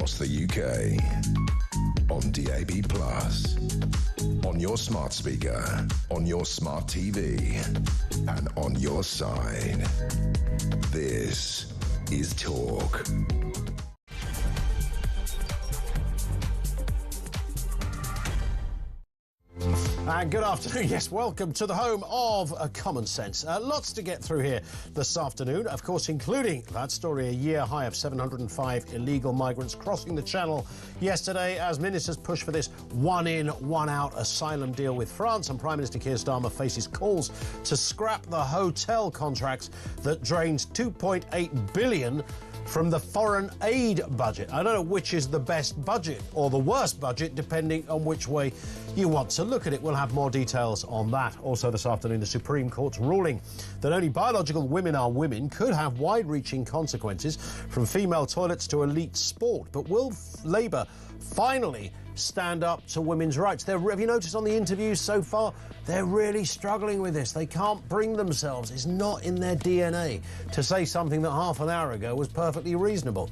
across the UK. On DAB+, on your smart speaker, on your smart TV, and on your side. This is Talk. And good afternoon. Yes, welcome to the home of Common Sense. Lots to get through here this afternoon, of course, including that story, a year high of 705 illegal migrants crossing the Channel yesterday as ministers push for this one-in, one-out asylum deal with France, and Prime Minister Keir Starmer faces calls to scrap the hotel contracts that drains $2.8 billion from the foreign aid budget. I don't know which is the best budget or the worst budget, depending on which way you want to look at it. We'll have more details on that. Also this afternoon, the Supreme Court's ruling that only biological women are women could have wide-reaching consequences, from female toilets to elite sport. But will Labour finally stand up to women's rights? Have you noticed on the interviews so far, they're really struggling with this. They can't bring themselves, it's not in their DNA, to say something that half an hour ago was perfectly reasonable.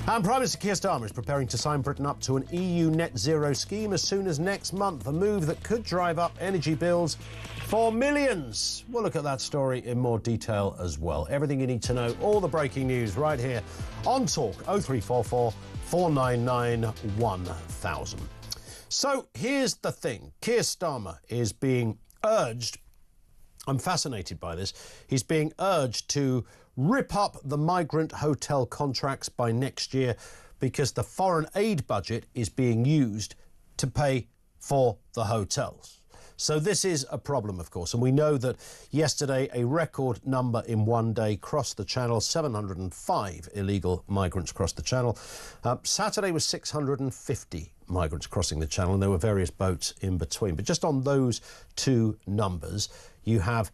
And Prime Minister Keir Starmer is preparing to sign Britain up to an EU net zero scheme as soon as next month, a move that could drive up energy bills for millions. We'll look at that story in more detail as well. Everything you need to know, all the breaking news right here on Talk 0344 499 1000. So here's the thing. Keir Starmer is being urged, I'm fascinated by this, he's being urged to rip up the migrant hotel contracts by next year because the foreign aid budget is being used to pay for the hotels. So this is a problem, of course, and we know that yesterday a record number in one day crossed the Channel, 705 illegal migrants crossed the Channel. Saturday was 650 migrants crossing the Channel, and there were various boats in between. But just on those two numbers, you have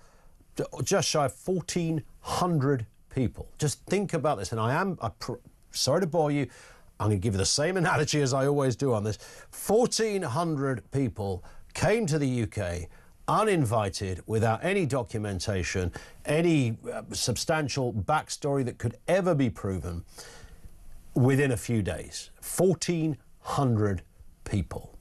just shy of 1,400 people. Just think about this, and I'm sorry to bore you, I'm going to give you the same analogy as I always do on this. 1,400 people came to the UK uninvited, without any documentation, any substantial backstory that could ever be proven, within a few days. 1,400 people.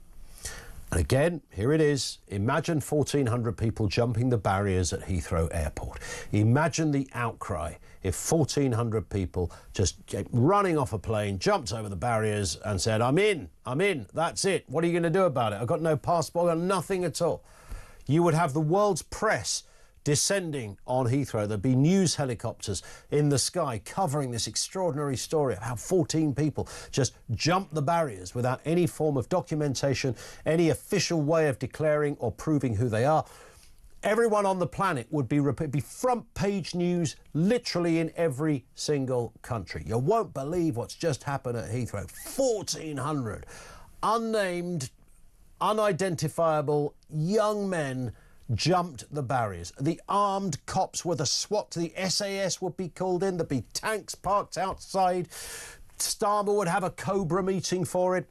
And again, here it is. Imagine 1,400 people jumping the barriers at Heathrow Airport. Imagine the outcry if 1,400 people just came running off a plane, jumped over the barriers and said, I'm in, that's it. What are you going to do about it? I've got no passport, I've got nothing at all. You would have the world's press descending on Heathrow. There'd be news helicopters in the sky covering this extraordinary story of how 14 people just jumped the barriers without any form of documentation, any official way of declaring or proving who they are. Everyone on the planet would be front page news literally in every single country. You won't believe what's just happened at Heathrow. 1,400 unnamed, unidentifiable young men jumped the barriers. The armed cops with a SWAT, the SAS would be called in, there'd be tanks parked outside. Starmer would have a Cobra meeting for it.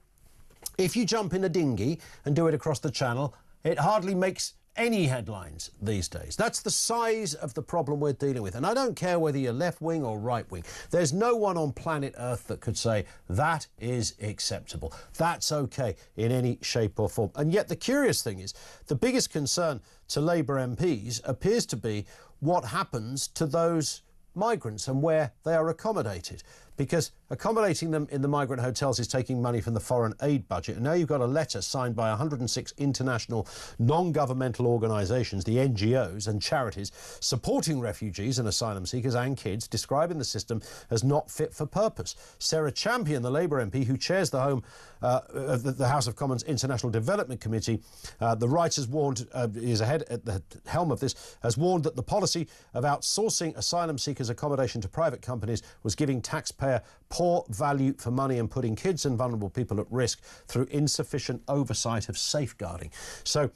If you jump in a dinghy and do it across the Channel, it hardly makes any headlines these days. That's the size of the problem we're dealing with. And I don't care whether you're left-wing or right-wing. There's no one on planet Earth that could say that is acceptable. That's okay in any shape or form. And yet the curious thing is, the biggest concern to Labour MPs appears to be what happens to those migrants and where they are accommodated, because accommodating them in the migrant hotels is taking money from the foreign aid budget. And now you've got a letter signed by 106 international non-governmental organisations, the NGOs and charities, supporting refugees and asylum seekers and kids, describing the system as not fit for purpose. Sarah Champion, the Labour MP who chairs the House of Commons International Development Committee, the writer's warned, is ahead at the helm of this, has warned that the policy of outsourcing asylum seekers accommodation to private companies was giving taxpayer poor value for money and putting kids and vulnerable people at risk through insufficient oversight of safeguarding. So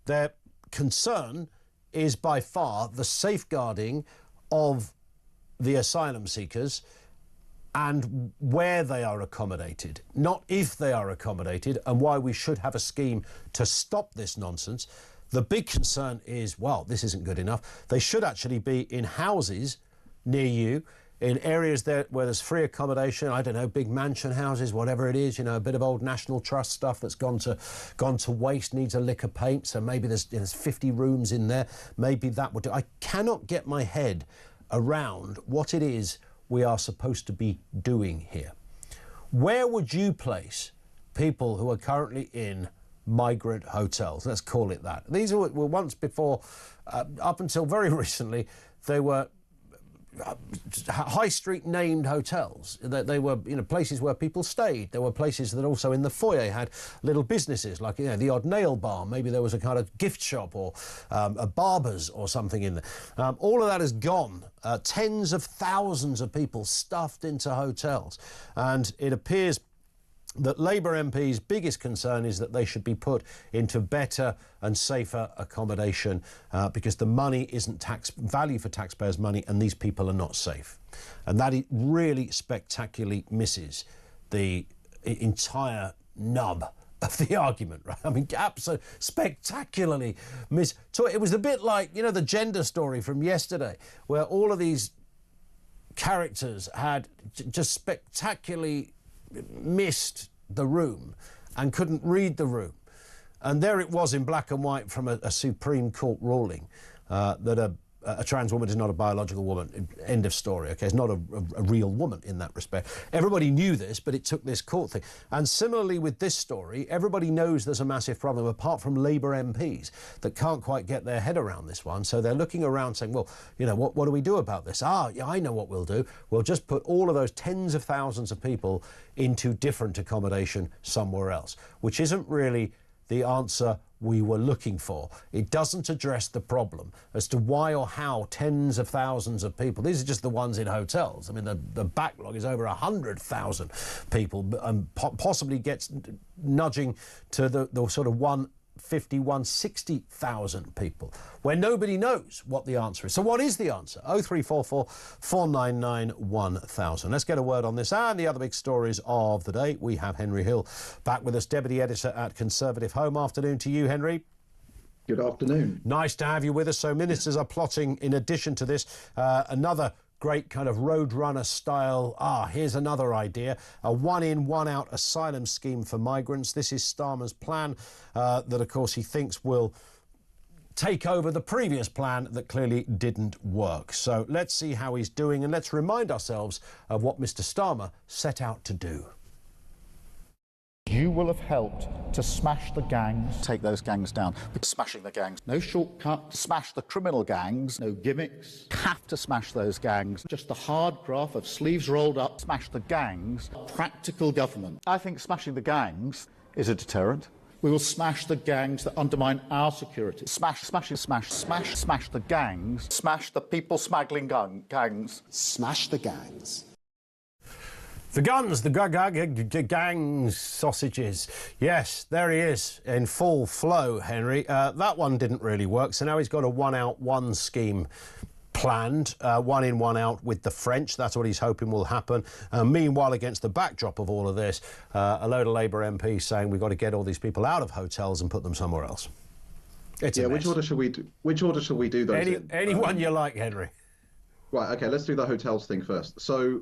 their concern is by far the safeguarding of the asylum seekers and where they are accommodated, not if they are accommodated, and why we should have a scheme to stop this nonsense. The big concern is, well, this isn't good enough. They should actually be in houses near you, in areas there where there's free accommodation, I don't know, big mansion houses, whatever it is, you know, a bit of old National Trust stuff that's gone to waste, needs a lick of paint, so maybe there's 50 rooms in there, maybe that would do. I cannot get my head around what it is we are supposed to be doing here. Where would you place people who are currently in migrant hotels? Let's call it that. These were once before, up until very recently, they were high street named hotels. They were, you know, places where people stayed. There were places that also in the foyer had little businesses, like, you know, the odd nail bar. Maybe there was a kind of gift shop or a barber's or something in there. All of that is gone. Tens of thousands of people stuffed into hotels, and it appears that Labour MPs' biggest concern is that they should be put into better and safer accommodation because the money isn't value for taxpayers' money, and these people are not safe. And that really spectacularly misses the entire nub of the argument, right? I mean, absolutely spectacularly miss. So it was a bit like, you know, the gender story from yesterday, where all of these characters had just spectacularly missed the room and couldn't read the room, and there it was in black and white from a Supreme Court ruling that a trans woman is not a biological woman. End of story. Okay, it's not a real woman in that respect. Everybody knew this, but it took this court thing. And similarly with this story, everybody knows there's a massive problem, apart from Labour MPs that can't quite get their head around this one. So they're looking around saying, well, you know, what do we do about this? Yeah, I know what we'll do. We'll just put all of those tens of thousands of people into different accommodation somewhere else, which isn't really the answer we were looking for. It doesn't address the problem as to why or how tens of thousands of people, these are just the ones in hotels. I mean, the backlog is over 100,000 people, and possibly gets nudging to the sort of 160,000 people, where nobody knows what the answer is. So what is the answer? 0344 499 1000. Let's get a word on this and the other big stories of the day. We have Henry Hill back with us, Deputy Editor at Conservative Home. Afternoon to you, Henry. Good afternoon. Nice to have you with us. So ministers are plotting, in addition to this, another great kind of Roadrunner style, here's another idea, a one-in, one-out asylum scheme for migrants. This is Starmer's plan that, of course, he thinks will take over the previous plan that clearly didn't work. So let's see how he's doing, and let's remind ourselves of what Mr. Starmer set out to do. You will have helped to smash the gangs. Take those gangs down. Smashing the gangs. No shortcut. Smash the criminal gangs. No gimmicks. Have to smash those gangs. Just the hard graft of sleeves rolled up. Smash the gangs. Practical government. I think smashing the gangs is a deterrent. We will smash the gangs that undermine our security. Smash the gangs. Smash the people smuggling gangs. Smash the gangs. The guns, the gangs, sausages. Yes, there he is in full flow, Henry. That one didn't really work, so now he's got a one-out, one scheme planned, one in, one out with the French. That's what he's hoping will happen. Meanwhile, against the backdrop of all of this, a load of Labour MPs saying we've got to get all these people out of hotels and put them somewhere else. It's a mess. Which order shall we do those in? Anyone you like, Henry. Right, okay, let's do the hotels thing first. So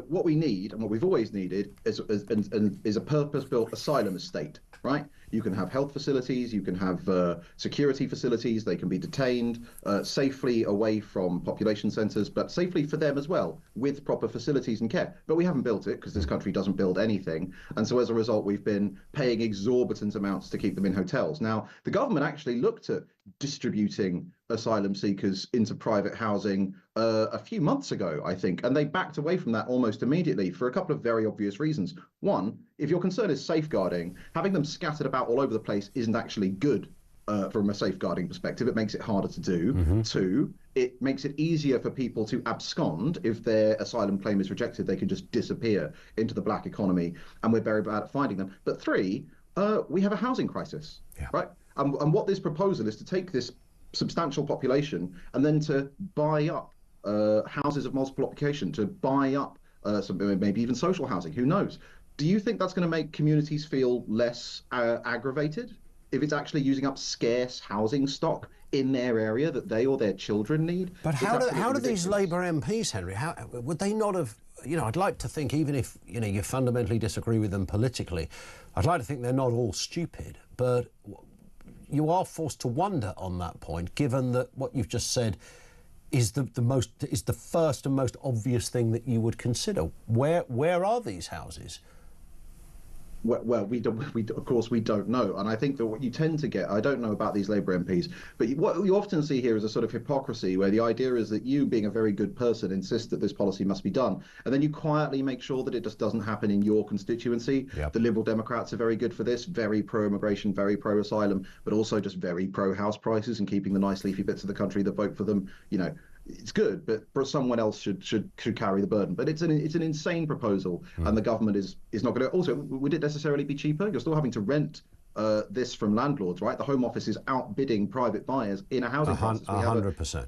what we need, and what we've always needed, is a purpose-built asylum estate, right? You can have health facilities, you can have security facilities, they can be detained safely away from population centres, but safely for them as well, with proper facilities and care. But we haven't built it, because this country doesn't build anything, and so as a result, we've been paying exorbitant amounts to keep them in hotels. Now, the government actually looked at distributing asylum seekers into private housing a few months ago, I think, and they backed away from that almost immediately for a couple of very obvious reasons. One, if your concern is safeguarding, having them scattered about all over the place isn't actually good from a safeguarding perspective. It makes it harder to do. Mm-hmm. Two, it makes it easier for people to abscond. If their asylum claim is rejected, they can just disappear into the black economy, and we're very bad at finding them. But three, we have a housing crisis, right? And what this proposal is to take this substantial population and then to buy up houses of multiple occupation, to buy up maybe even social housing, who knows? Do you think that's going to make communities feel less aggravated if it's actually using up scarce housing stock in their area that they or their children need. But how do these Labour MPs, Henry, how would they not have, I'd like to think, even if, you fundamentally disagree with them politically, I'd like to think they're not all stupid, but you are forced to wonder on that point, given that what you've just said is the first and most obvious thing that you would consider. Where are these houses? Well, of course, we don't know. And I think that what you tend to get, I don't know about these Labour MPs, but what you often see here is a sort of hypocrisy where the idea is that you, being a very good person, insist that this policy must be done. And then you quietly make sure that it just doesn't happen in your constituency. Yep. The Liberal Democrats are very good for this, very pro-immigration, very pro-asylum, but also just very pro-house prices and keeping the nice leafy bits of the country that vote for them, it's good, but someone else should carry the burden. But it's an insane proposal, and the government is not going to. Also, would it necessarily be cheaper? You're still having to rent this from landlords, right? The Home Office is outbidding private buyers in a housing crisis. 100%.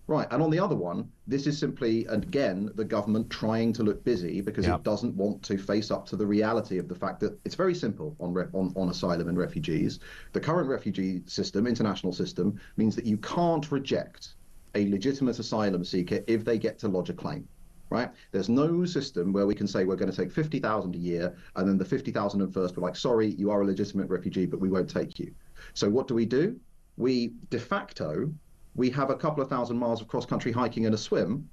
Right, and on the other one, this is simply, again, the government trying to look busy because it doesn't want to face up to the reality of the fact that it's very simple on asylum and refugees. The current refugee system, international system, means that you can't reject a legitimate asylum seeker if they get to lodge a claim, right? There's no system where we can say we're going to take 50,000 a year, and then the 50,001st we're like, sorry, you are a legitimate refugee, but we won't take you. So what do? We de facto, we have a couple of thousand miles of cross-country hiking and a swim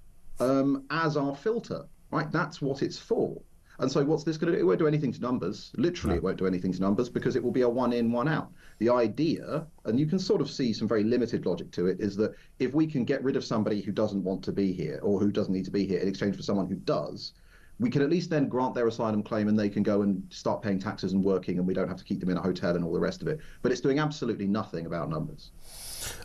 as our filter, right? That's what it's for. And so what's this going to do? It won't do anything to numbers. Literally, It won't do anything to numbers because it will be a one in, one out. The idea, and you can sort of see some very limited logic to it, is that if we can get rid of somebody who doesn't want to be here or who doesn't need to be here in exchange for someone who does, we can at least then grant their asylum claim and they can go and start paying taxes and working, and we don't have to keep them in a hotel and all the rest of it. But it's doing absolutely nothing about numbers.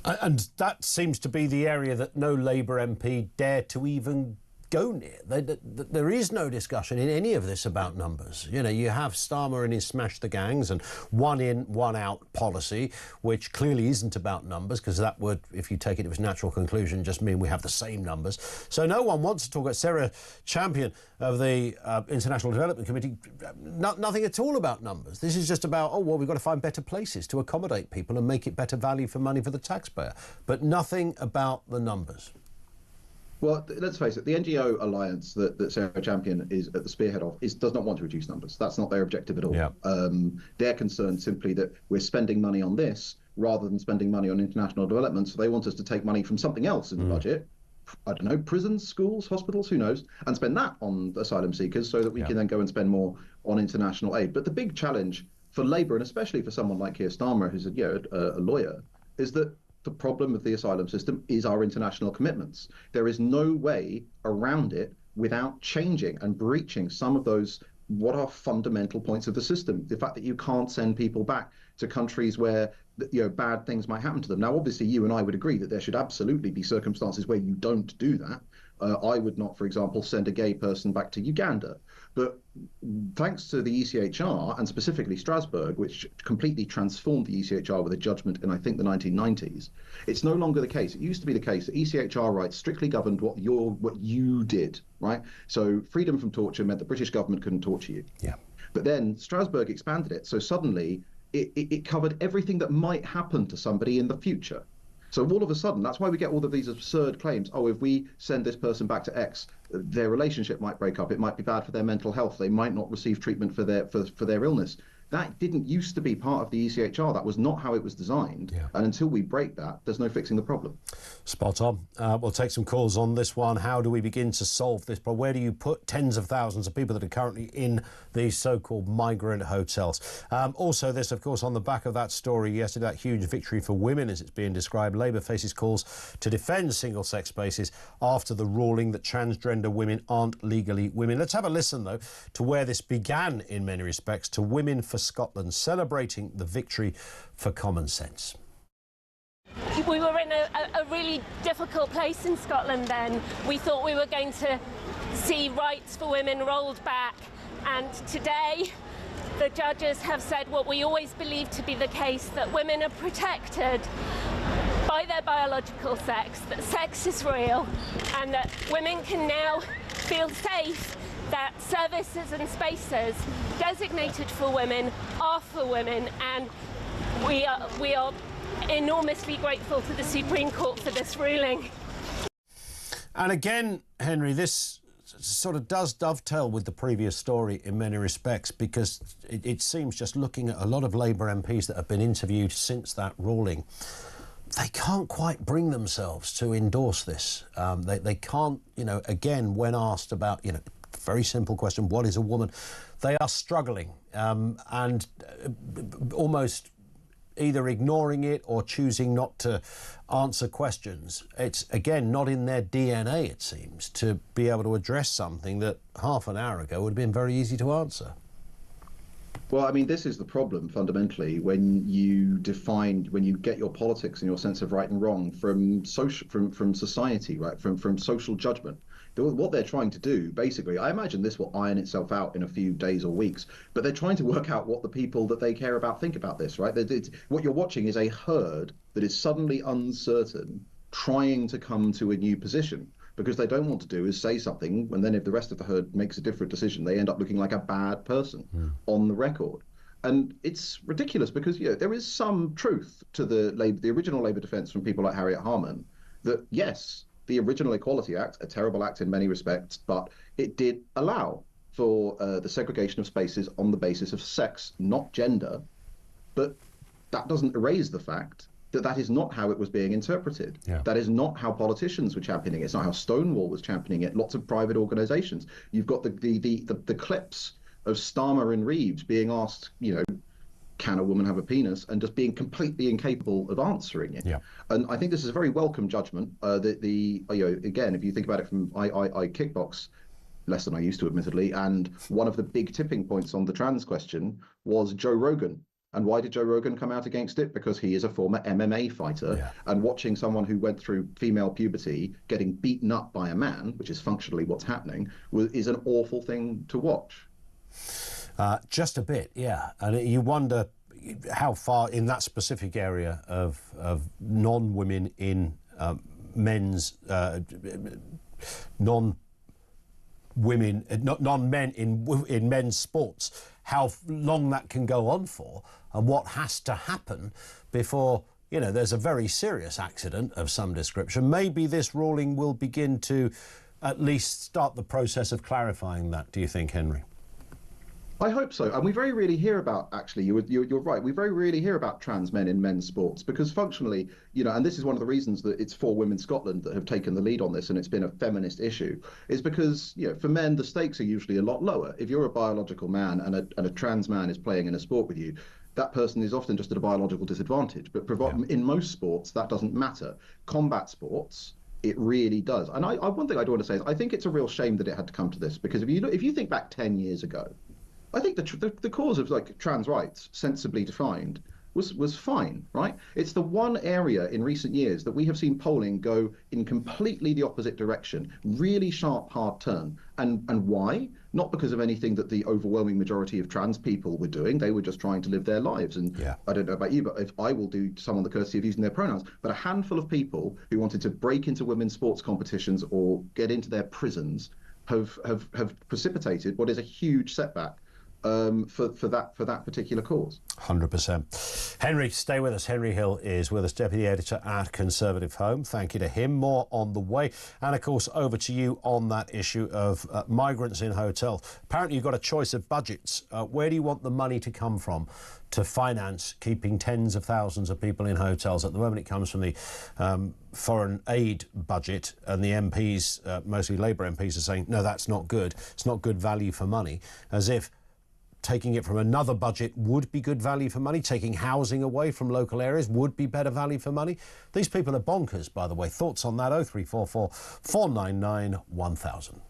And that seems to be the area that no Labour MP dare to even go near. There is no discussion in any of this about numbers. You have Starmer and his smash the gangs and one in, one out policy, which clearly isn't about numbers, because that would, if you take it to its natural conclusion, just mean we have the same numbers. So no one wants to talk about Sarah Champion of the International Development Committee. Nothing at all about numbers. This is just about, we've got to find better places to accommodate people and make it better value for money for the taxpayer. But nothing about the numbers. Well, let's face it, the NGO alliance that Sarah Champion is at the spearhead of does not want to reduce numbers. That's not their objective at all. Yeah. They're concerned simply that we're spending money on this rather than spending money on international development. So they want us to take money from something else in the budget, I don't know, prisons, schools, hospitals, who knows, and spend that on asylum seekers so that we can then go and spend more on international aid. But the big challenge for Labour, and especially for someone like Keir Starmer, who's a lawyer, is that the problem of the asylum system is our international commitments. There is no way around it without changing and breaching some of those, what are fundamental points of the system. The fact that you can't send people back to countries where bad things might happen to them. Now, obviously, you and I would agree that there should absolutely be circumstances where you don't do that. I would not, for example, send a gay person back to Uganda. But thanks to the ECHR, and specifically Strasbourg, which completely transformed the ECHR with a judgment in, I think, the 1990s, it's no longer the case. It used to be the case that ECHR rights strictly governed what you did, right? So freedom from torture meant the British government couldn't torture you. Yeah. But then Strasbourg expanded it, so suddenly it covered everything that might happen to somebody in the future. So all of a sudden, that's why we get all of these absurd claims. Oh, if we send this person back to X, their relationship might break up. It might be bad for their mental health. They might not receive treatment for their illness. That didn't used to be part of the ECHR. That was not how it was designed. Yeah. And until we break that, there's no fixing the problem. Spot on. We'll take some calls on this one. How do we begin to solve this problem? Where do you put tens of thousands of people that are currently in these so-called migrant hotels? Also, this, of course, on the back of that story yesterday, that huge victory for women, as it's being described. Labour faces calls to defend single-sex spaces after the ruling that transgender women aren't legally women. Let's have a listen, though, to where this began in many respects, to Women for Scotland, celebrating the victory for common sense. We were in a really difficult place in Scotland then. We thought we were going to see rights for women rolled back, and today the judges have said what we always believed to be the case, that women are protected by their biological sex, that sex is real, and that women can now feel safe that services and spaces designated for women are for women, and we are enormously grateful to the Supreme Court for this ruling. And again, Henry, this sort of does dovetail with the previous story in many respects, because it seems, just looking at a lot of Labour MPs that have been interviewed since that ruling, they can't quite bring themselves to endorse this. They can't, you know, again, when asked about, you know, very simple question, what is a woman? They are struggling and almost either ignoring it or choosing not to answer questions. It's, again, not in their DNA, it seems, to be able to address something that half an hour ago would have been very easy to answer. Well, I mean, this is the problem fundamentally when you get your politics and your sense of right and wrong from society, right, from social judgment. What they're trying to do, basically, I imagine this will iron itself out in a few days or weeks, but they're trying to work out what the people that they care about think about this, right? What you're watching is a herd that is suddenly uncertain, trying to come to a new position. Because they don't want to do is say something, and then if the rest of the herd makes a different decision, they end up looking like a bad person on the record. And it's ridiculous because, you know, there is some truth to the original Labour defence from people like Harriet Harman, that yes, the original Equality Act, a terrible act in many respects, but it did allow for the segregation of spaces on the basis of sex, not gender. But that doesn't erase the fact that that is not how it was being interpreted. Yeah. That is not how politicians were championing it. It's not how Stonewall was championing it. Lots of private organisations. You've got the clips of Starmer and Reeves being asked, you know, can a woman have a penis, and just being completely incapable of answering it. Yeah. And I think this is a very welcome judgment. You know, again, if you think about it from I kickbox less than I used to, admittedly, and one of the big tipping points on the trans question was Joe Rogan. And why did Joe Rogan come out against it? Because he is a former MMA fighter, yeah. And watching someone who went through female puberty getting beaten up by a man, which is functionally what's happening, is an awful thing to watch. Just a bit, yeah. And you wonder how far in that specific area of non-women in men's non-women, non-men in men's sports, how long that can go on for, and what has to happen before, you know, there's a very serious accident of some description. Maybe this ruling will begin to at least start the process of clarifying that. Do you think, Henry? I hope so. And we very rarely hear about, actually, you're right, we very rarely hear about trans men in men's sports, because functionally, you know, and this is one of the reasons that it's 4 Women Scotland that have taken the lead on this, and it's been a feminist issue, is because, you know, for men, the stakes are usually a lot lower. If you're a biological man and a trans man is playing in a sport with you, that person is often just at a biological disadvantage. But in most sports, that doesn't matter. Combat sports, it really does. And one thing I do want to say is I think it's a real shame that it had to come to this, because if you think back 10 years ago, I think the cause of, like, trans rights, sensibly defined, was fine, right? It's the one area in recent years that we have seen polling go in completely the opposite direction, really sharp, hard turn. And why? Not because of anything that the overwhelming majority of trans people were doing. They were just trying to live their lives. And yeah. I don't know about you, but if I will do someone the courtesy of using their pronouns, but a handful of people who wanted to break into women's sports competitions or get into their prisons have precipitated what is a huge setback for that particular cause. 100%. Henry, stay with us. Henry Hill is with us, Deputy Editor at Conservative Home. Thank you to him. More on the way. And, of course, over to you on that issue of migrants in hotels. Apparently you've got a choice of budgets. Where do you want the money to come from to finance keeping tens of thousands of people in hotels? At the moment it comes from the foreign aid budget, and the MPs, mostly Labour MPs, are saying, no, that's not good. It's not good value for money, as if taking it from another budget would be good value for money. Taking housing away from local areas would be better value for money. These people are bonkers, by the way. Thoughts on that? 0344 499 1000.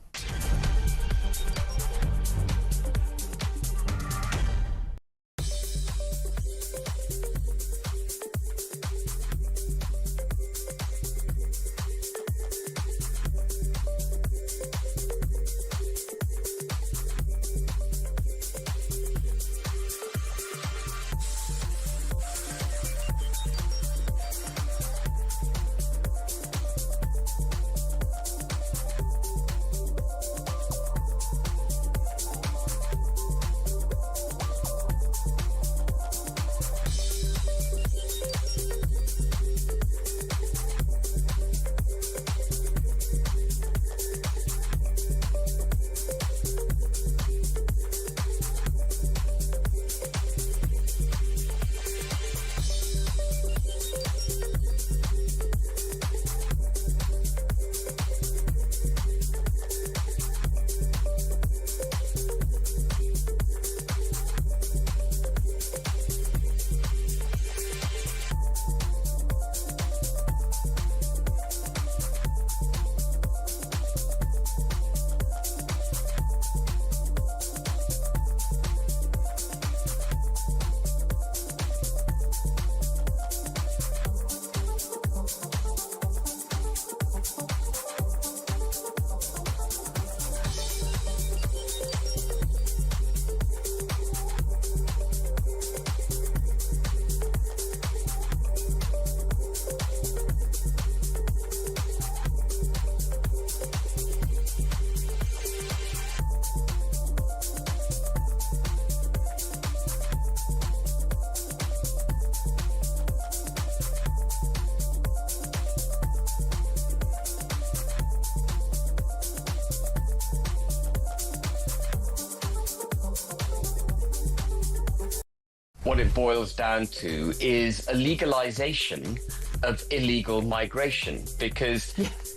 What it boils down to is a legalization of illegal migration, because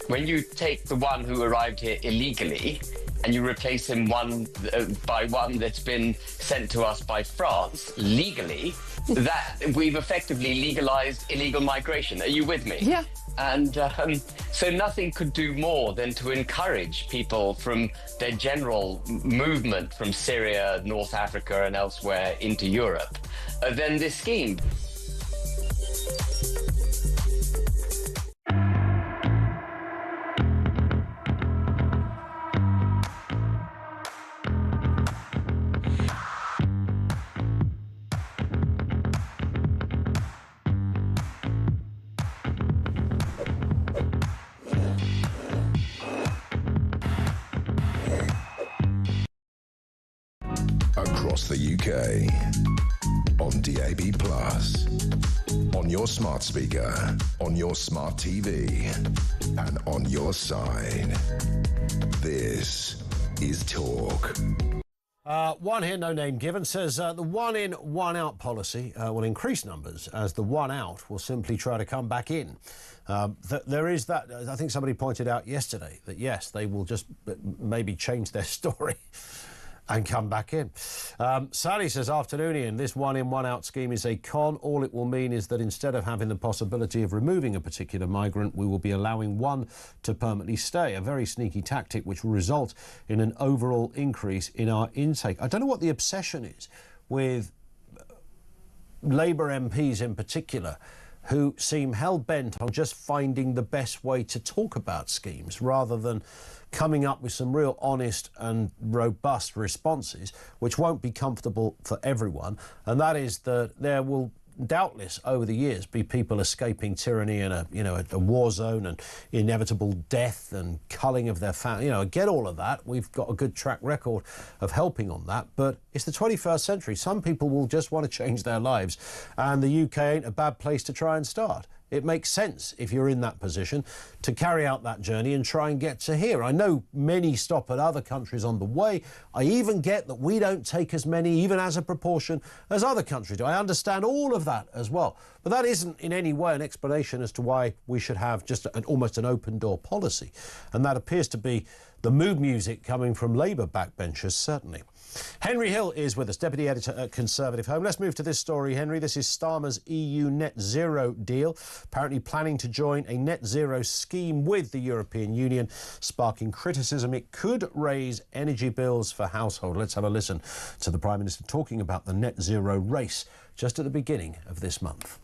when you take the one who arrived here illegally and you replace him one by one that's been sent to us by France legally, that we've effectively legalized illegal migration. Are you with me? Yeah. And so nothing could do more than to encourage people from their general movement from Syria, North Africa and elsewhere into Europe than this scheme. Across the UK, on DAB+, on your smart speaker, on your smart TV, and on your side. This is Talk. One here, no name given, says the one in, one out policy will increase numbers as the one out will simply try to come back in. There is that, I think somebody pointed out yesterday, that yes, they will just maybe change their story and come back in. Sally says, afternoon Ian, this one in, one out scheme is a con. All it will mean is that instead of having the possibility of removing a particular migrant, we will be allowing one to permanently stay. A very sneaky tactic which will result in an overall increase in our intake. I don't know what the obsession is with Labour MPs in particular, who seem hell-bent on just finding the best way to talk about schemes rather than coming up with some real honest and robust responses, which won't be comfortable for everyone. And that is that there will doubtless over the years be people escaping tyranny in a war zone and inevitable death and culling of their family. I get all of that. We've got a good track record of helping on that, but it's the 21st century. Some people will just want to change their lives, and the UK ain't a bad place to try and start. It makes sense, if you're in that position, to carry out that journey and try and get to here. I know many stop at other countries on the way. I even get that we don't take as many, even as a proportion, as other countries do. I understand all of that as well. But that isn't in any way an explanation as to why we should have just almost an open-door policy. And that appears to be the mood music coming from Labour backbenchers, certainly. Henry Hill is with us, Deputy Editor at Conservative Home. Let's move to this story, Henry. This is Starmer's EU net zero deal, apparently planning to join a net zero scheme with the European Union, sparking criticism. It could raise energy bills for households. Let's have a listen to the Prime Minister talking about the net zero race just at the beginning of this month.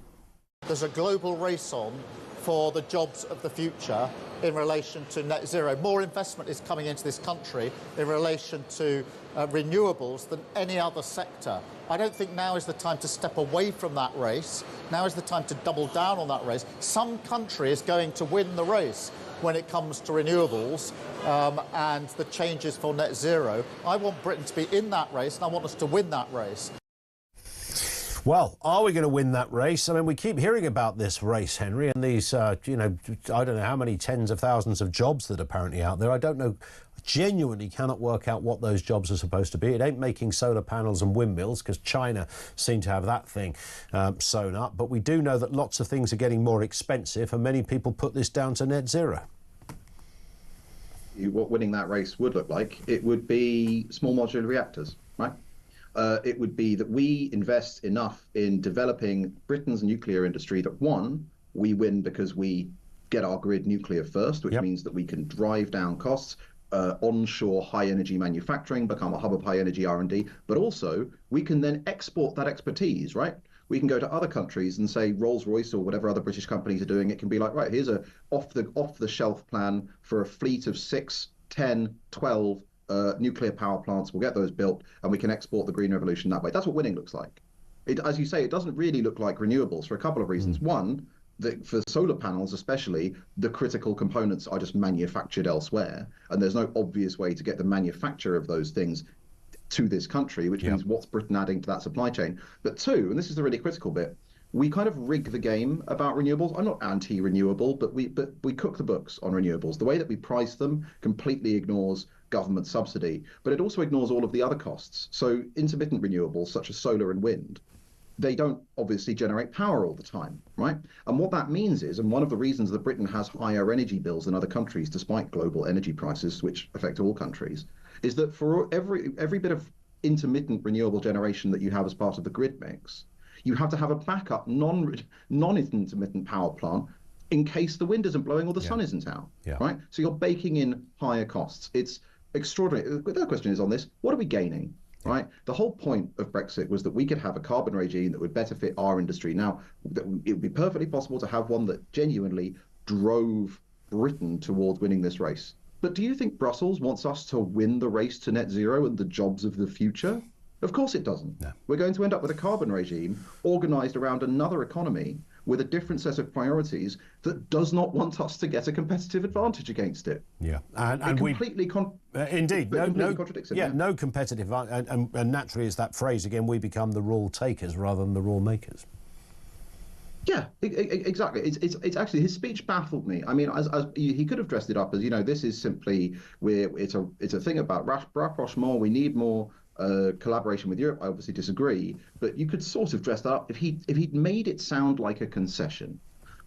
There's a global race on for the jobs of the future in relation to net zero. More investment is coming into this country in relation to renewables than any other sector. I don't think now is the time to step away from that race. Now is the time to double down on that race. Some country is going to win the race when it comes to renewables and the changes for net zero. I want Britain to be in that race, and I want us to win that race. Well, are we going to win that race? I mean, we keep hearing about this race, Henry, and these, I don't know how many tens of thousands of jobs that are apparently out there. I don't know, genuinely cannot work out what those jobs are supposed to be. It ain't making solar panels and windmills, because China seem to have that thing sewn up. But we do know that lots of things are getting more expensive, and many people put this down to net zero. What winning that race would look like, it would be small modular reactors, right? It would be that we invest enough in developing Britain's nuclear industry that, one, we win because we get our grid nuclear first, which means that we can drive down costs, onshore high energy manufacturing, become a hub of high energy R&D, but also we can then export that expertise, right? We can go to other countries and say Rolls-Royce or whatever other British companies are doing. It can be like, right, here's a off the shelf plan for a fleet of 6, 10, 12 nuclear power plants. We'll get those built and we can export the green revolution that way. That's what winning looks like. As you say, it doesn't really look like renewables for a couple of reasons. One, that for solar panels especially, the critical components are just manufactured elsewhere, and there's no obvious way to get the manufacture of those things to this country, which means what's Britain adding to that supply chain? But two, and this is the really critical bit, we kind of rig the game about renewables. I'm not anti-renewable, but we cook the books on renewables. The way that we price them completely ignores government subsidy, but it also ignores all of the other costs. So intermittent renewables, such as solar and wind, they don't obviously generate power all the time, right? And what that means is, and one of the reasons that Britain has higher energy bills than other countries, despite global energy prices, which affect all countries, is that for every bit of intermittent renewable generation that you have as part of the grid mix, you have to have a backup non-intermittent power plant in case the wind isn't blowing or the sun isn't out, right? So you're baking in higher costs. It's extraordinary. The question is on this, what are we gaining? Right. The whole point of Brexit was that we could have a carbon regime that would better fit our industry. Now, it would be perfectly possible to have one that genuinely drove Britain towards winning this race. But do you think Brussels wants us to win the race to net zero and the jobs of the future? Of course it doesn't. No. We're going to end up with a carbon regime organized around another economy with a different set of priorities that does not want us to get a competitive advantage against it. Yeah, and completely contradicts it. Yeah, no competitive, and naturally, it's that phrase again. We become the rule takers rather than the rule makers. Yeah, exactly. It's actually, his speech baffled me. I mean, as he could have dressed it up as, this is simply it's a thing about rapprochement. We need more collaboration with Europe. I obviously disagree, but you could sort of dress that up if he'd made it sound like a concession.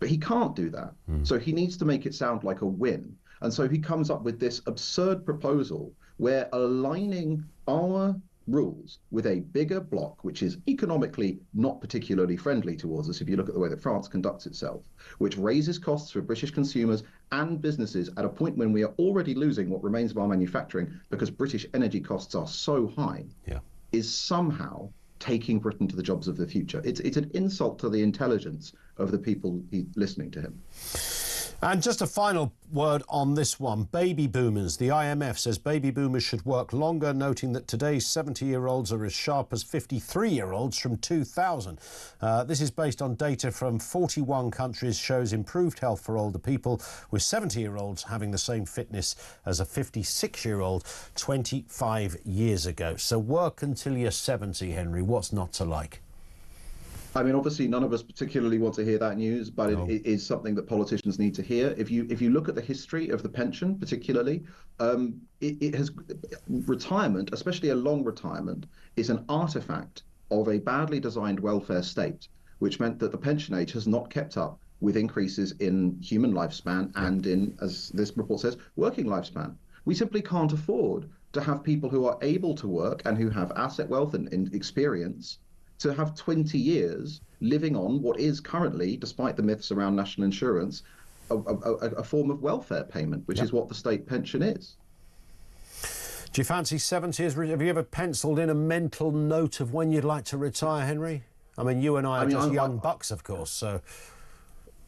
But he can't do that. So he needs to make it sound like a win. And so he comes up with this absurd proposal where aligning our rules with a bigger bloc, which is economically not particularly friendly towards us if you look at the way that France conducts itself, which raises costs for British consumers and businesses at a point when we are already losing what remains of our manufacturing because British energy costs are so high, is somehow taking Britain to the jobs of the future. It's an insult to the intelligence of the people listening to him. And just a final word on this one. Baby boomers. The IMF says baby boomers should work longer, noting that today's 70-year-olds are as sharp as 53-year-olds from 2000. This is based on data from 41 countries, shows improved health for older people, with 70-year-olds having the same fitness as a 56-year-old 25 years ago. So work until you're 70, Henry. What's not to like? I mean, obviously, none of us particularly want to hear that news, but it is something that politicians need to hear. If you look at the history of the pension, particularly, it has retirement, especially a long retirement, is an artifact of a badly designed welfare state, which meant that the pension age has not kept up with increases in human lifespan and in, as this report says, working lifespan. We simply can't afford to have people who are able to work and who have asset wealth and experience to have 20 years living on what is currently, despite the myths around national insurance, a form of welfare payment, which is what the state pension is. Do you fancy 70? Have you ever penciled in a mental note of when you'd like to retire, Henry? I mean, you and I are just young bucks, of course, so...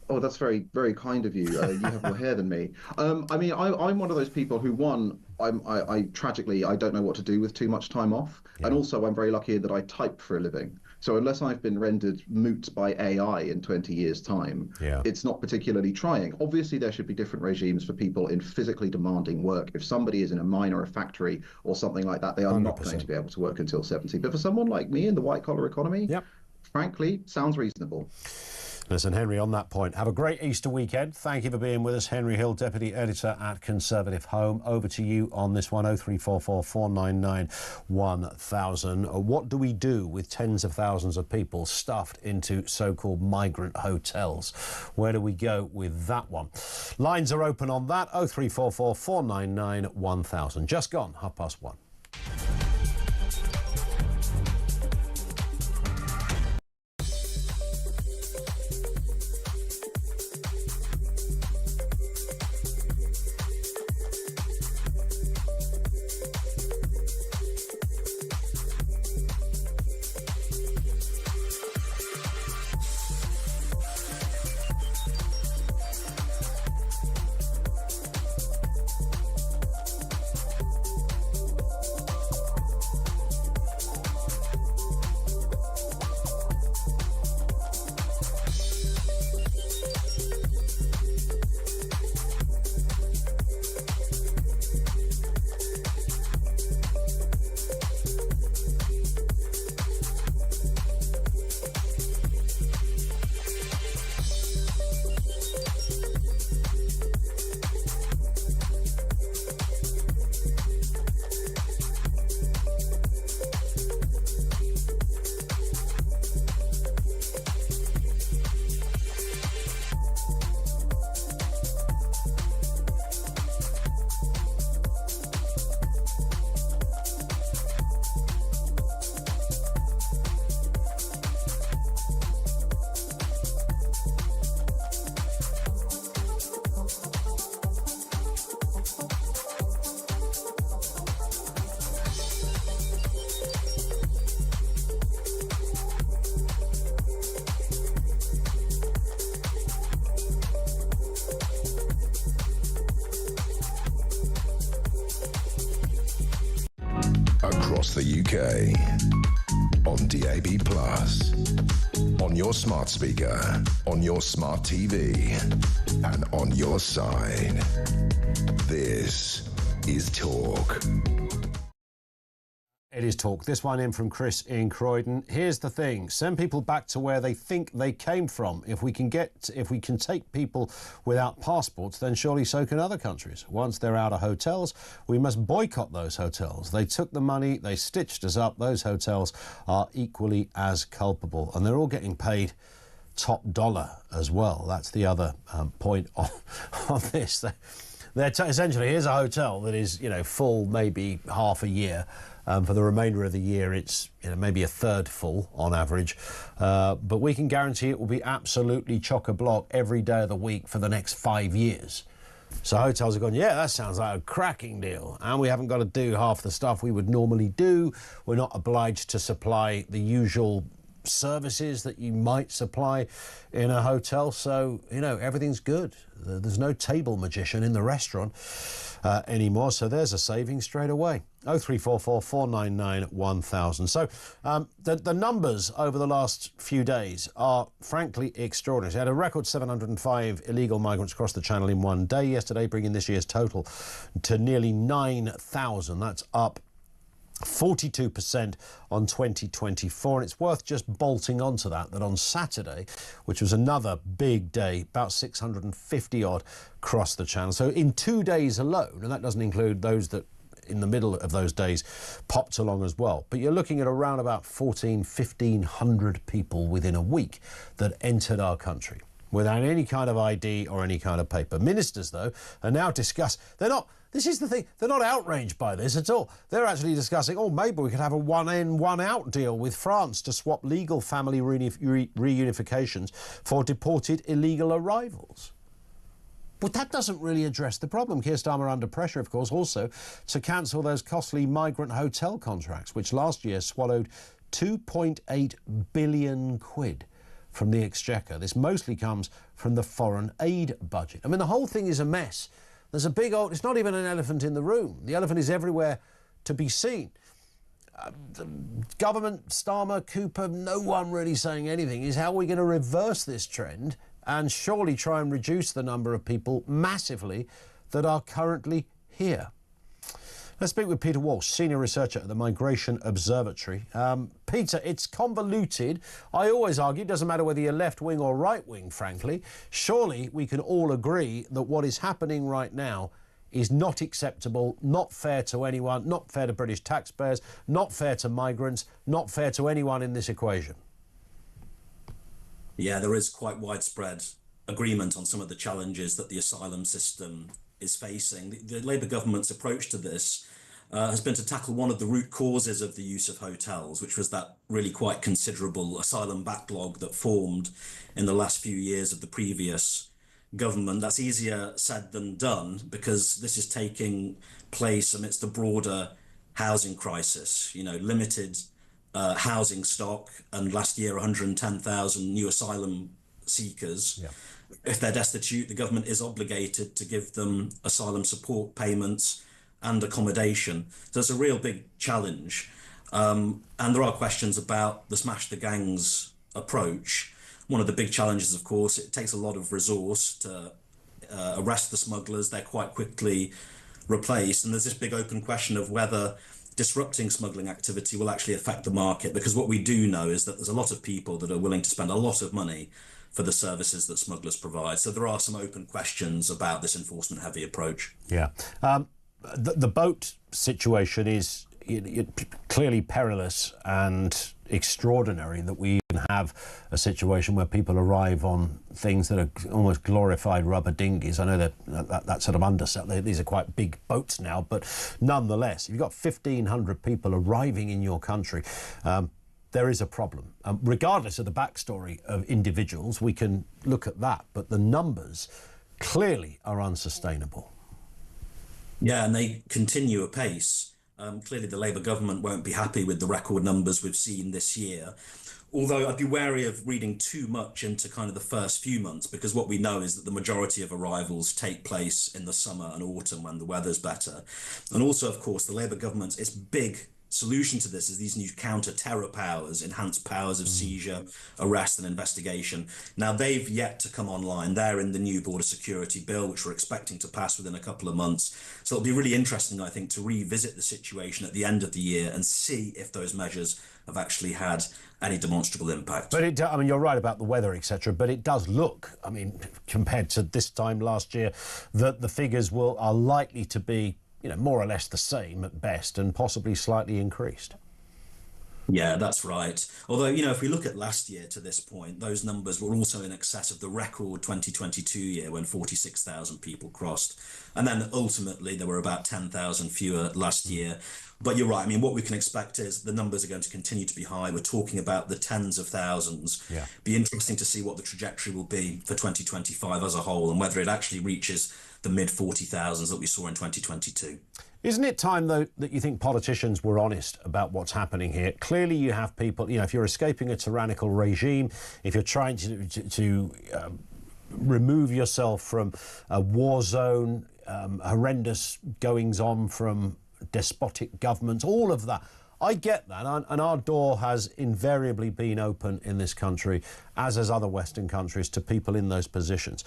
Oh, that's very, very kind of you. You have more hair than me. I mean, I'm one of those people who, one, I tragically, I don't know what to do with too much time off. And also, I'm very lucky that I type for a living. So unless I've been rendered moot by AI in 20 years' time, it's not particularly trying. Obviously, there should be different regimes for people in physically demanding work. If somebody is in a mine or a factory or something like that, they are 100%. Not going to be able to work until 70. But for someone like me in the white-collar economy, frankly, sounds reasonable. Listen, Henry, on that point, have a great Easter weekend. Thank you for being with us. Henry Hill, Deputy Editor at Conservative Home. Over to you on this one, 0344 499 1000. What do we do with tens of thousands of people stuffed into so-called migrant hotels? Where do we go with that one? Lines are open on that, 0344 499 1000. Just gone, 1:30. across the UK. On DAB+, on your smart speaker, on your smart TV, and on your side. This is Talk. It is Talk. This one in from Chris in Croydon. Here's the thing. Send people back to where they think they came from. If we can take people without passports, then surely so can other countries. Once they're out of hotels, we must boycott those hotels. They took the money, they stitched us up. Those hotels are equally as culpable. And they're all getting paid top dollar as well. That's the other point on this. Essentially, here's a hotel that is, full maybe half a year. For the remainder of the year, it's maybe a third full on average. But we can guarantee it will be absolutely chock-a-block every day of the week for the next 5 years. So hotels are going, yeah, that sounds like a cracking deal. And we haven't got to do half the stuff we would normally do. We're not obliged to supply the usual services that you might supply in a hotel. So, everything's good. There's no table magician in the restaurant anymore. So there's a saving straight away. 0344 499 1000. So the numbers over the last few days are frankly extraordinary. We had a record 705 illegal migrants across the Channel in one day yesterday, bringing this year's total to nearly 9,000. That's up 42% on 2024, and it's worth just bolting onto that on Saturday, which was another big day, about 650 odd crossed the Channel. So in 2 days alone, and that doesn't include those that in the middle of those days popped along as well, but you're looking at around about 1,500 people within a week that entered our country without any kind of ID or any kind of paper. Ministers, though, are now this is the thing, they're not outraged by this at all. They're actually discussing, maybe we could have a one-in, one-out deal with France to swap legal family reunifications for deported illegal arrivals. But that doesn't really address the problem. Keir Starmer under pressure, of course, also to cancel those costly migrant hotel contracts, which last year swallowed 2.8 billion quid from the Exchequer. This mostly comes from the foreign aid budget. I mean, the whole thing is a mess. There's a big old... It's not even an elephant in the room. The elephant is everywhere to be seen. The government, Starmer, Cooper, no one really saying anything. Is how are we going to reverse this trend and surely try and reduce the number of people massively that are currently here? Let's speak with Peter Walsh, Senior Researcher at the Migration Observatory. Peter, it's convoluted. I always argue it doesn't matter whether you're left-wing or right-wing, frankly. Surely we can all agree that what is happening right now is not acceptable, not fair to anyone, not fair to British taxpayers, not fair to migrants, not fair to anyone in this equation. Yeah, there is quite widespread agreement on some of the challenges that the asylum system is facing. The Labour government's approach to this has been to tackle one of the root causes of the use of hotels, which was that really quite considerable asylum backlog that formed in the last few years of the previous government. That's easier said than done because this is taking place amidst a broader housing crisis, limited housing stock, and last year 110,000 new asylum seekers. Yeah. If they're destitute, the government is obligated to give them asylum support payments and accommodation. So it's a real big challenge. And there are questions about the smash the gangs approach. One of the big challenges, of course, it takes a lot of resource to arrest the smugglers. They're quite quickly replaced. And there's this big open question of whether disrupting smuggling activity will actually affect the market, because what we do know is that there's a lot of people that are willing to spend a lot of money for the services that smugglers provide. So there are some open questions about this enforcement-heavy approach. Yeah. The boat situation is clearly perilous and extraordinary, that we even have a situation where people arrive on things that are almost glorified rubber dinghies. I know that sort of undersell. These are quite big boats now, but nonetheless, if you've got 1,500 people arriving in your country, there is a problem. Regardless of the backstory of individuals, we can look at that, but the numbers clearly are unsustainable. Yeah, and they continue apace. Clearly, the Labour government won't be happy with the record numbers we've seen this year. Although I'd be wary of reading too much into kind of the first few months, because what we know is that the majority of arrivals take place in the summer and autumn when the weather's better. And also, of course, the Labour government, its big solution to this is these new counter-terror powers, enhanced powers of seizure, arrest and investigation. Now, they've yet to come online. They're in the new border security bill, which we're expecting to pass within a couple of months. So it'll be really interesting, I think, to revisit the situation at the end of the year and see if those measures have actually had any demonstrable impact. But I mean, you're right about the weather, etc. But it does look, I mean, compared to this time last year, that the figures are likely to be, you know, more or less the same at best, and possibly slightly increased. Yeah, that's right. Although, you know, if we look at last year to this point, those numbers were also in excess of the record 2022 year when 46,000 people crossed. And then ultimately there were about 10,000 fewer last year. But you're right. I mean, what we can expect is the numbers are going to continue to be high. We're talking about the tens of thousands. Yeah. Be interesting to see what the trajectory will be for 2025 as a whole, and whether it actually reaches the mid 40,000s that we saw in 2022. Isn't it time, though, that you think politicians were honest about what's happening here? Clearly, you have people, you know, if you're escaping a tyrannical regime, if you're trying to remove yourself from a war zone, horrendous goings-on from despotic governments, all of that. I get that, and our door has invariably been open in this country, as has other Western countries, to people in those positions.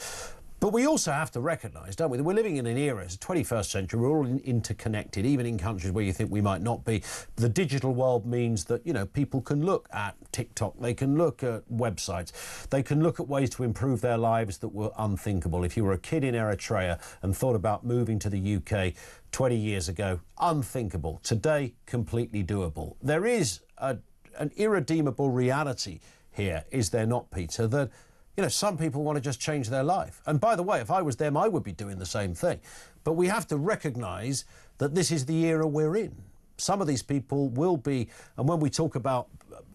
But we also have to recognise, don't we, that we're living in an era, it's the 21st century, we're all interconnected, even in countries where you think we might not be. The digital world means that, you know, people can look at TikTok, they can look at websites, they can look at ways to improve their lives that were unthinkable. If you were a kid in Eritrea and thought about moving to the UK 20 years ago, unthinkable. Today, completely doable. There is an irredeemable reality here, is there not, Peter, that, you know, some people want to just change their life. And by the way, if I was them, I would be doing the same thing. But we have to recognise that this is the era we're in. Some of these people will be, and when we talk about,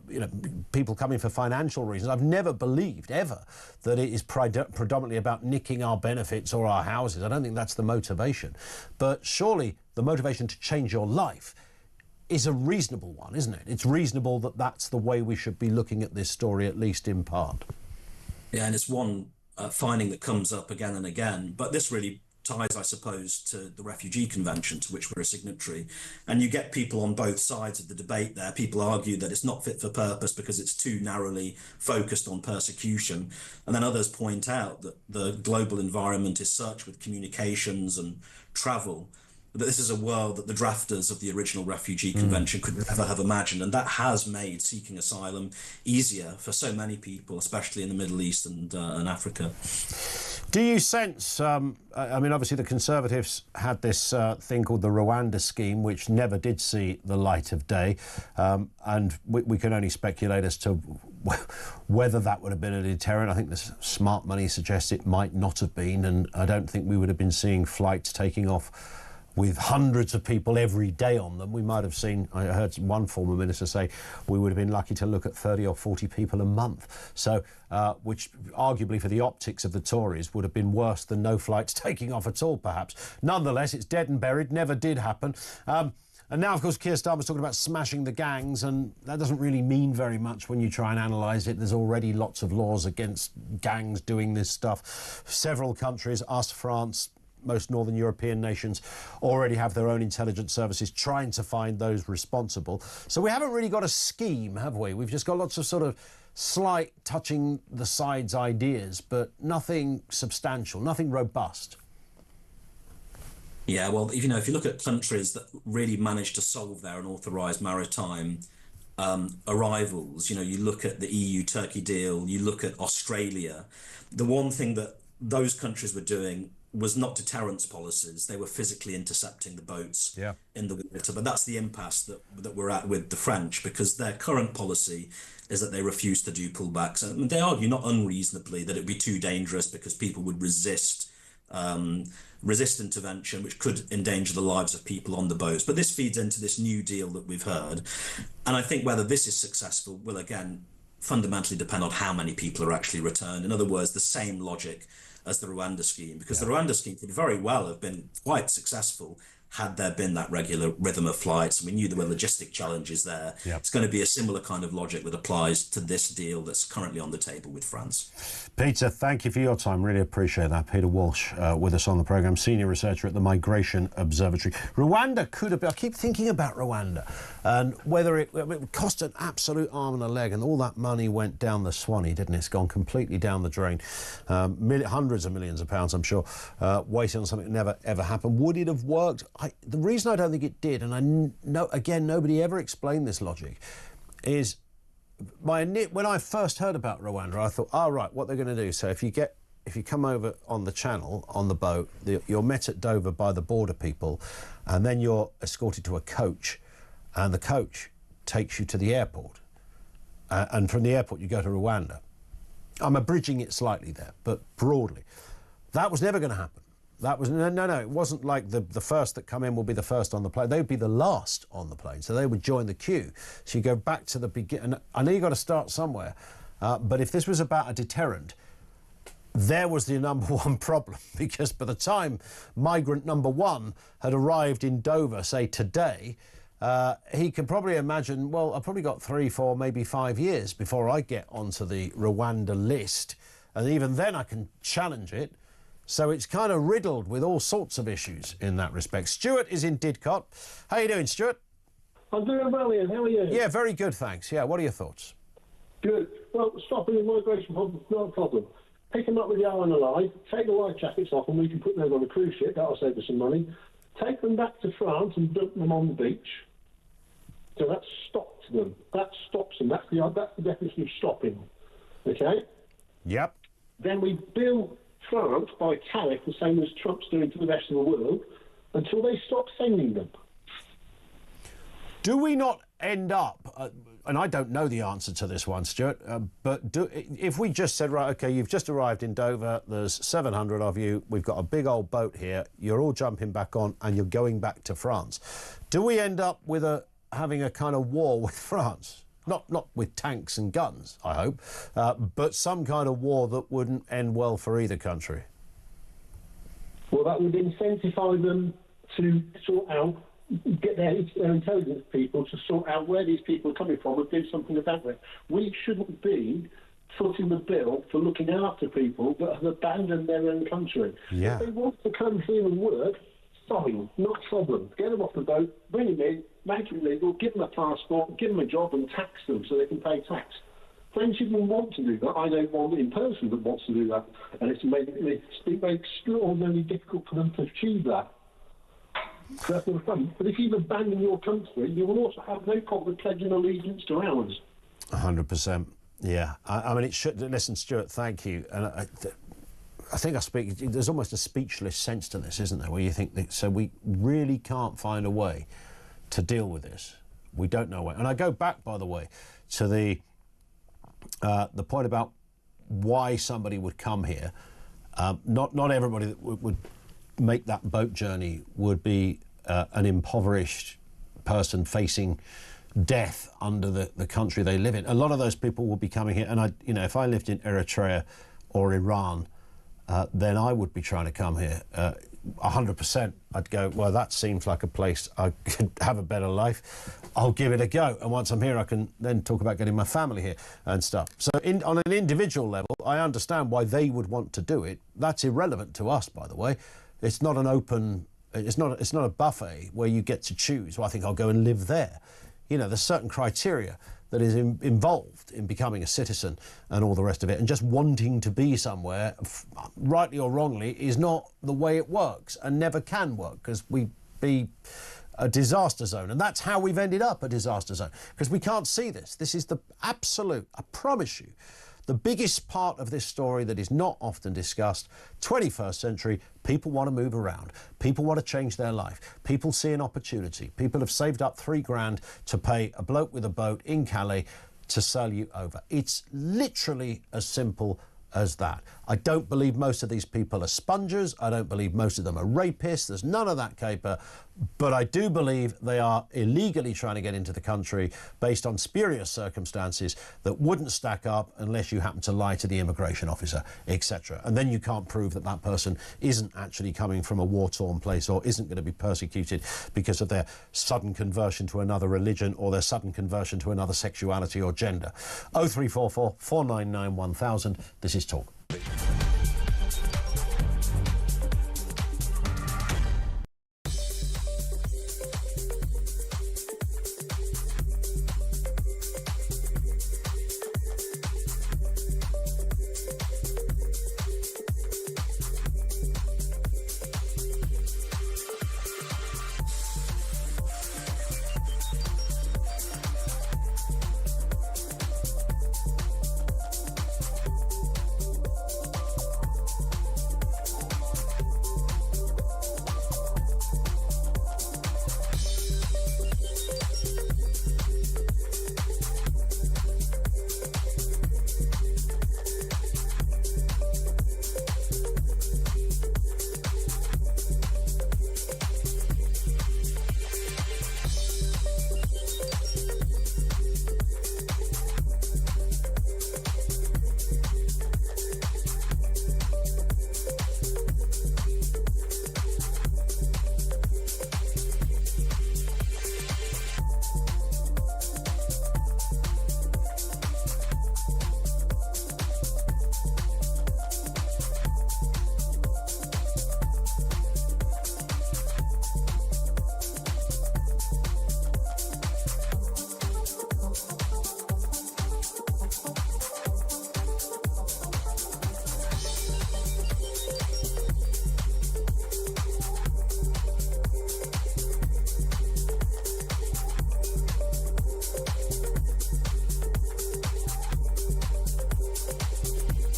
you know, people coming for financial reasons, I've never believed, ever, that it is predominantly about nicking our benefits or our houses. I don't think that's the motivation. But surely the motivation to change your life is a reasonable one, isn't it? It's reasonable that that's the way we should be looking at this story, at least in part. Yeah, and it's one finding that comes up again and again. But this really ties, I suppose, to the Refugee Convention, to which we're a signatory. And you get people on both sides of the debate there. People argue that it's not fit for purpose because it's too narrowly focused on persecution. And then others point out that the global environment is such, with communications and travel, that this is a world that the drafters of the original Refugee Convention could never have imagined. And that has made seeking asylum easier for so many people, especially in the Middle East and Africa. Do you sense, I mean, obviously the Conservatives had this thing called the Rwanda scheme, which never did see the light of day. And we can only speculate as to whether that would have been a deterrent. I think the smart money suggests it might not have been. And I don't think we would have been seeing flights taking off with hundreds of people every day on them. We might have seen, I heard one former minister say, we would have been lucky to look at 30 or 40 people a month. So, which arguably for the optics of the Tories would have been worse than no flights taking off at all, perhaps. Nonetheless, it's dead and buried, never did happen. And now, of course, Keir Starmer's talking about smashing the gangs, and that doesn't really mean very much when you try and analyse it. There's already lots of laws against gangs doing this stuff. Several countries, us, France, most Northern European nations, already have their own intelligence services trying to find those responsible. So we haven't really got a scheme, have we? We've just got lots of sort of slight touching the sides ideas, but nothing substantial, nothing robust. Yeah, well, you know, if you look at countries that really managed to solve their unauthorised maritime arrivals, you know, you look at the EU-Turkey deal, you look at Australia, the one thing that those countries were doing was not deterrence policies. They were physically intercepting the boats in the water. But that's the impasse that we're at with the French, because their current policy is that they refuse to do pullbacks. And they argue, not unreasonably, that it'd be too dangerous because people would resist intervention, which could endanger the lives of people on the boats. But this feeds into this new deal that we've heard. And I think whether this is successful will, again, fundamentally depend on how many people are actually returned. In other words, the same logic as the Rwanda scheme, because the Rwanda scheme could very well have been quite successful had there been that regular rhythm of flights, and we knew there were logistic challenges there. Yep. It's going to be a similar kind of logic that applies to this deal that's currently on the table with France. Peter, thank you for your time. Really appreciate that. Peter Walsh with us on the programme, senior researcher at the Migration Observatory. Rwanda could have been, I keep thinking about Rwanda and whether it cost an absolute arm and a leg, and all that money went down the Swanee, didn't it? It's gone completely down the drain. Hundreds of millions of pounds, I'm sure, waiting on something that never, ever happened. Would it have worked? The reason I don't think it did, and I know, again, nobody ever explained this logic, is when I first heard about Rwanda, I thought, oh, right, what they're going to do. So if you come over on the channel, on the boat, you're met at Dover by the border people, and then you're escorted to a coach, and the coach takes you to the airport. And from the airport, you go to Rwanda. I'm abridging it slightly there, but broadly. That was never going to happen. That was no. It wasn't like the first that come in will be the first on the plane. They would be the last on the plane, so they would join the queue. So you go back to the beginning. I know you've got to start somewhere, but if this was about a deterrent, there was the number one problem, because by the time migrant number one had arrived in Dover, say today, he could probably imagine, well, I've probably got 3, 4, maybe 5 years before I get onto the Rwanda list, and even then I can challenge it. So it's kind of riddled with all sorts of issues in that respect. Stuart is in Didcot. How are you doing, Stuart? I'm doing well, Ian. How are you? Yeah, very good, thanks. Yeah, what are your thoughts? Good. Well, stopping the migration problem is not a problem. Pick them up with the iron alive, take the life jackets off, and we can put them on a cruise ship. That'll save us some money. Take them back to France and dump them on the beach. So that stops them. That stops them. That's the definition of stopping. Okay? Yep. Then we bill France by tariff, the same as Trump's doing to the rest of the world, until they stop sending them. Do we not end up, and I don't know the answer to this one, Stuart, but if we just said, right, OK, you've just arrived in Dover, there's 700 of you, we've got a big old boat here, you're all jumping back on and you're going back to France. Do we end up with having a kind of war with France? Not with tanks and guns, I hope, but some kind of war that wouldn't end well for either country. Well, that would incentivise them to sort out, get their intelligence people to sort out where these people are coming from and do something about it. We shouldn't be footing the bill for looking after people that have abandoned their own country. Yeah. If they want to come here and work, fine, not a problem. Get them off the boat, bring them in, make them legal, give them a passport, give them a job and tax them so they can pay tax. French people want to do that. I know one in person that wants to do that, and it's made extraordinarily difficult for them to achieve that. So that's not fun. But if you abandon your country, you will also have no problem pledging allegiance to ours. 100%. Yeah. I mean, it should. Listen, Stuart, thank you. And I think there's almost a speechless sense to this, isn't there, where you think that, so we really can't find a way to deal with this. We don't know why. And I go back, by the way, to the point about why somebody would come here. Not everybody that would make that boat journey would be an impoverished person facing death under the country they live in. A lot of those people will be coming here, and if I lived in Eritrea or Iran, then I would be trying to come here. 100%. I'd go, well, that seems like a place I could have a better life. I'll give it a go. And once I'm here, I can then talk about getting my family here and stuff. So on an individual level, I understand why they would want to do it. That's irrelevant to us, by the way. It's not an open, it's not a buffet where you get to choose. Well, I think I'll go and live there. There's certain criteria that is involved in becoming a citizen and all the rest of it. And just wanting to be somewhere, rightly or wrongly, is not the way it works and never can work, because we be a disaster zone. And that's how we've ended up a disaster zone, because we can't see this. This is the absolute, I promise you, the biggest part of this story that is not often discussed. 21st century, people want to move around. People want to change their life. People see an opportunity. People have saved up £3,000 to pay a bloke with a boat in Calais to sail you over. It's literally as simple as that. I don't believe most of these people are spongers. I don't believe most of them are rapists. There's none of that caper. But I do believe they are illegally trying to get into the country based on spurious circumstances that wouldn't stack up unless you happen to lie to the immigration officer, etc. And then you can't prove that that person isn't actually coming from a war-torn place or isn't going to be persecuted because of their sudden conversion to another religion or their sudden conversion to another sexuality or gender. 0344 499 1000. This is Talk.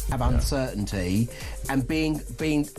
Have uncertainty, and being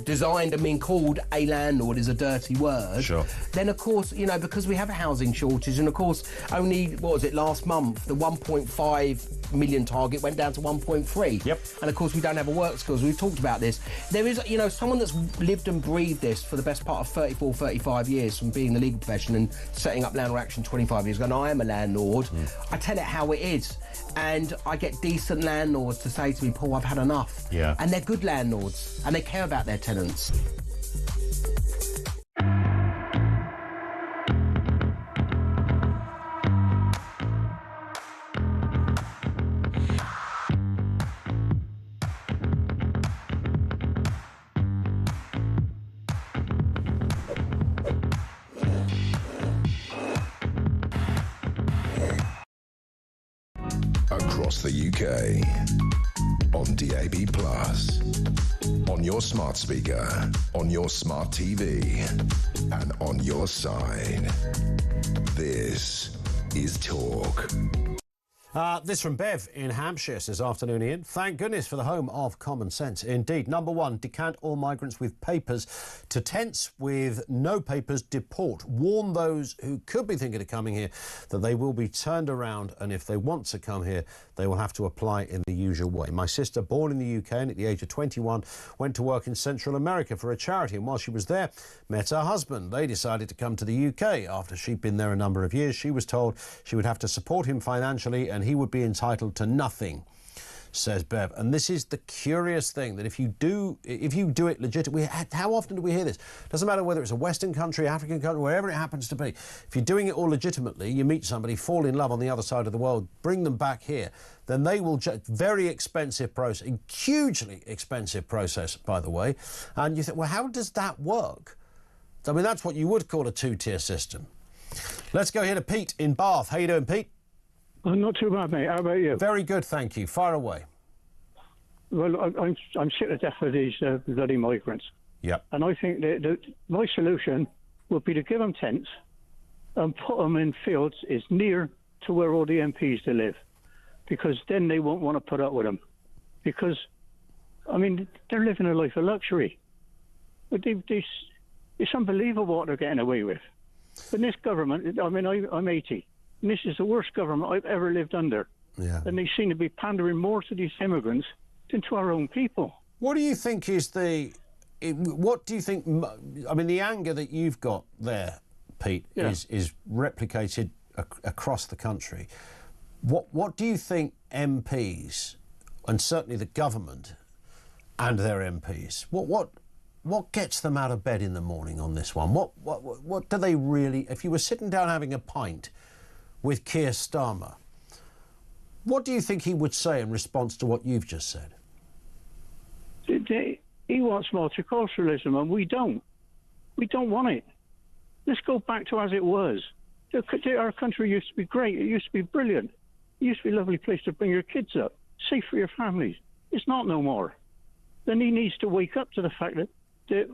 designed and being called a landlord is a dirty word. Sure. Then of course, you know, because we have a housing shortage, and of course only, what was it, last month, the 1.5 million target went down to 1.3. Yep. And of course we don't have a work skills. We've talked about this. There is, you know, someone that's lived and breathed this for the best part of 34, 35 years from being in the legal profession and setting up Landlord Action 25 years ago, and I am a landlord. I tell it how it is. And I get decent landlords to say to me, Paul, I've had enough. Yeah. And they're good landlords, and they care about their tenants. Across the UK, on DAB+, on your smart speaker, on your smart TV, and on your side. This is Talk. This from Bev in Hampshire says, afternoon, Ian. Thank goodness for the home of common sense. Indeed. Number one, decant all migrants with papers to tents with no papers, deport. Warn those who could be thinking of coming here that they will be turned around, and if they want to come here, they will have to apply in the usual way. My sister, born in the UK and at the age of 21, went to work in Central America for a charity, and while she was there, met her husband. They decided to come to the UK. After she'd been there a number of years, she was told she would have to support him financially and he would be entitled to nothing, says Bev. And this is the curious thing, that if you do it legitimately, how often do we hear this? Doesn't matter whether it's a Western country, African country, wherever it happens to be. If you're doing it all legitimately, you meet somebody, fall in love on the other side of the world, bring them back here, then they will very expensive process, hugely expensive process, by the way. And you think, well, how does that work? I mean, that's what you would call a two-tier system. Let's go here to Pete in Bath. How you doing, Pete? Not too bad, mate. How about you? Very good, thank you. Fire away. Well, I'm sick to death of these bloody migrants. Yep. And I think that my solution would be to give them tents and put them in fields as near to where all the MPs to live, because then they won't want to put up with them. Because, I mean, they're living a life of luxury. But it's unbelievable what they're getting away with. But this government, I mean, I'm 80. And this is the worst government I've ever lived under. Yeah. And they seem to be pandering more to these immigrants than to our own people. What do you think is what do you think? I mean, the anger that you've got there, Pete, is replicated across the country. What do you think MPs, and certainly the government and their MPs, what gets them out of bed in the morning on this one? What do they really? If you were sitting down having a pint with Keir Starmer, what do you think he would say in response to what you've just said? He wants multiculturalism, and we don't. We don't want it. Let's go back to as it was. Our country used to be great. It used to be brilliant. It used to be a lovely place to bring your kids up, safe for your families. It's not no more. Then he needs to wake up to the fact that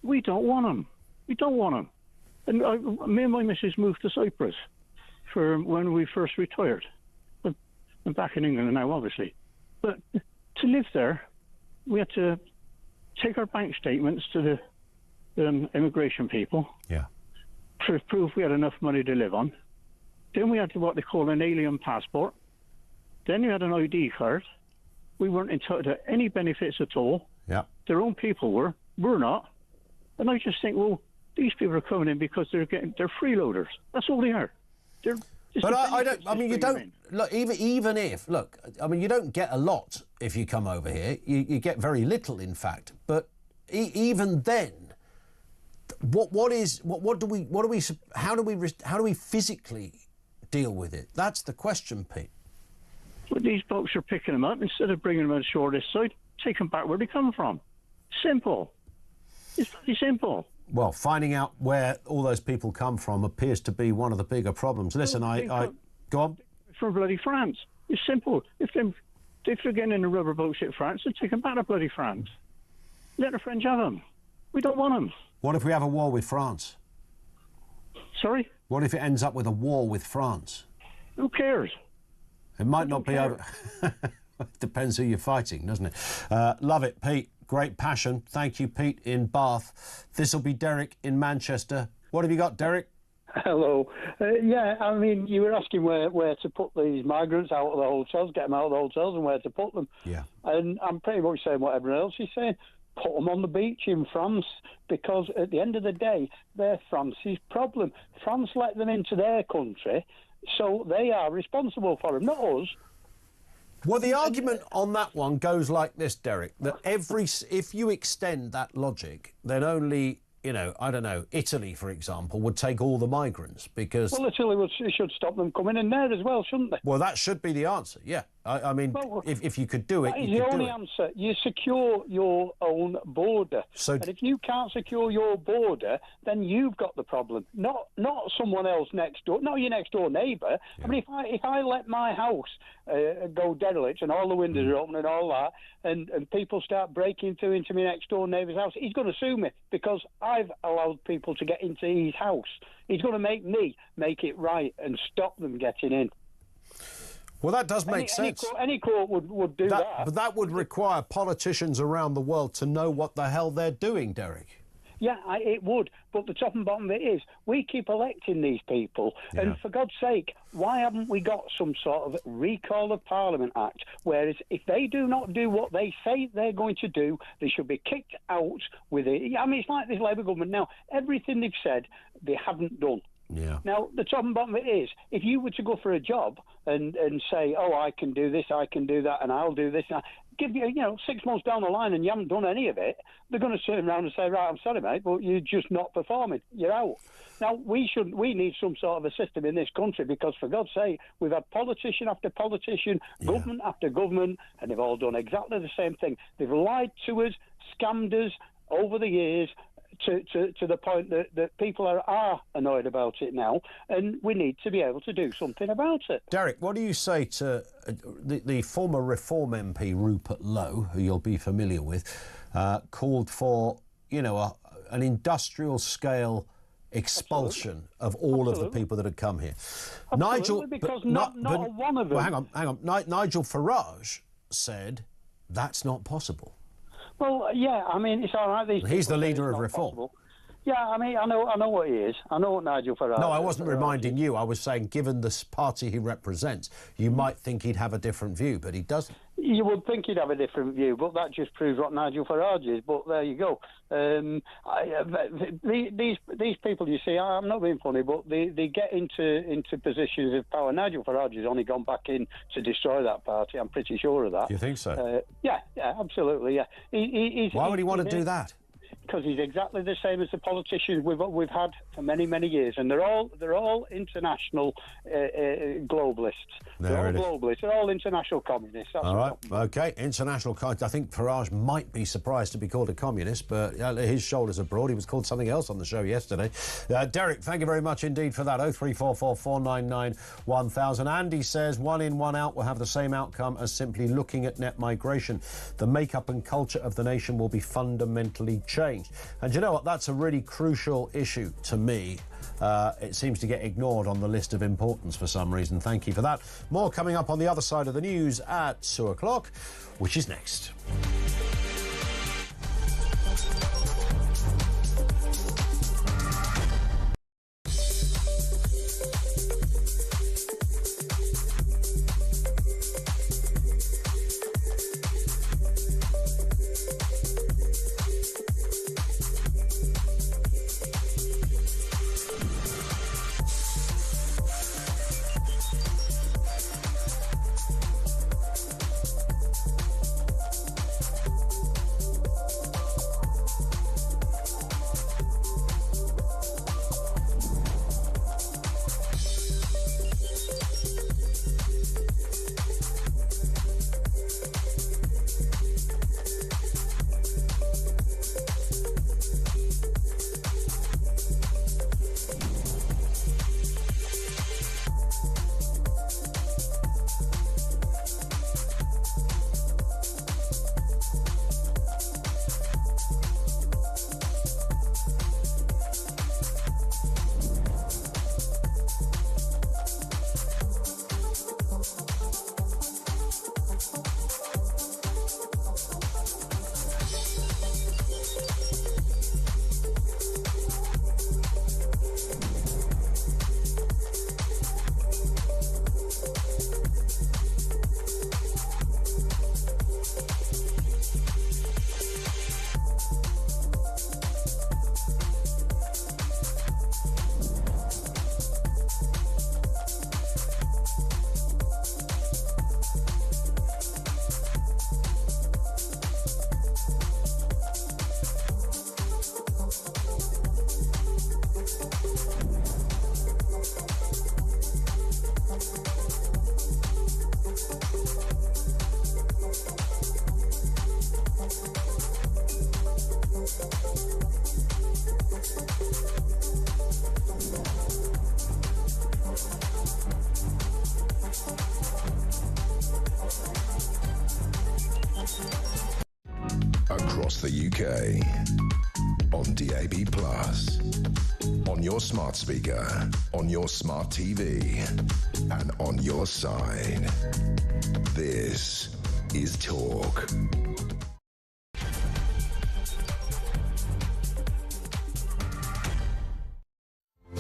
we don't want them. We don't want them. And me and my missus moved to Cyprus for when we first retired. I'm back in England now, obviously. But to live there, we had to take our bank statements to the immigration people. Yeah. To prove we had enough money to live on. Then we had what they call an alien passport. Then we had an ID card. We weren't entitled to any benefits at all. Yeah. Their own people were. We're not. And I just think, well, these people are coming in because they're freeloaders. That's all they are. But I don't. I mean, you don't look. Even if look, I mean, you don't get a lot if you come over here. You get very little, in fact. But even then, how do we physically deal with it? That's the question, Pete. But these folks are picking them up instead of bringing them ashore this side. Take them back where they come from. Simple. It's pretty simple. Well, finding out where all those people come from appears to be one of the bigger problems. Listen, I go on. From bloody France. It's simple. If they're getting in a rubber boat ship France, then take them back to bloody France. Let the French have them. We don't want them. What if we have a war with France? Sorry? What if it ends up with a war with France? Who cares? It might not be over. Depends who you're fighting, doesn't it? Love it, Pete. Great passion. Thank you, Pete, in Bath. This will be Derek in Manchester. What have you got, Derek? Hello. Yeah, I mean, you were asking where to put these migrants out of the hotels, get them out of the hotels and where to put them. Yeah. And I'm pretty much saying what everyone else is saying. Put them on the beach in France, because at the end of the day, they're France's problem. France let them into their country, so they are responsible for them, not us. Well, the argument on that one goes like this, Derek, that if you extend that logic, then only, I don't know, Italy, for example, would take all the migrants because... Well, Italy should stop them coming in there as well, shouldn't they? Well, that should be the answer, yeah. I mean, if you could do it, that is the only answer. You secure your own border. And if you can't secure your border, then you've got the problem, not someone else next door, not your next door neighbour. Yeah. I mean, if I let my house go derelict and all the windows are open and all that, and people start breaking through into my next door neighbour's house, he's going to sue me because I've allowed people to get into his house. He's going to make me make it right and stop them getting in. Well, that does make sense. Any court would do that. But that would require politicians around the world to know what the hell they're doing, Derek. Yeah, it would. But the top and bottom of it is we keep electing these people. Yeah. And for God's sake, why haven't we got some sort of recall of Parliament Act? Whereas if they do not do what they say they're going to do, they should be kicked out with it. I mean, it's like this Labour government now. Everything they've said, they haven't done. Yeah. Now, the top and bottom of it is, if you were to go for a job and say, oh, I can do this, I can do that, and I'll do this, give you, 6 months down the line and you haven't done any of it, they're going to turn around and say, right, I'm sorry, mate, but you're just not performing. You're out. Now, we need some sort of a system in this country because, for God's sake, we've had politician after politician, government after government, and they've all done exactly the same thing. They've lied to us, scammed us over the years, to the point that people are annoyed about it now, and we need to be able to do something about it. Derek, what do you say to the former Reform MP Rupert Lowe, who you'll be familiar with, called for, an industrial-scale expulsion of all of the people that had come here? Absolutely, because not one of them... Well, hang on. Nigel Farage said that's not possible. Well, yeah, I mean, it's all right. He's the leader of Reform. Possible. Yeah, I mean, I know what he is. I know what Nigel Farage is. No, I wasn't reminding you. I was saying, given the party he represents, you might think he'd have a different view, but he doesn't. You would think he'd have a different view, but that just proves what Nigel Farage is. But there you go. These people, you see, I'm not being funny, but they get into positions of power. Nigel Farage has only gone back in to destroy that party. I'm pretty sure of that. You think so? Yeah, absolutely. Yeah. Why would he want to do that? Because he's exactly the same as the politicians we've had for many, many years, and they're all international globalists. They're all globalists. They're all international communists. That's all right. Okay. International. I think Farage might be surprised to be called a communist, but his shoulders are broad. He was called something else on the show yesterday. Derek, thank you very much indeed for that. 0344 499 1000. Andy says 1 in, 1 out will have the same outcome as simply looking at net migration. The makeup and culture of the nation will be fundamentally changed. And you know what? That's a really crucial issue to me. It seems to get ignored on the list of importance for some reason. Thank you for that. More coming up on the other side of the news at 2 o'clock, which is next. Across the UK, on DAB+, on your smart speaker, on your smart TV, and on your side. This is Talk.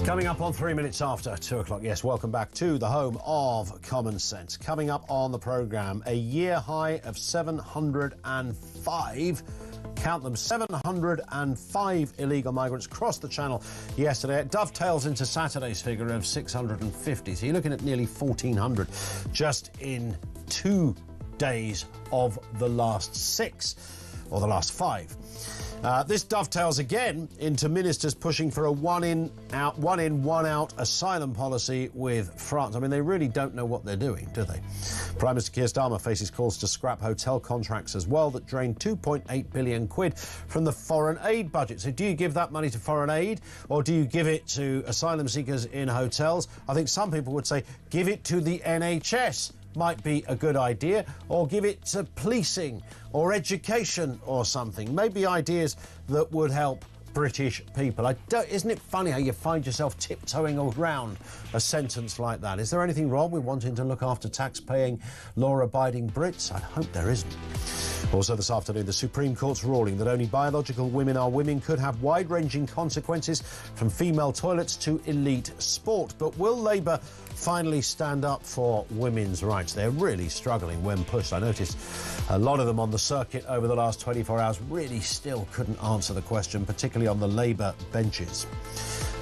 Coming up on 3 minutes after 2 o'clock. Yes, welcome back to the home of Common Sense. Coming up on the programme, a year high of 705, count them, 705 illegal migrants crossed the channel yesterday. It dovetails into Saturday's figure of 650. So you're looking at nearly 1,400 just in 2 days of the last 6, or the last 5. This dovetails again into ministers pushing for a one in, one out asylum policy with France. I mean, they really don't know what they're doing, do they? Prime Minister Keir Starmer faces calls to scrap hotel contracts as well that drain 2.8 billion quid from the foreign aid budget. So do you give that money to foreign aid, or do you give it to asylum seekers in hotels? I think some people would say give it to the NHS. Might be a good idea, or give it to policing or education or something. Maybe ideas that would help British people. Isn't it funny how you find yourself tiptoeing around a sentence like that? Is there anything wrong with wanting to look after tax-paying, law-abiding Brits? I hope there isn't. Also this afternoon, the Supreme Court's ruling that only biological women are women could have wide-ranging consequences, from female toilets to elite sport. But will Labour finally stand up for women's rights? They're really struggling when pushed. I noticed a lot of them on the circuit over the last 24 hours really still couldn't answer the question, particularly on the Labour benches.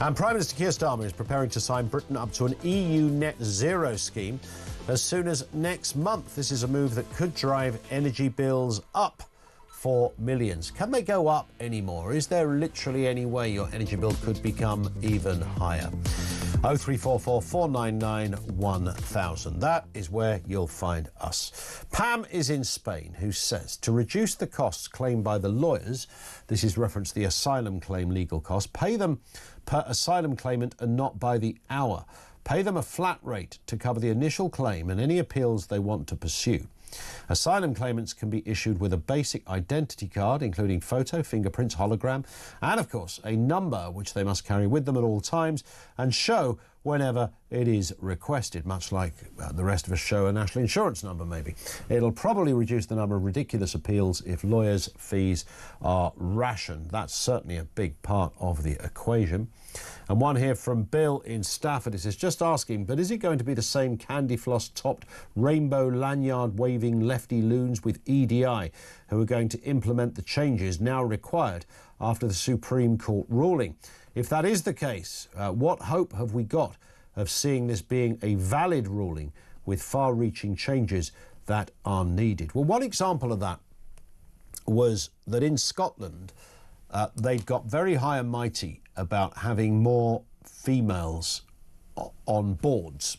And Prime Minister Keir Starmer is preparing to sign Britain up to an EU net zero scheme as soon as next month. This is a move that could drive energy bills up for millions. Can they go up anymore? Is there literally any way your energy bill could become even higher? 0344 499 1000. That is where you'll find us. Pam is in Spain, who says to reduce the costs claimed by the lawyers, this is reference to the asylum claim legal costs, pay them per asylum claimant and not by the hour. Pay them a flat rate to cover the initial claim and any appeals they want to pursue. Asylum claimants can be issued with a basic identity card, including photo, fingerprints, hologram, and of course a number which they must carry with them at all times and show whenever it is requested, much like the rest of us show a national insurance number maybe. It'll probably reduce the number of ridiculous appeals if lawyers' fees are rationed. That's certainly a big part of the equation. And one here from Bill in Stafford. It says, just asking, but is it going to be the same candy floss topped rainbow lanyard waving lefty loons with EDI who are going to implement the changes now required after the Supreme Court ruling? If that is the case, what hope have we got of seeing this being a valid ruling with far-reaching changes that are needed? Well, one example of that was that in Scotland, they've got very high and mighty about having more females on boards.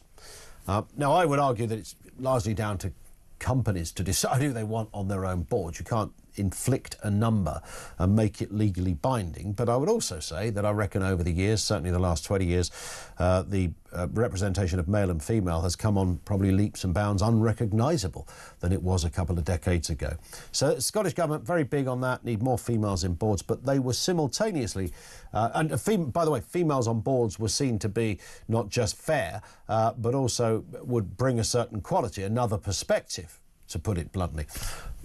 Now, I would argue that it's largely down to companies to decide who they want on their own boards. You can't inflict a number and make it legally binding. But I would also say that I reckon over the years, certainly the last 20 years, the representation of male and female has come on probably leaps and bounds unrecognisable than it was a couple of decades ago. So the Scottish Government, very big on that, need more females in boards, but they were simultaneously, by the way, females on boards were seen to be not just fair, but also would bring a certain quality, another perspective, to put it bluntly.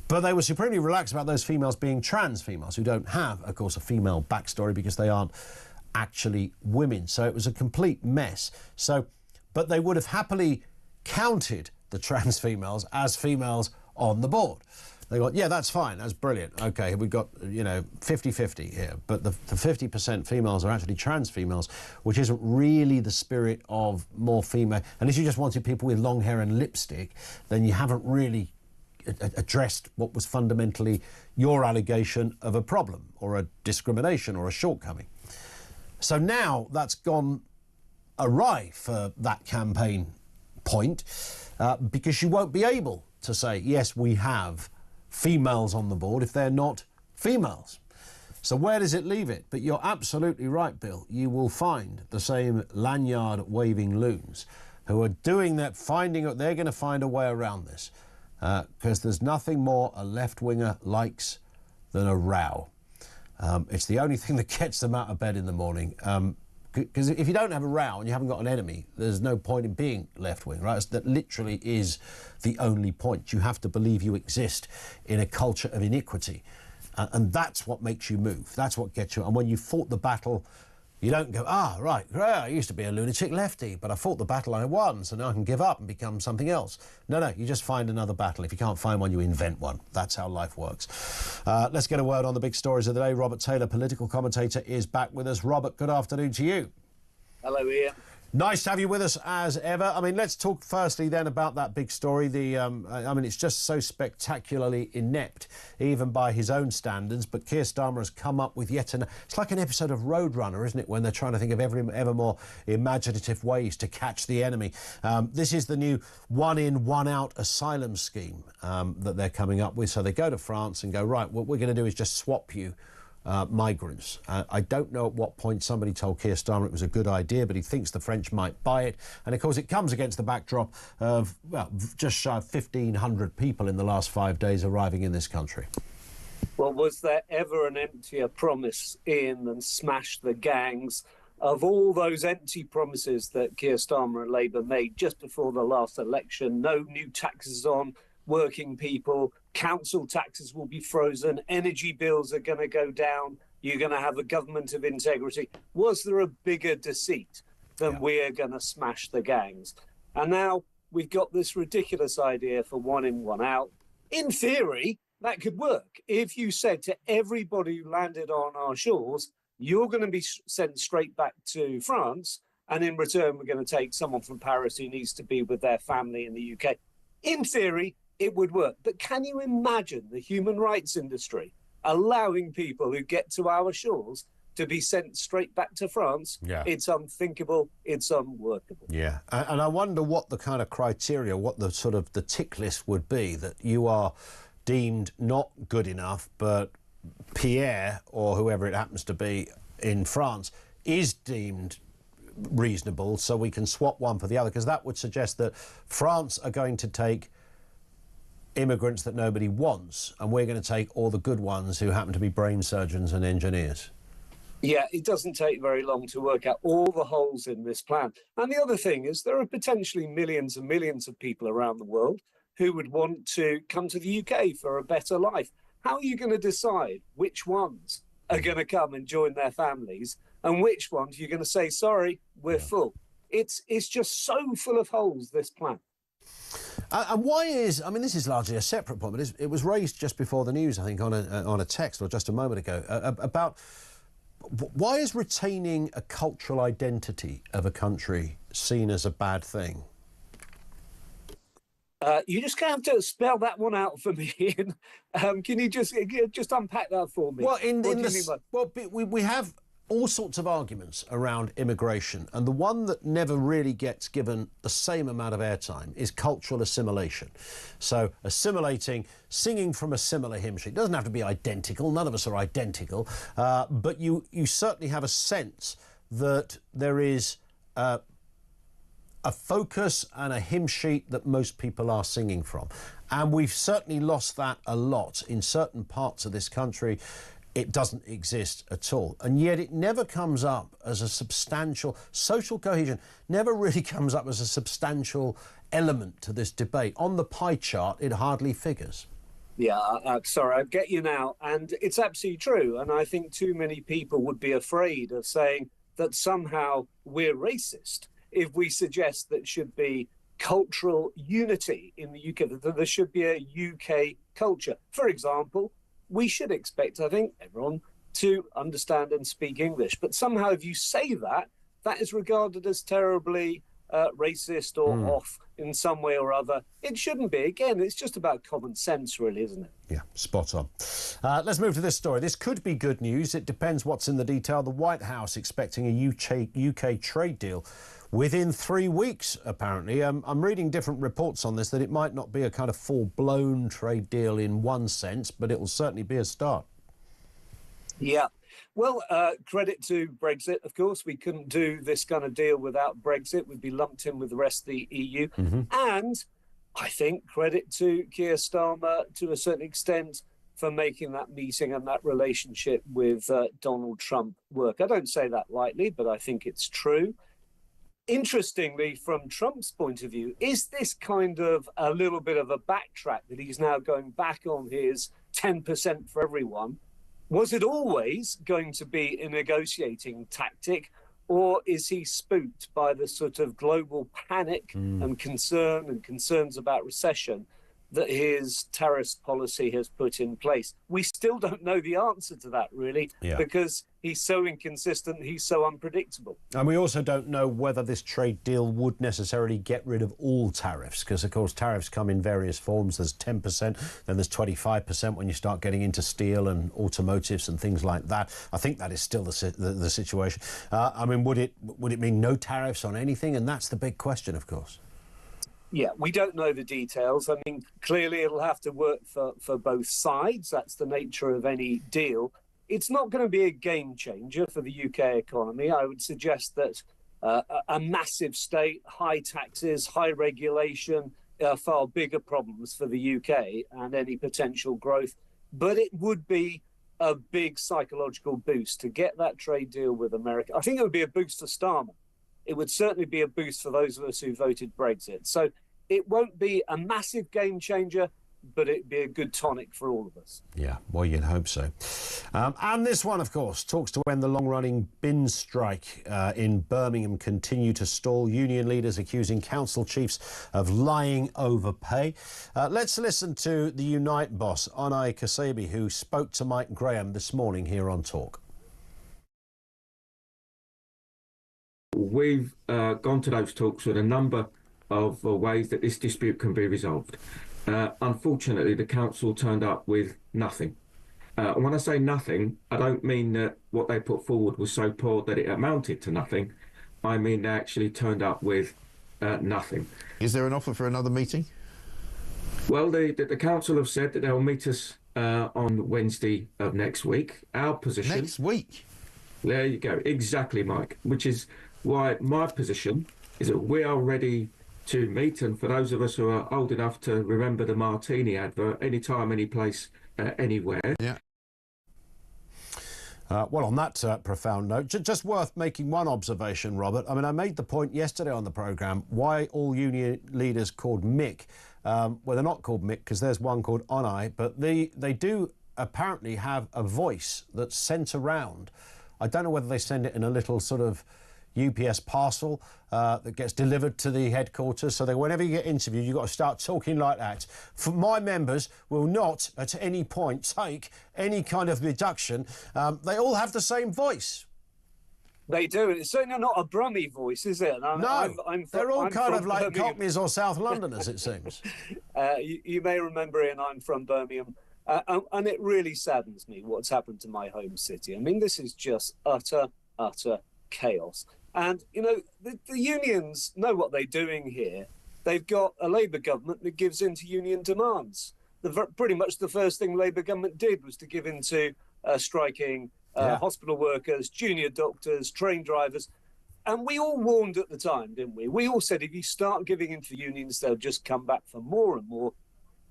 But they were supremely relaxed about those females being trans females who don't have, of course, a female backstory because they aren't actually women. So it was a complete mess. But they would have happily counted the trans females as females on the board. They got, yeah, that's fine, that's brilliant. OK, we've got, 50-50 here. But the 50% females are actually trans females, which isn't really the spirit of more female. And if you just wanted people with long hair and lipstick, then you haven't really addressed what was fundamentally your allegation of a problem or a discrimination or a shortcoming. So now that's gone awry for that campaign point because you won't be able to say, yes, we have females on the board if they're not females. So where does it leave it? But you're absolutely right, Bill. You will find the same lanyard waving loons who are doing that, they're going to find a way around this. Because there's nothing more a left-winger likes than a row. It's the only thing that gets them out of bed in the morning. Because if you don't have a row and you haven't got an enemy, there's no point in being left-wing, right? That literally is the only point. You have to believe you exist in a culture of iniquity. And that's what makes you move. That's what gets you. And when you fought the battle, you don't go, right, I used to be a lunatic lefty, but I fought the battle and I won, so now I can give up and become something else. No, you just find another battle. If you can't find one, you invent one. That's how life works. Let's get a word on the big stories of the day. Robert Taylor, political commentator, is back with us. Robert, good afternoon to you. Hello, Ian. Nice to have you with us as ever. I mean, let's talk firstly then about that big story. It's just so spectacularly inept, even by his own standards. But Keir Starmer has come up with yet another. It's like an episode of Roadrunner, isn't it, when they're trying to think of ever more imaginative ways to catch the enemy. This is the new one-in, one-out asylum scheme that they're coming up with. So they go to France and go, right, what we're going to do is just swap you migrants. I don't know at what point somebody told Keir Starmer it was a good idea, but he thinks the French might buy it. And of course it comes against the backdrop of, just shy of 1,500 people in the last 5 days arriving in this country. Well, was there ever an emptier promise, Ian, than smash the gangs? Of all those empty promises that Keir Starmer and Labour made just before the last election, no new taxes on working people, council taxes will be frozen, energy bills are going to go down, you're going to have a government of integrity. Was there a bigger deceit than we're going to smash the gangs? And now we've got this ridiculous idea for one in, one out. In theory, that could work. If you said to everybody who landed on our shores, you're going to be sent straight back to France, and in return, we're going to take someone from Paris who needs to be with their family in the UK. In theory, it would work. But can you imagine the human rights industry allowing people who get to our shores to be sent straight back to France? Yeah. It's unthinkable. It's unworkable. Yeah. And I wonder what the kind of criteria, what the sort of the tick list would be that you are deemed not good enough, but Pierre, or whoever it happens to be in France, is deemed reasonable, so we can swap one for the other, because that would suggest that France are going to take immigrants that nobody wants, and we're going to take all the good ones who happen to be brain surgeons and engineers. Yeah, it doesn't take very long to work out all the holes in this plan. And the other thing is there are potentially millions and millions of people around the world who would want to come to the UK for a better life. How are you going to decide which ones are going to come and join their families and which ones you're going to say, sorry, we're full? It's just so full of holes, this plan. And why is, I mean, this is largely a separate point, but it was raised just before the news, I think, on a text or just a moment ago, about why is retaining a cultural identity of a country seen as a bad thing? You just have to spell that one out for me. Can you just unpack that for me? Well, we have all sorts of arguments around immigration, and the one that never really gets given the same amount of airtime is cultural assimilation. So assimilating, singing from a similar hymn sheet. It doesn't have to be identical, none of us are identical, but you certainly have a sense that there is a focus and a hymn sheet that most people are singing from. And we've certainly lost that a lot. In certain parts of this country, it doesn't exist at all. And yet it never comes up as a substantial, social cohesion never really comes up as a substantial element to this debate. On the pie chart, it hardly figures. Yeah, sorry, I get you now. And it's absolutely true. And I think too many people would be afraid of saying that somehow we're racist if we suggest that should be cultural unity in the UK, that there should be a UK culture. For example, we should expect, I think, everyone to understand and speak English. But somehow if you say that, that is regarded as terribly racist or off in some way or other. It shouldn't be. Again, it's just about common sense, really, isn't it? Yeah, spot on. Let's move to this story. This could be good news. It depends what's in the detail. The White House expecting a UK trade deal within 3 weeks, apparently. I'm reading different reports on this, that it might not be a kind of full-blown trade deal in one sense, but it will certainly be a start. Yeah. Well, credit to Brexit, of course. We couldn't do this kind of deal without Brexit. We'd be lumped in with the rest of the EU. And I think credit to Keir Starmer, to a certain extent, for making that meeting and that relationship with Donald Trump work. I don't say that lightly, but I think it's true. Interestingly, from Trump's point of view, is this kind of a little bit of a backtrack that he's now going back on his 10% for everyone? Was it always going to be a negotiating tactic, or is he spooked by the sort of global panic and concerns about recession that his tariffs policy has put in place? We still don't know the answer to that, really, because he's so inconsistent, he's so unpredictable. And we also don't know whether this trade deal would necessarily get rid of all tariffs, because, of course, tariffs come in various forms. There's 10%, then there's 25% when you start getting into steel and automotives and things like that. I think that is still the situation. I mean, would it mean no tariffs on anything? And that's the big question, of course. Yeah, we don't know the details. I mean, clearly it'll have to work for both sides. That's the nature of any deal. It's not going to be a game changer for the UK economy. I would suggest that a massive state, high taxes, high regulation, are far bigger problems for the UK and any potential growth. But it would be a big psychological boost to get that trade deal with America. I think it would be a boost for Starmer. It would certainly be a boost for those of us who voted Brexit. So it won't be a massive game changer, but it'd be a good tonic for all of us. Yeah, well, you'd hope so. And this one, of course, talks to when the long-running bin strike in Birmingham continue to stall. Union leaders accusing council chiefs of lying over pay. Let's listen to the Unite boss, Onai Kasabi, who spoke to Mike Graham this morning here on Talk. We've gone to those talks with a number of ways that this dispute can be resolved. Unfortunately, the council turned up with nothing. And when I say nothing, I don't mean that what they put forward was so poor that it amounted to nothing. I mean they actually turned up with nothing. Is there an offer for another meeting? Well, the council have said that they'll meet us on Wednesday of next week. Our position... Next week? There you go. Exactly, Mike. Which is why my position is that we are ready to meet, and for those of us who are old enough to remember the Martini advert, anytime, any place, anywhere. Yeah. Well, on that profound note, just worth making one observation, Robert. I mean, I made the point yesterday on the programme why all union leaders called Mick. Well, they're not called Mick because there's one called Onai, but they do apparently have a voice that's sent around. I don't know whether they send it in a little sort of UPS parcel that gets delivered to the headquarters, so that whenever you get interviewed, you've got to start talking like that. For my members will not at any point take any kind of deduction. They all have the same voice. They do. It's certainly not a Brummie voice, is it? They're all kind of like Cockneys or South Londoners, it seems. You may remember, Ian, I'm from Birmingham. And it really saddens me what's happened to my home city. I mean, this is just utter chaos. And, you know, the unions know what they're doing here. They've got a Labour government that gives in to union demands. Pretty much the first thing Labour government did was to give in to striking hospital workers, junior doctors, train drivers. And we all warned at the time, didn't we? We all said if you start giving in to the unions, they'll just come back for more and more.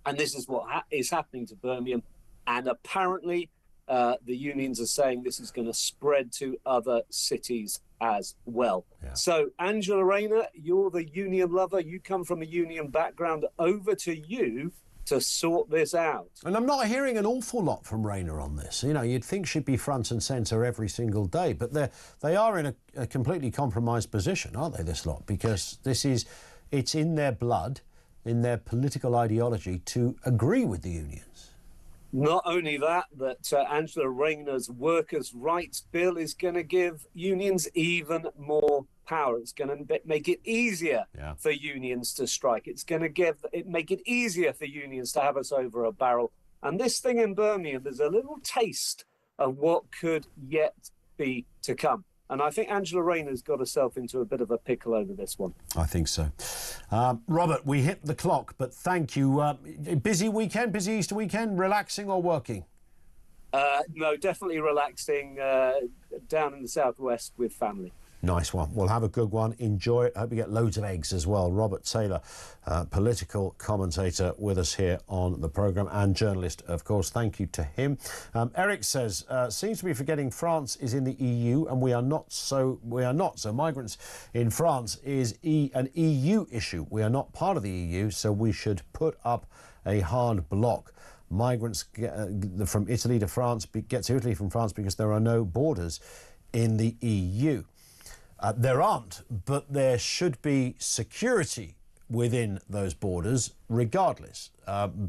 And this is what is happening to Birmingham. And apparently the unions are saying this is going to spread to other cities as well. Yeah. So, Angela Rayner, you're the union lover. You come from a union background. Over to you to sort this out. And I'm not hearing an awful lot from Rayner on this. You know, you'd think she'd be front and centre every single day, but they are in a completely compromised position, aren't they, this lot? Because it's in their blood, in their political ideology, to agree with the unions. Not only that, but Angela Rayner's workers' rights bill is going to give unions even more power. It's going to make it easier for unions to strike. It's going to make it easier for unions to have us over a barrel. And this thing in Birmingham is a little taste of what could yet be to come. And I think Angela Rayner's got herself into a bit of a pickle over this one. I think so. Robert, we hit the clock, but thank you. Busy weekend, busy Easter weekend, relaxing or working? No, definitely relaxing down in the southwest with family. Nice one. We'll have a good one. Enjoy it. I hope you get loads of eggs as well. Robert Taylor, political commentator with us here on the programme and journalist, of course. Thank you to him. Eric says, seems to be forgetting France is in the EU and we are not. So migrants in France is an EU issue. We are not part of the EU, so we should put up a hard block. Migrants from Italy to France get to Italy from France because there are no borders in the EU. There aren't, but there should be security within those borders regardless,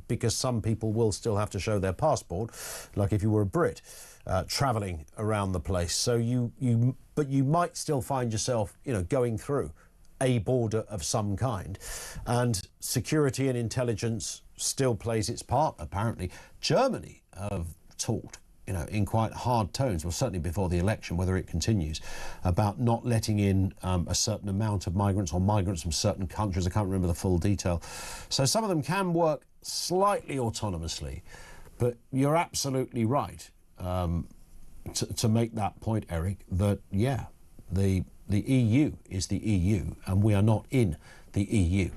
because some people will still have to show their passport, like if you were a Brit travelling around the place. So but you might still find yourself, going through a border of some kind, and security and intelligence still plays its part, apparently. Germany have talked in quite hard tones, well, certainly before the election, whether it continues, about not letting in a certain amount of migrants or migrants from certain countries. I can't remember the full detail. So some of them can work slightly autonomously, but you're absolutely right to make that point, Eric, that, the EU is the EU and we are not in the EU.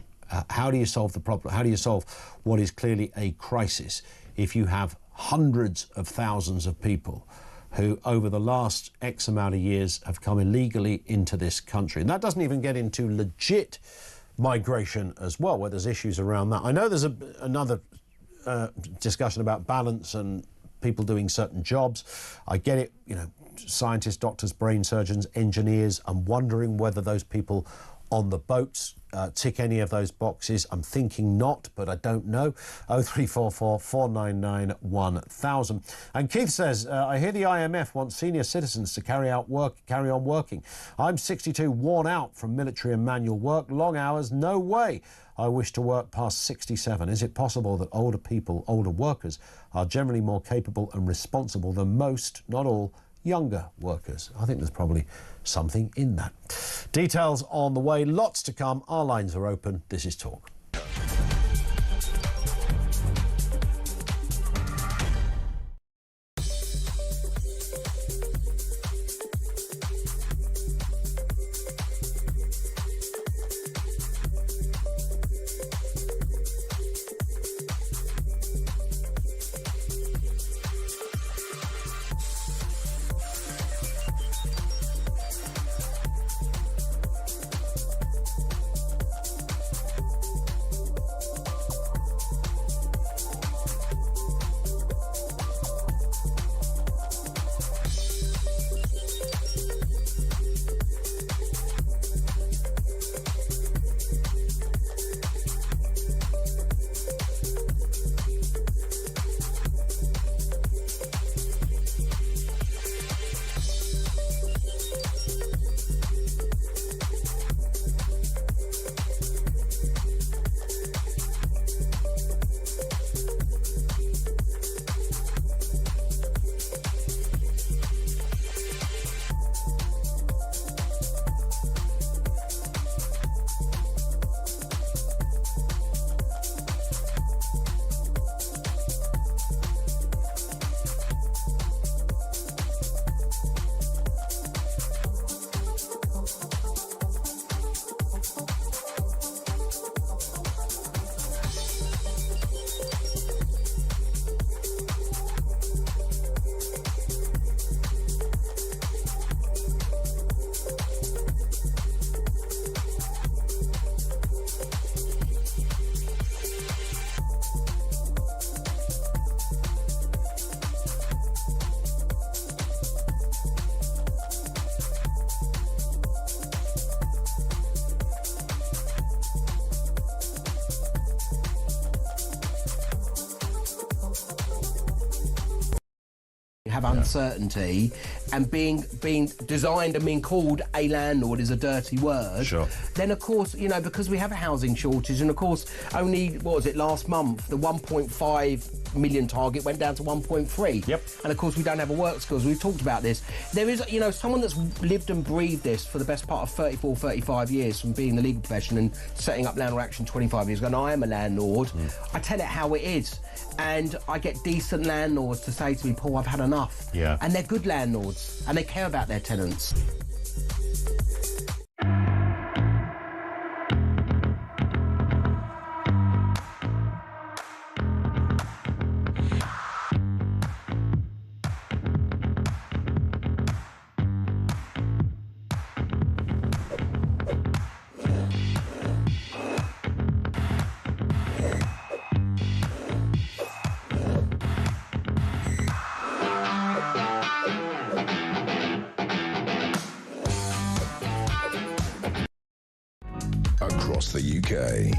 How do you solve the problem? How do you solve what is clearly a crisis if you have hundreds of thousands of people who over the last X amount of years have come illegally into this country? And that doesn't even get into legit migration as well, where there's issues around that. I know there's another discussion about balance and people doing certain jobs. I get it, you know, scientists, doctors, brain surgeons, engineers. I'm wondering whether those people on the boats tick any of those boxes. I'm thinking not, but I don't know. 0344 499 1000. And Keith says, I hear the IMF wants senior citizens to carry on working. I'm 62, worn out from military and manual work, long hours, no way. I wish to work past 67. Is it possible that older people, older workers, are generally more capable and responsible than most, not all, younger workers? I think there's probably something in that. Details on the way, lots to come. Our lines are open. This is Talk. Have uncertainty, and being designed and being called a landlord is a dirty word. Sure. Then of course, you know, because we have a housing shortage, and of course only, what was it, last month, the 1.5 million target went down to 1.3. Yep. And of course we don't have a work skills. We've talked about this. There is, you know, someone that's lived and breathed this for the best part of 34, 35 years from being in the legal profession and setting up Landlord Action 25 years ago, and I am a landlord. I tell it how it is. And I get decent landlords to say to me, Paul, I've had enough. Yeah. And they're good landlords, and they care about their tenants. Across the UK,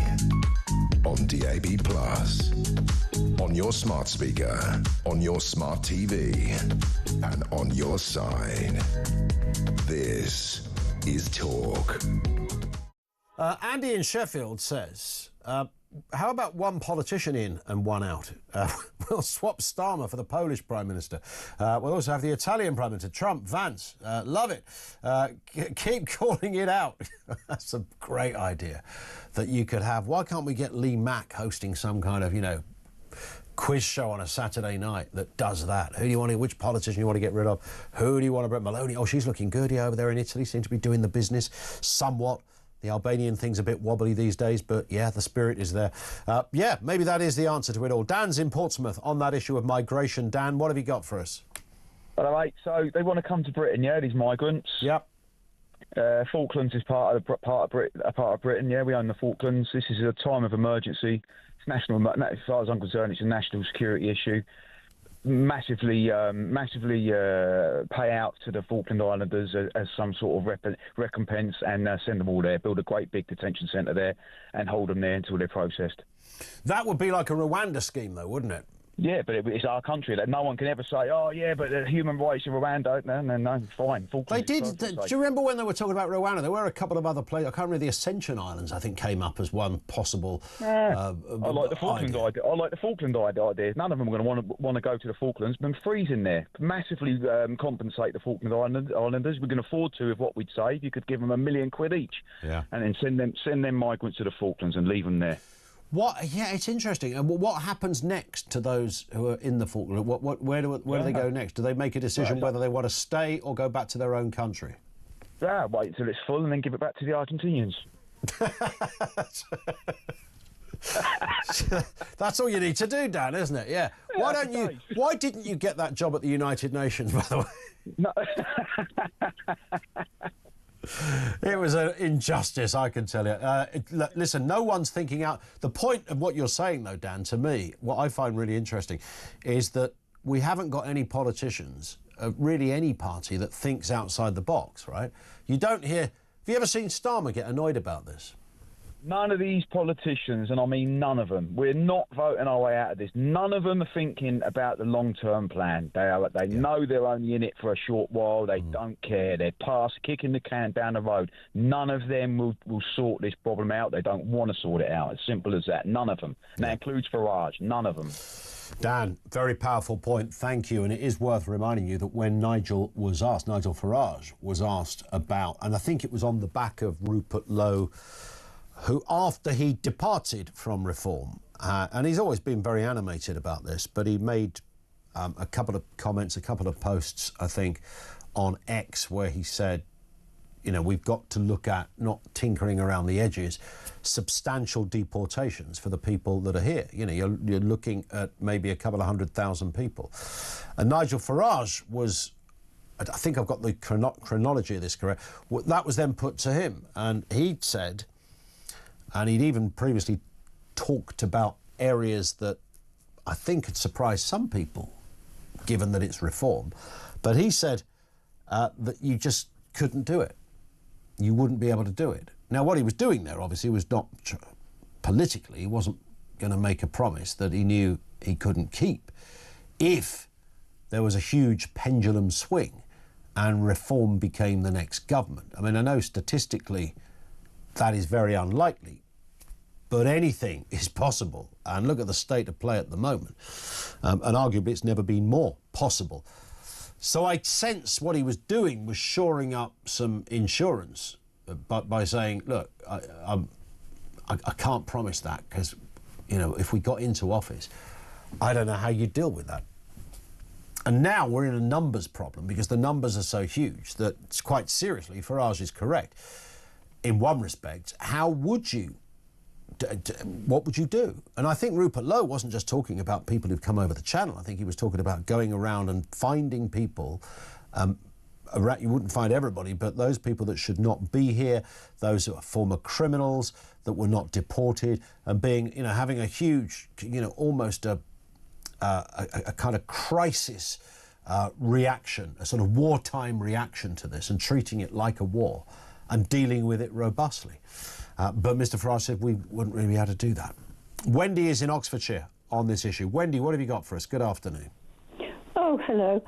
on DAB+, on your smart speaker, on your smart TV, and on your side. This is Talk. Andy in Sheffield says, how about one politician in and one out? We'll swap Starmer for the Polish Prime Minister. We'll also have the Italian Prime Minister, Trump, Vance. Love it. Keep calling it out. That's a great idea that you could have. Why can't we get Lee Mack hosting some kind of, you know, quiz show on a Saturday night that does that? Who do you want to, which politician you want to get rid of? Who do you want to bring? Maloney? Oh, she's looking good over there in Italy. Seems to be doing the business somewhat. The Albanian thing's a bit wobbly these days, but yeah, the spirit is there. Yeah, maybe that is the answer to it all. Dan's in Portsmouth on that issue of migration. Dan, what have you got for us? Hello, mate. So they want to come to Britain, yeah, these migrants? Yep. Falklands is part of Britain, yeah. We own the Falklands. This is a time of emergency. It's national. As far as I'm concerned, it's a national security issue. Massively pay out to the Falkland Islanders as some sort of recompense, and send them all there. Build a great big detention centre there, and hold them there until they're processed. That would be like a Rwanda scheme, though, wouldn't it? Yeah, but it's our country. That no one can ever say, "Oh, yeah, but the human rights in Rwanda." No, fine. They did. Do you remember when they were talking about Rwanda? There were a couple of other places. I can't remember. The Ascension Islands, I think, came up as one possible. I like the Falkland idea. I like the Falkland idea. None of them are going to want to go to the Falklands. But freeze in there, massively compensate the Falkland Islanders. We can afford to with what we'd save. You could give them £1 million each, yeah, and then send them migrants to the Falklands and leave them there. Yeah, it's interesting. And what happens next to those who are in the Falklands? Where do they go next? Do they make a decision whether they want to stay or go back to their own country? Yeah, wait until it's full and then give it back to the Argentinians. That's all you need to do, Dan, isn't it? Yeah. Why didn't you get that job at the United Nations, by the way? No. It was an injustice, I can tell you. Listen, no one's thinking out. The point of what you're saying, though, Dan, to me, what I find really interesting is that we haven't got any politicians, really any party, that thinks outside the box, right? You don't hear... Have you ever seen Starmer get annoyed about this? None of these politicians, and I mean none of them, we're not voting our way out of this. None of them are thinking about the long-term plan. They know they're only in it for a short while. They don't care. They're kicking the can down the road. None of them will sort this problem out. They don't want to sort it out. As simple as that. None of them. And that includes Farage. None of them. Dan, very powerful point. Thank you. And it is worth reminding you that when Nigel Farage was asked about, and I think it was on the back of Rupert Lowe, who, after he departed from Reform, and he's always been very animated about this, but he made a couple of comments, a couple of posts, I think, on X, where he said, you know, we've got to look at, not tinkering around the edges, substantial deportations for the people that are here. You know, you're looking at maybe a couple of 100,000 people. And Nigel Farage was, I think I've got the chronology of this correct, that was then put to him, and he said... And he'd even previously talked about areas that I think had surprised some people, given that it's reform. But he said that you just couldn't do it. You wouldn't be able to do it. Now, what he was doing there, obviously, was not politically. He wasn't going to make a promise that he knew he couldn't keep. If there was a huge pendulum swing and reform became the next government. I mean, I know statistically that is very unlikely, but anything is possible. And look at the state of play at the moment. And arguably it's never been more possible. So I sense what he was doing was shoring up some insurance by saying, look, I can't promise that because, you know, if we got into office, I don't know how you deal with that. And now we're in a numbers problem because the numbers are so huge that, quite seriously, Farage is correct. In one respect, how would you... what would you do? And I think Rupert Lowe wasn't just talking about people who've come over the channel. I think he was talking about going around and finding people. You wouldn't find everybody, but those people that should not be here, those who are former criminals that were not deported, and being, you know, having a huge, you know, almost a kind of crisis reaction, a sort of wartime reaction to this, and treating it like a war and dealing with it robustly. But Mr Farage said we wouldn't really be able to do that. Wendy is in Oxfordshire on this issue. Wendy, what have you got for us? Good afternoon. Oh, hello.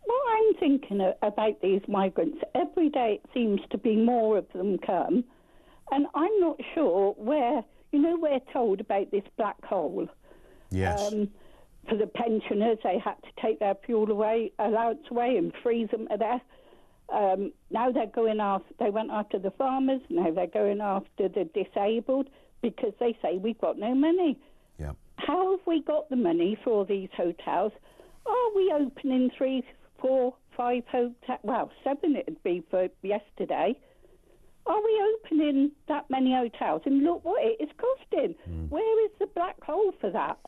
What I'm thinking about these migrants, every day it seems to be more of them come, and I'm not sure where, you know, we're told about this black hole. Yes. For the pensioners, they had to take their fuel allowance away and freeze them to death. Now they're going after, they went after the farmers, now they're going after the disabled because they say we've got no money. Yeah. How have we got the money for all these hotels? Are we opening 3, 4, 5 hotels? Well, 7 it'd be for yesterday. Are we opening that many hotels? And look what it is costing. Where is the black hole for that?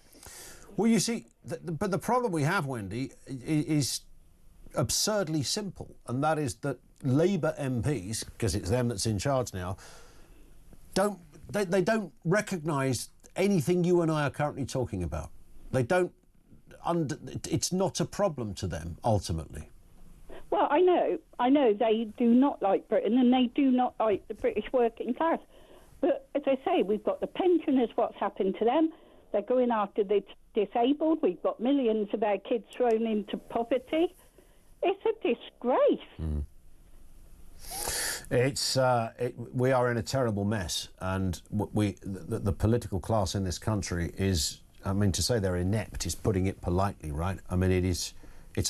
Well, you see, but the problem we have, Wendy, is absurdly simple, and that is that Labour MPs, because it's them that's in charge now, don't recognise anything you and I are currently talking about. They don't. It's not a problem to them ultimately. Well, I know they do not like Britain and they do not like the British working class. But as I say, we've got the pensioners, what's happened to them. They're going after the disabled. We've got millions of our kids thrown into poverty. It's a disgrace. We are in a terrible mess, and the political class in this country is, I mean, to say they're inept is putting it politely, right? I mean, it's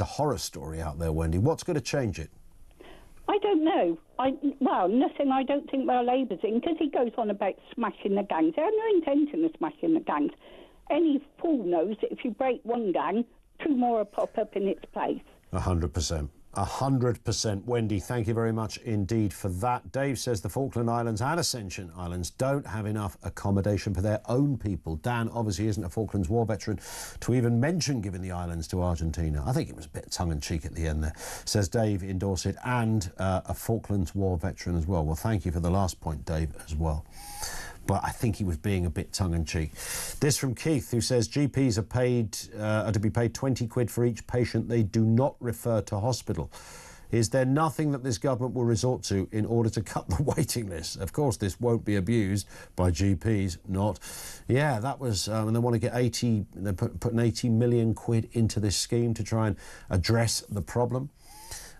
a horror story out there, Wendy. What's going to change it? I don't know. Nothing. I don't think Labour's in, because he goes on about smashing the gangs. They have no intention of smashing the gangs. Any fool knows that if you break one gang, two more will pop up in its place. 100%. 100%. Wendy, thank you very much indeed for that. Dave says the Falkland Islands and Ascension Islands don't have enough accommodation for their own people. Dan obviously isn't a Falklands War veteran to even mention giving the islands to Argentina. I think it was a bit tongue-in-cheek at the end there, says Dave in Dorset, and a Falklands War veteran as well. Well, thank you for the last point, Dave, as well. But I think he was being a bit tongue-in-cheek. This from Keith, who says GPs are to be paid 20 quid for each patient they do not refer to hospital. Is there nothing that this government will resort to in order to cut the waiting list? Of course, this won't be abused by GPs, not. Yeah, that was, and they want to get they're putting 80 million quid into this scheme to try and address the problem.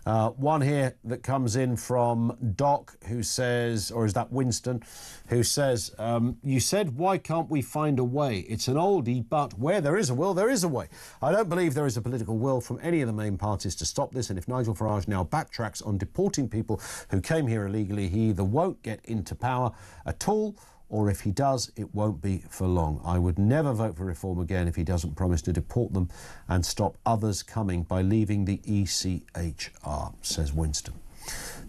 One here that comes in from Doc, who says, or is that Winston, who says, you said, why can't we find a way? It's an oldie, but where there is a will, there is a way. I don't believe there is a political will from any of the main parties to stop this, and if Nigel Farage now backtracks on deporting people who came here illegally, he either won't get into power at all, or if he does, it won't be for long. I would never vote for reform again if he doesn't promise to deport them and stop others coming by leaving the ECHR, says Winston.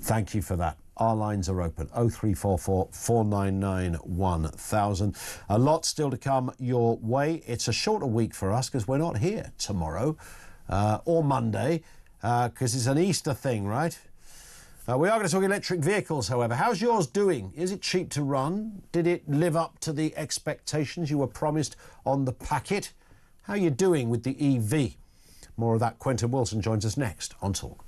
Thank you for that. Our lines are open, 0344 499 1000. A lot still to come your way. It's a shorter week for us because we're not here tomorrow or Monday because it's an Easter thing, right? We are going to talk electric vehicles, however. How's yours doing? Is it cheap to run? Did it live up to the expectations you were promised on the packet? How are you doing with the EV? More of that. Quentin Wilson joins us next on Talk.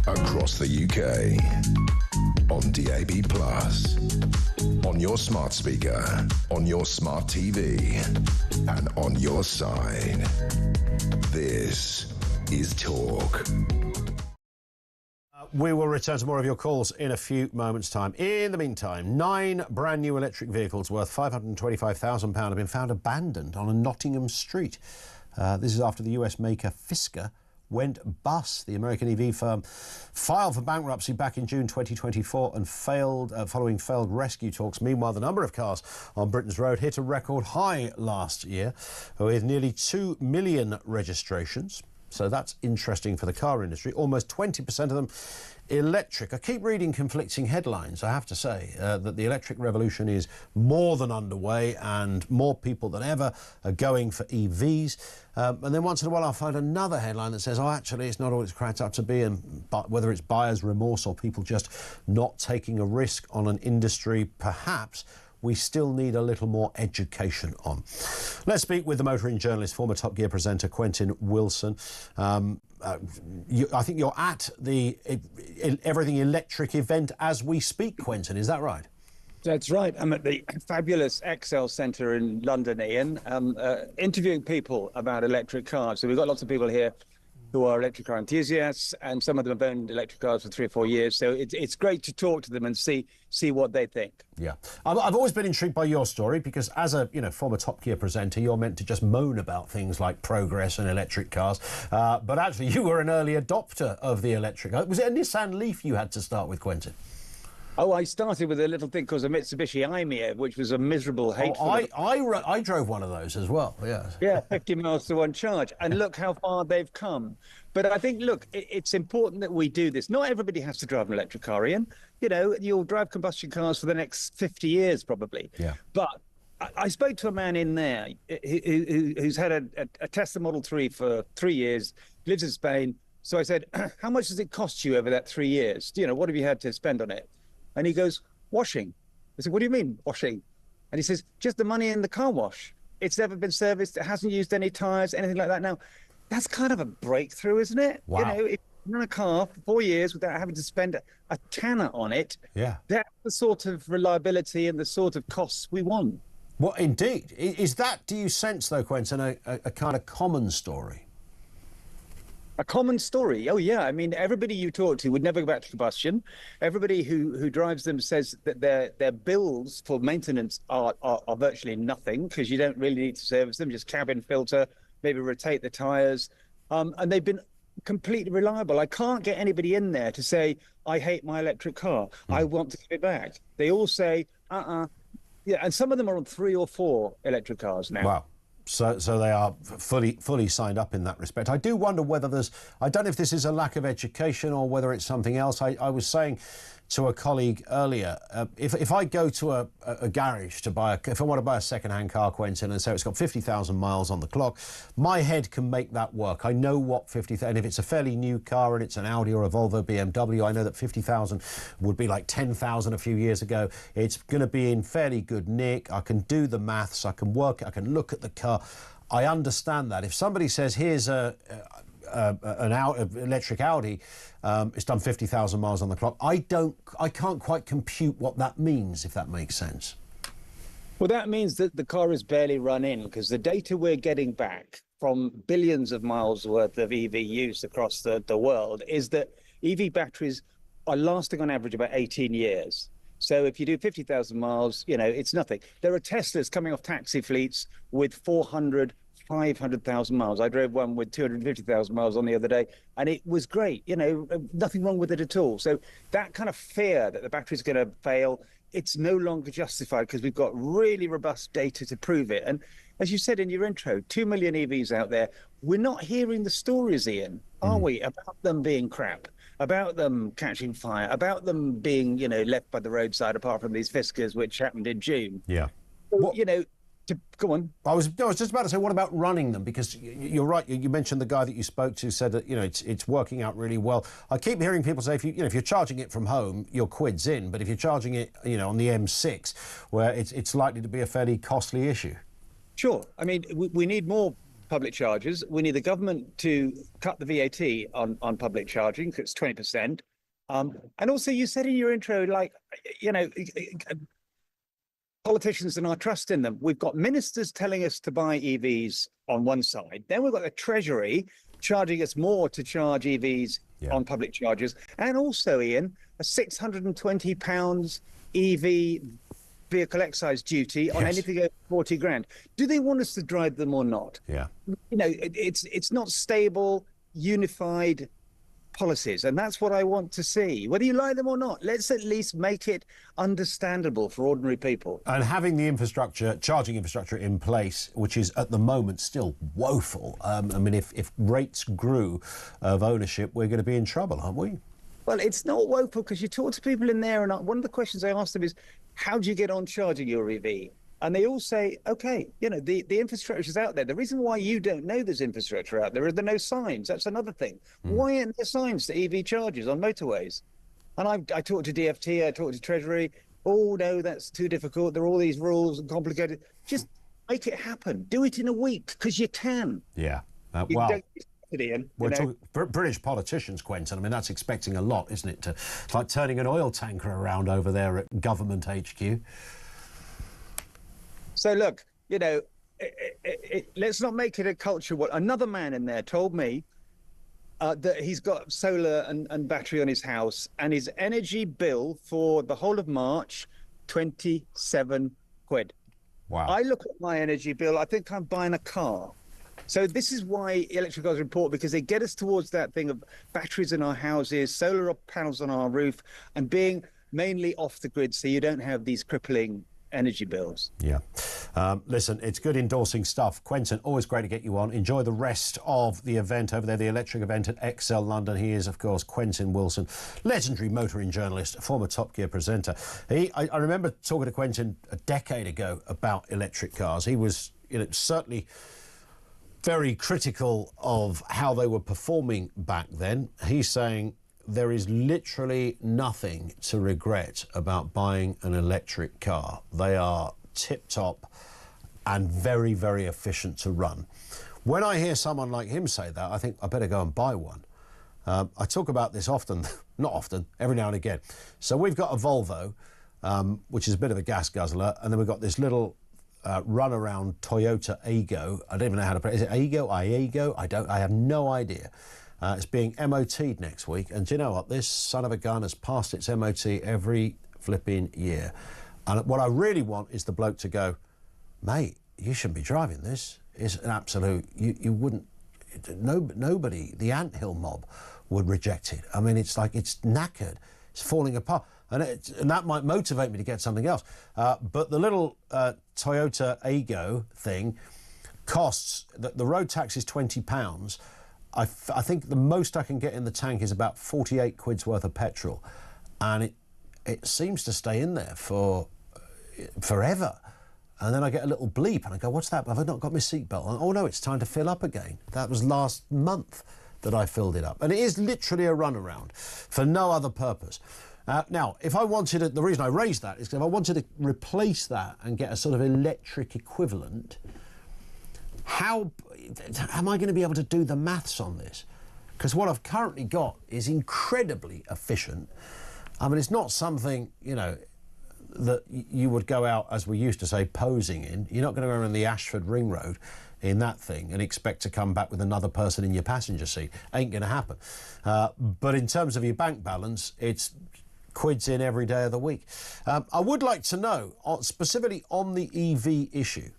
Across the UK, on DAB+, on your smart speaker, on your smart TV, and on your side. This is Talk. We will return to more of your calls in a few moments' time. In the meantime, 9 brand new electric vehicles worth £525,000 have been found abandoned on a Nottingham street. This is after the US maker Fisker went bust. The American EV firm filed for bankruptcy back in June 2024 and failed following failed rescue talks. Meanwhile, the number of cars on Britain's road hit a record high last year with nearly 2 million registrations. So that's interesting for the car industry. Almost 20% of them electric. I keep reading conflicting headlines, I have to say, that the electric revolution is more than underway and more people than ever are going for EVs. And then once in a while I'll find another headline that says, oh, actually, it's not all it's cracked up to be, and whether it's buyer's remorse or people just not taking a risk on an industry, perhaps we still need a little more education on. Let's speak with the motoring journalist, former Top Gear presenter Quentin Wilson. I think you're at the Everything Electric event as we speak, Quentin, is that right? That's right. I'm at the fabulous Excel Centre in London, Ian, interviewing people about electric cars. So we've got lots of people here who are electric car enthusiasts, and some of them have owned electric cars for 3 or 4 years. So it's great to talk to them and see what they think. Yeah, I've always been intrigued by your story because, as a former Top Gear presenter, you're meant to just moan about things like progress and electric cars, but actually you were an early adopter of the electric. Was it a Nissan Leaf you had to start with, Quentin? Oh, I started with a little thing called a Mitsubishi Imea, which was a miserable, hateful... I drove one of those as well, yeah. Yeah, 50 miles to one charge. And look how far they've come. But I think, look, it's important that we do this. Not everybody has to drive an electric car, Ian. You know, you'll drive combustion cars for the next 50 years, probably. Yeah. But I spoke to a man in there who's had a Tesla Model 3 for 3 years, lives in Spain. So I said, how much does it cost you over that 3 years? You know, what have you had to spend on it? And he goes, washing. I said, what do you mean, washing? And he says, just the money in the car wash. It's never been serviced. It hasn't used any tyres, anything like that. Now, that's kind of a breakthrough, isn't it? Wow. You know, if you run a car for 4 years without having to spend a tanner on it, that's the sort of reliability and the sort of costs we want. Well, indeed. Is that, do you sense, though, Quentin, a kind of common story? A common story. Oh, yeah. I mean, everybody you talk to would never go back to combustion. Everybody who drives them says that their bills for maintenance are virtually nothing because you don't really need to service them, just cabin filter, maybe rotate the tyres. And they've been completely reliable. I can't get anybody in there to say, I hate my electric car. I want to give it back. They all say, Yeah, and some of them are on 3 or 4 electric cars now. Wow. So they are fully signed up in that respect. I do wonder whether I don't know if this is a lack of education or whether it's something else. I was saying to a colleague earlier, if I go to a garage to if I want to buy a second-hand car, Quentin, and say it's got 50,000 miles on the clock, my head can make that work. I know what 50,000, and if it's a fairly new car and it's an Audi or a Volvo BMW, I know that 50,000 would be like 10,000 a few years ago. It's going to be in fairly good nick. I can do the maths. I can work. I can look at the car. I understand that. If somebody says, here's an electric Audi, it's done 50,000 miles on the clock, I can't quite compute what that means, if that makes sense. Well, that means that the car is barely run in because the data we're getting back from billions of miles worth of EV use across the world is that EV batteries are lasting on average about 18 years. So if you do 50,000 miles, you know, it's nothing. There are Teslas coming off taxi fleets with 500,000 miles. I drove one with 250,000 miles on the other day, and it was great. You know, nothing wrong with it at all. So that kind of fear that the battery's going to fail, it's no longer justified because we've got really robust data to prove it. And as you said in your intro, 2 million EVs out there. We're not hearing the stories, Ian, are we, about them being crap, about them catching fire, about them being, you know, left by the roadside, apart from these Fiskars, which happened in June. Yeah. So, you know, go on. I was just about to say, what about running them? Because you're right. You mentioned the guy that you spoke to said that, you know, it's working out really well. I keep hearing people say, if you're charging it from home, your quid's in. But if you're charging it, you know, on the M6, where it's likely to be a fairly costly issue. Sure. I mean, we need more public chargers. We need the government to cut the VAT on public charging, because it's 20%. And also, you said in your intro, like, you know, politicians and our trust in them. We've got ministers telling us to buy EVs on one side. Then we've got the Treasury charging us more to charge EVs on public chargers. And also, Ian, a £620 EV vehicle excise duty on anything over 40 grand. Do they want us to drive them or not? Yeah. You know, it's not stable. unified policies, and that's what I want to see, whether you like them or not. Let's at least make it understandable for ordinary people. And having the infrastructure, charging infrastructure in place, which is at the moment still woeful. I mean, if rates grew of ownership, we're going to be in trouble, aren't we? Well, it's not woeful, because you talk to people in there, and one of the questions I ask them is, how do you get on charging your EV? And they all say, okay, you know, the infrastructure's out there. The reason why you don't know there's infrastructure out there is there are no signs. That's another thing. Why aren't there signs to EV chargers on motorways? And I talked to DFT, I talked to Treasury. Oh, no, that's too difficult. There are all these rules and complicated. Just make it happen. Do it in a week, because you can. Yeah. You Well, don't get it in, we're you know. talking British politicians, Quentin. I mean, that's expecting a lot, isn't it? It's like turning an oil tanker around over there at government HQ. So look, you know, let's not make it a culture. What another man in there told me that he's got solar and battery on his house, and his energy bill for the whole of March, 27 quid. Wow. I look at my energy bill, I think I'm buying a car. So this is why electric cars are important, because they get us towards that thing of batteries in our houses, solar panels on our roof, and being mainly off the grid, so you don't have these crippling energy bills. Yeah. Listen, it's good endorsing stuff. Quentin, always great to get you on. Enjoy the rest of the event over there, the electric event at Excel London. He is, of course, Quentin Wilson, legendary motoring journalist, former Top Gear presenter. I remember talking to Quentin a decade ago about electric cars. He was, you know, certainly very critical of how they were performing back then. He's saying there is literally nothing to regret about buying an electric car. They are tip-top and very, very efficient to run. When I hear someone like him say that, I think I better go and buy one. I talk about this often, not often, every now and again. So we've got a Volvo, which is a bit of a gas guzzler, and then we've got this little run-around Toyota Aygo. I don't even know how to put it. Is it Aygo? I have no idea. It's being MOT'd next week, and do you know what? This son of a gun has passed its MOT every flipping year. And what I really want is the bloke to go, mate, you shouldn't be driving this. It's an absolute, you wouldn't, nobody, the anthill mob would reject it. I mean, it's like, it's knackered, it's falling apart. And that might motivate me to get something else. But the little Toyota Aygo thing costs, the road tax is £20. I think the most I can get in the tank is about 48 quid's worth of petrol, and it seems to stay in there for forever. And then I get a little bleep and I go, what's that? Have I not got my seatbelt on? Oh no, it's time to fill up again. That was last month that I filled it up. And it is literally a runaround for no other purpose. Now, if I wanted to, the reason I raised that is because if I wanted to replace that and get a sort of electric equivalent, how am I going to be able to do the maths on this? Because what I've currently got is incredibly efficient. I mean, it's not something, you know, that you would go out, as we used to say, posing in. You're not going to go around the Ashford Ring Road in that thing and expect to come back with another person in your passenger seat. Ain't going to happen. But in terms of your bank balance, it's quids in every day of the week. I would like to know, specifically on the EV issue,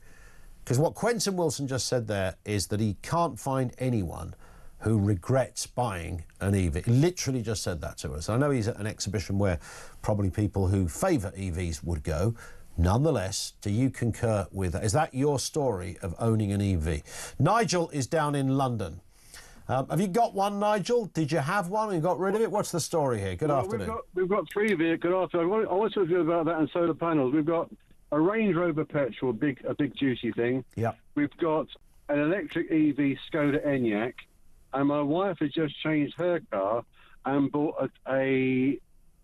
because what Quentin Wilson just said there is that he can't find anyone who regrets buying an EV. He literally just said that to us. I know he's at an exhibition where probably people who favour EVs would go. Nonetheless, do you concur with that? Is that your story of owning an EV? Nigel is down in London. Have you got one, Nigel? Did you have one and got rid of it? What's the story here? Good afternoon. We've got three vehicles. Good afternoon. I want to talk to you about that and solar panels. We've got a Range Rover petrol, a big juicy thing. Yeah. We've got an electric EV Skoda Enyaq, and my wife has just changed her car and bought a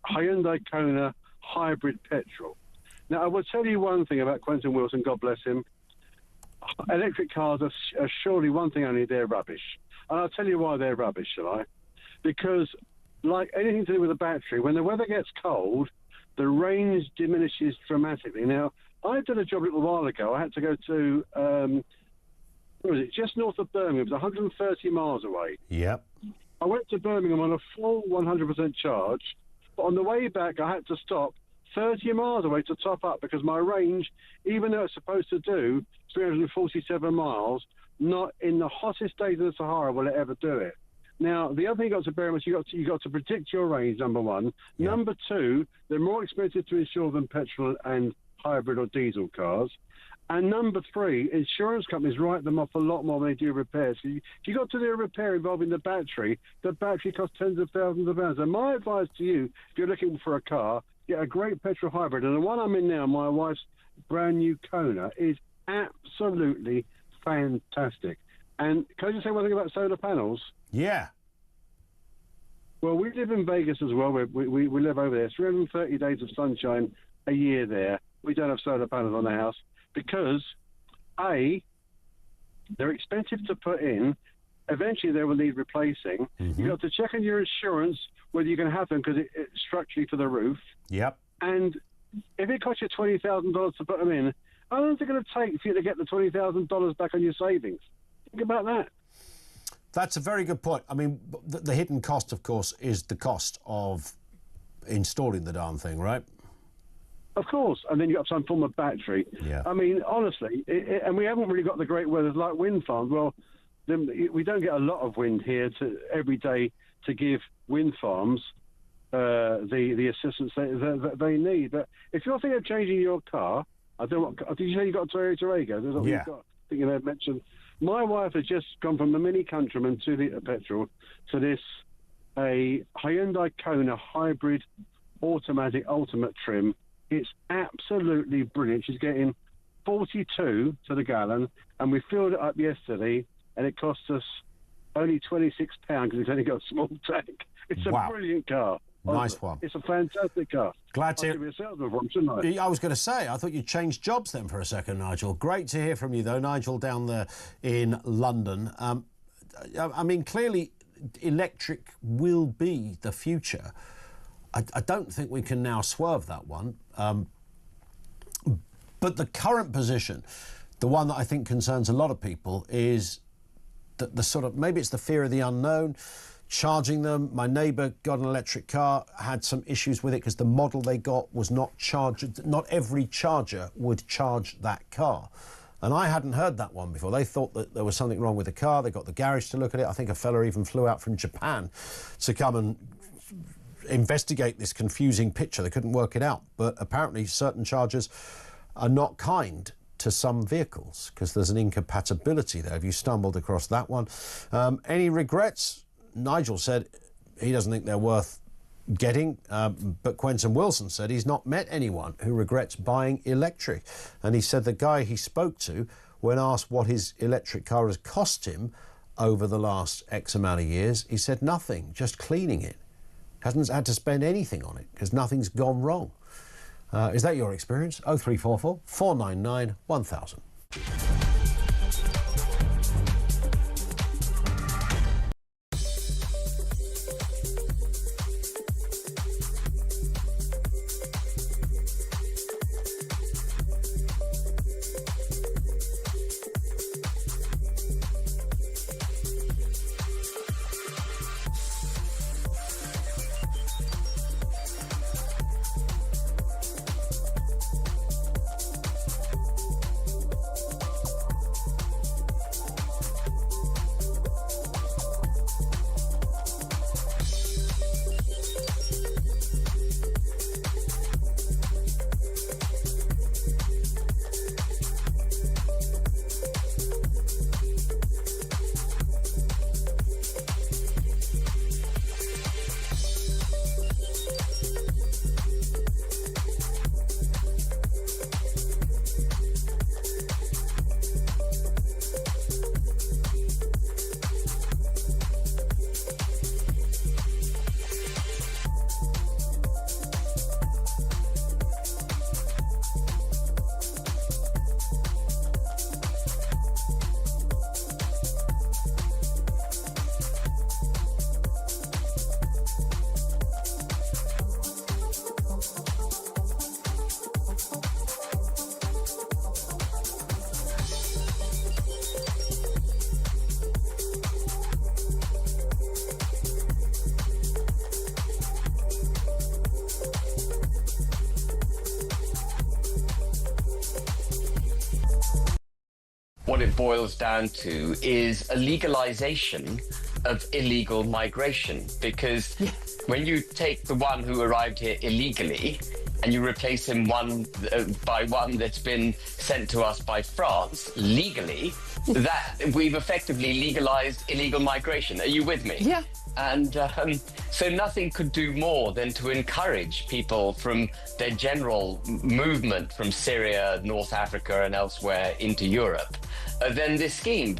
Hyundai Kona hybrid petrol. Now, I will tell you one thing about Quentin Wilson, God bless him. Electric cars are surely one thing only, they're rubbish. And I'll tell you why they're rubbish, shall I? Because, like anything to do with a battery, when the weather gets cold, the range diminishes dramatically. Now, I did a job a little while ago. I had to go to, where was it? Just north of Birmingham. It was 130 miles away. Yep. I went to Birmingham on a full 100% charge, but on the way back, I had to stop 30 miles away to top up because my range, even though it's supposed to do 347 miles, not in the hottest days of the Sahara will it ever do it. Now, the other thing you got to bear in mind, you got to predict your range, number one. Yeah. Number two, they're more expensive to insure than petrol and hybrid or diesel cars. And number three, insurance companies write them off a lot more when they do repairs. So if you got to do a repair involving the battery costs tens of thousands of pounds. And my advice to you, if you're looking for a car, get a great petrol hybrid. And the one I'm in now, my wife's brand new Kona, is absolutely fantastic. And can I just say one thing about solar panels? Yeah. Well, we live in Vegas as well. We live over there. 330 days of sunshine a year there. We don't have solar panels on the house because, A, they're expensive to put in. Eventually, they will need replacing. Mm-hmm. You've got to check on your insurance whether you can have them because it's structurally for the roof. Yep. And if it costs you $20,000 to put them in, how long is it going to take for you to get the $20,000 back on your savings? Think about that. That's a very good point. I mean, the hidden cost, of course, is the cost of installing the darn thing, right? Of course, and then you've got some form of battery. Yeah. I mean, honestly, and we haven't really got the great weather like wind farms. Well, we don't get a lot of wind here every day to give wind farms the assistance that they need. But if you're thinking of changing your car, did you say you got a Toyota Aygo? Yeah. I think you may have mentioned. My wife has just gone from a Mini Countryman 2-litre petrol to a Hyundai Kona hybrid automatic ultimate trim. It's absolutely brilliant. She's getting 42 to the gallon, and we filled it up yesterday, and it cost us only £26 because it's only got a small tank. It's a brilliant car. Nice one. It's a fantastic car. Glad to I should be a salesman from, shouldn't I? I was going to say, I thought you changed jobs then for a second, Nigel. Great to hear from you, though, Nigel, down there in London. I mean, clearly, electric will be the future. I don't think we can now swerve that one. But the current position, the one that I think concerns a lot of people, is that the sort of, maybe it's the fear of the unknown, charging them. My neighbour got an electric car, had some issues with it because the model they got was not charged. Not every charger would charge that car. And I hadn't heard that one before. They thought that there was something wrong with the car. They got the garage to look at it. I think a fella even flew out from Japan to come and investigate this confusing picture. They couldn't work it out. But apparently certain chargers are not kind to some vehicles because there's an incompatibility there. Have you stumbled across that one? Any regrets? Nigel said he doesn't think they're worth getting, but Quentin Wilson said he's not met anyone who regrets buying electric. And he said the guy he spoke to, when asked what his electric car has cost him over the last X amount of years, he said nothing, just cleaning it. Hasn't had to spend anything on it because nothing's gone wrong. Is that your experience? 0344 499 1000. What it boils down to is a legalization of illegal migration, because when you take the one who arrived here illegally and you replace him by one that's been sent to us by France legally, that we've effectively legalized illegal migration. Are you with me? Yeah. And so nothing could do more than to encourage people from their general movement from Syria, North Africa and elsewhere into Europe than this scheme.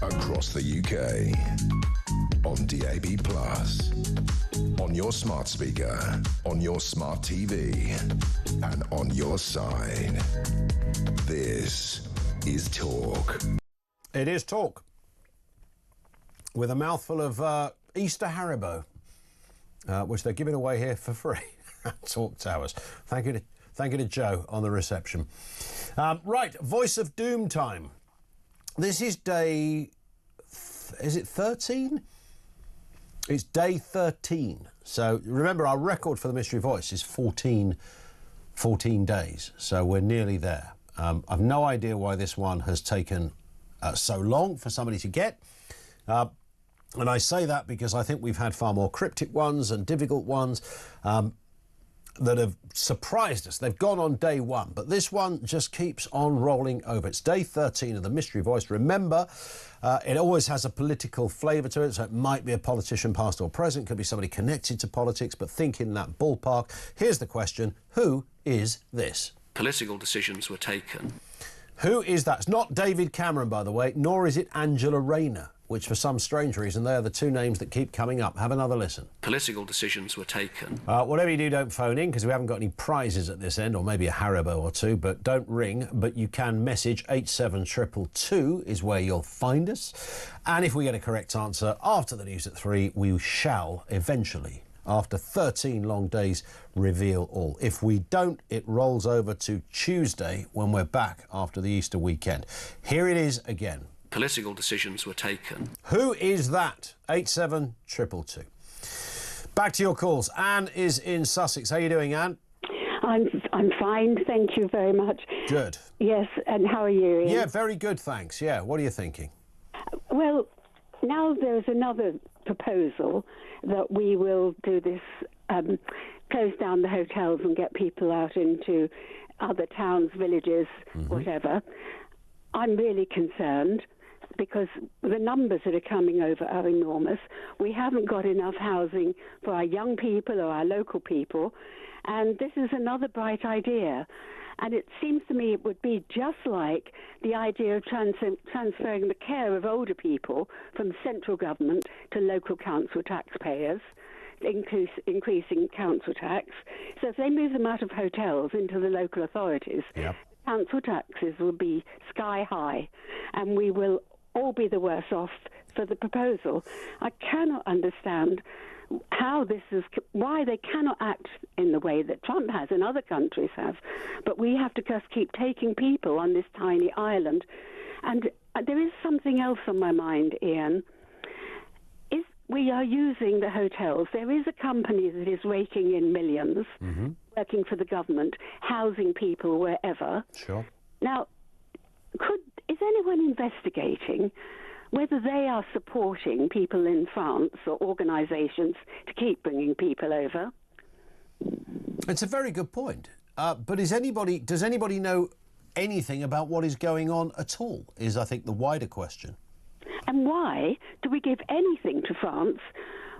Across the UK, on DAB+, on your smart speaker, on your smart TV, and on your side. This is Talk. It is Talk, with a mouthful of Easter Haribo, which they're giving away here for free at Talk Towers. Thank you to Joe on the reception. Right, Voice of Doom time. This is day... Is it 13? It's day 13. So remember, our record for the Mystery Voice is 14 days. So we're nearly there. I've no idea why this one has taken so long for somebody to get. And I say that because I think we've had far more cryptic ones and difficult ones that have surprised us. They've gone on day one, but this one just keeps on rolling over. It's day 13 of the Mystery Voice. Remember, it always has a political flavour to it, so it might be a politician past or present, could be somebody connected to politics, but think in that ballpark. Here's the question: who is this? Political decisions were taken. Who is that? It's not David Cameron, by the way, nor is it Angela Rayner, which for some strange reason, they are the two names that keep coming up. Have another listen. Political decisions were taken. Whatever you do, don't phone in, because we haven't got any prizes at this end, or maybe a Haribo or two, but don't ring. But you can message 87222 is where you'll find us. And if we get a correct answer after the news at 3, we shall eventually, after 13 long days, reveal all. If we don't, it rolls over to Tuesday when we're back after the Easter weekend. Here it is again. Political decisions were taken. Who is that? 87222. Back to your calls. Anne is in Sussex. How are you doing, Anne? I'm fine, thank you very much. Good. Yes, and how are you, Ian? Yeah, very good, thanks. Yeah, what are you thinking? Well, now there's another proposal that we will do this, close down the hotels and get people out into other towns, villages, whatever. I'm really concerned, because the numbers that are coming over are enormous. We haven't got enough housing for our young people or our local people, and this is another bright idea. And it seems to me it would be just like the idea of transferring the care of older people from central government to local council taxpayers, increasing council tax. So if they move them out of hotels into the local authorities, council taxes will be sky high, and we will all be the worse off for the proposal. I cannot understand why they cannot act in the way that Trump has and other countries have, but we have to just keep taking people on this tiny island. And there is something else on my mind, Ian. We are using the hotels. There is a company that is raking in millions, working for the government, housing people wherever. Sure. Now, is anyone investigating whether they are supporting people in France or organisations to keep bringing people over? It's a very good point. But does anybody know anything about what is going on at all, is, I think, the wider question. And why do we give anything to France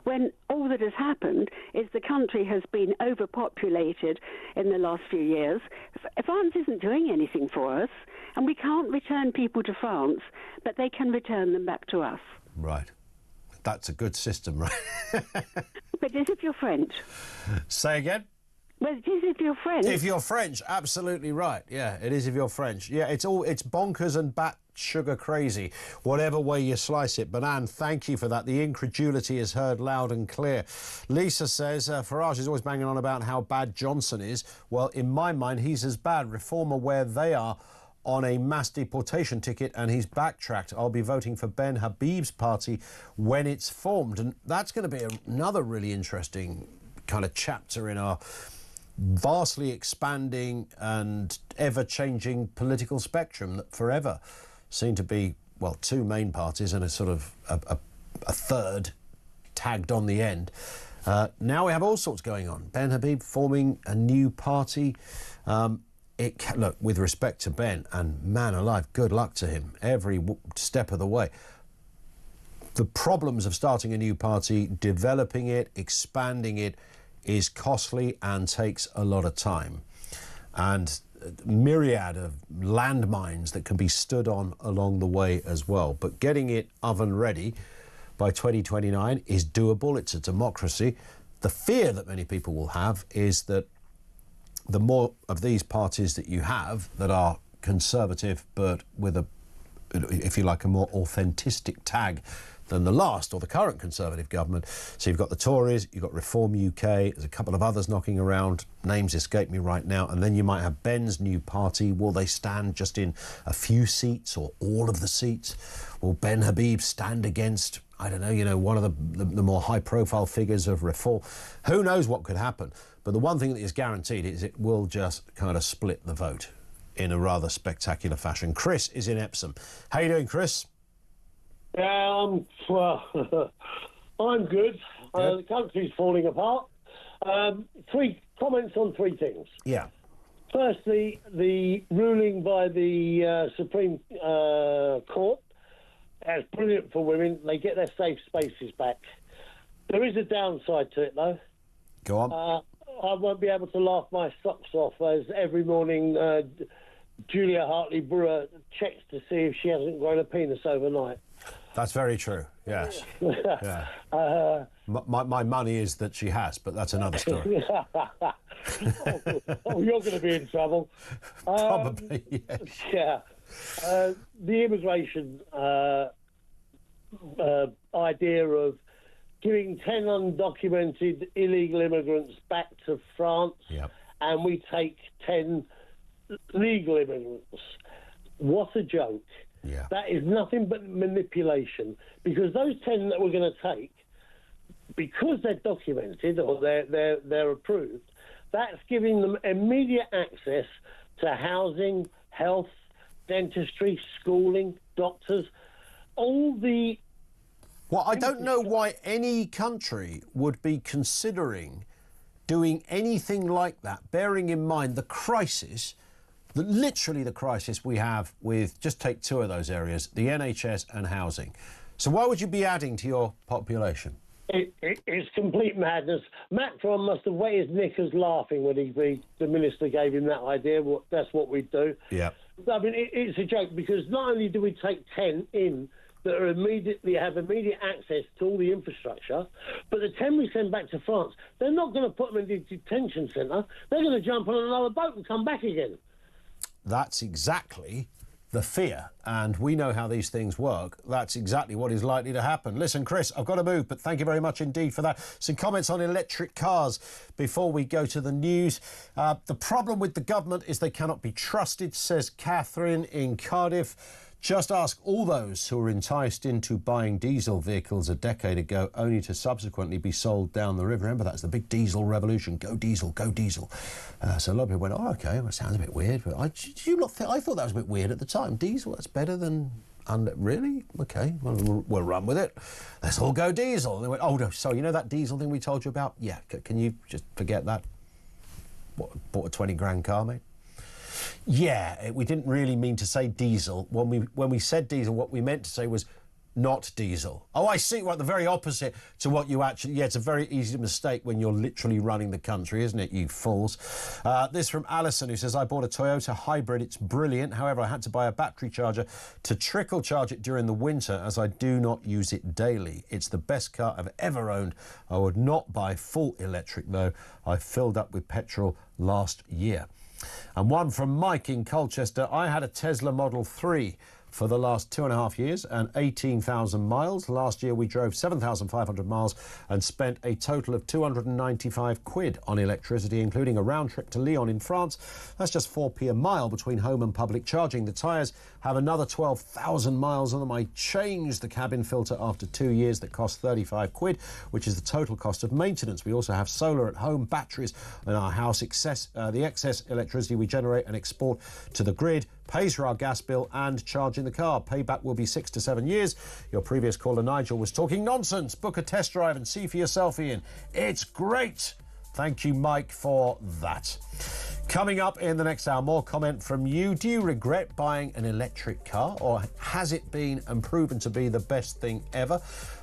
when all that has happened is the country has been overpopulated in the last few years? France isn't doing anything for us, and we can't return people to France, but they can return them back to us. Right. That's a good system, right? But is if you're French? Say again? Well, it is if you're French. If you're French, absolutely right. Yeah, it is if you're French. Yeah, it's bonkers and bat sugar crazy, whatever way you slice it. But Anne, thank you for that. The incredulity is heard loud and clear. Lisa says, Farage is always banging on about how bad Johnson is. Well, in my mind, he's as bad. Reform are where they are on a mass deportation ticket, and he's backtracked. I'll be voting for Ben Habib's party when it's formed. And that's going to be another really interesting kind of chapter in our vastly expanding and ever-changing political spectrum that forever seemed to be, well, two main parties and a sort of a third tagged on the end. Now we have all sorts going on. Ben Habib forming a new party. Look, with respect to Ben, and man alive, good luck to him every step of the way. The problems of starting a new party, developing it, expanding it, is costly and takes a lot of time. And myriad of landmines that can be stood on along the way as well. But getting it oven ready by 2029 is doable. It's a democracy. The fear that many people will have is that the more of these parties that you have that are conservative but with a, if you like, a more authentic tag than the last or the current Conservative government. So you've got the Tories, you've got Reform UK, there's a couple of others knocking around, names escape me right now, and then you might have Ben's new party. Will they stand just in a few seats or all of the seats? Will Ben Habib stand against, I don't know, one of the more high-profile figures of Reform? Who knows what could happen? But the one thing that is guaranteed is it will just kind of split the vote in a rather spectacular fashion. Chris is in Epsom. How you doing, Chris? Well, I'm good. The country's falling apart. 3 comments on 3 things. Yeah. Firstly, the ruling by the Supreme Court is brilliant for women. They get their safe spaces back. There is a downside to it, though. Go on. I won't be able to laugh my socks off as every morning Julia Hartley-Brewer checks to see if she hasn't grown a penis overnight. That's very true, yes. Yeah. My money is that she has, but that's another story. You're going to be in trouble. Probably, yes. Yeah. The immigration idea of giving 10 undocumented illegal immigrants back to France, and we take 10 legal immigrants. What a joke. Yeah. That is nothing but manipulation, because those 10 that we're going to take, because they're documented or they're approved, that's giving them immediate access to housing, health, dentistry, schooling, doctors, all the... Well, I don't know why any country would be considering doing anything like that, bearing in mind the crisis, literally the crisis we have with, just take 2 of those areas, the NHS and housing. So why would you be adding to your population? It's complete madness. Macron must have wet his knickers laughing when the minister gave him that idea. That's what we do. Yeah. I mean, it's a joke, because not only do we take 10 in that are have immediate access to all the infrastructure, but the 10 we send back to France, they're not going to put them in the detention centre. They're going to jump on another boat and come back again. That's exactly the fear, and we know how these things work. That's exactly what is likely to happen. Listen, Chris, I've got to move, but thank you very much indeed for that. Some comments on electric cars before we go to the news. The problem with the government is they cannot be trusted, says Catherine in Cardiff. Just ask all those who were enticed into buying diesel vehicles a decade ago, only to subsequently be sold down the river. Remember, that's the big diesel revolution. Go diesel, go diesel. So a lot of people went, oh, OK, well, it sounds a bit weird. But I thought that was a bit weird at the time. Diesel, that's better than... really? OK, well, we'll run with it. Let's all go diesel. And they went, oh, no, sorry, you know that diesel thing we told you about? Yeah, can you just forget that? What, bought a 20 grand car, mate? Yeah, we didn't really mean to say diesel. When we said diesel, what we meant to say was not diesel. Oh, I see. Well, the very opposite to what you actually... Yeah, it's a very easy mistake when you're literally running the country, isn't it, you fools? This from Alison, who says, I bought a Toyota Hybrid. It's brilliant. However, I had to buy a battery charger to trickle charge it during the winter, as I do not use it daily. It's the best car I've ever owned. I would not buy full electric, though. I filled up with petrol last year. And one from Mike in Colchester. I had a Tesla Model 3 for the last 2.5 years and 18,000 miles. Last year we drove 7,500 miles and spent a total of 295 quid on electricity, including a round trip to Lyon in France. That's just 4p a mile between home and public charging. The tyres have another 12,000 miles on them. I changed the cabin filter after 2 years. That cost 35 quid, which is the total cost of maintenance. We also have solar at home, batteries in our house. The excess electricity we generate and export to the grid pays for our gas bill and charging the car. Payback will be 6 to 7 years. Your previous caller, Nigel, was talking nonsense. Book a test drive and see for yourself, Ian. It's great. Thank you, Mike, for that. Coming up in the next hour, more comment from you. Do you regret buying an electric car, or has it been and proven to be the best thing ever?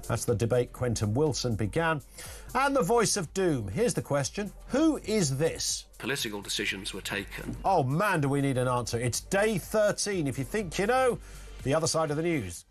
That's the debate Quentin Wilson began. And the voice of doom. Here's the question. Who is this? Political decisions were taken. Oh, man, do we need an answer. It's day 13. If you think you know, the other side of the news.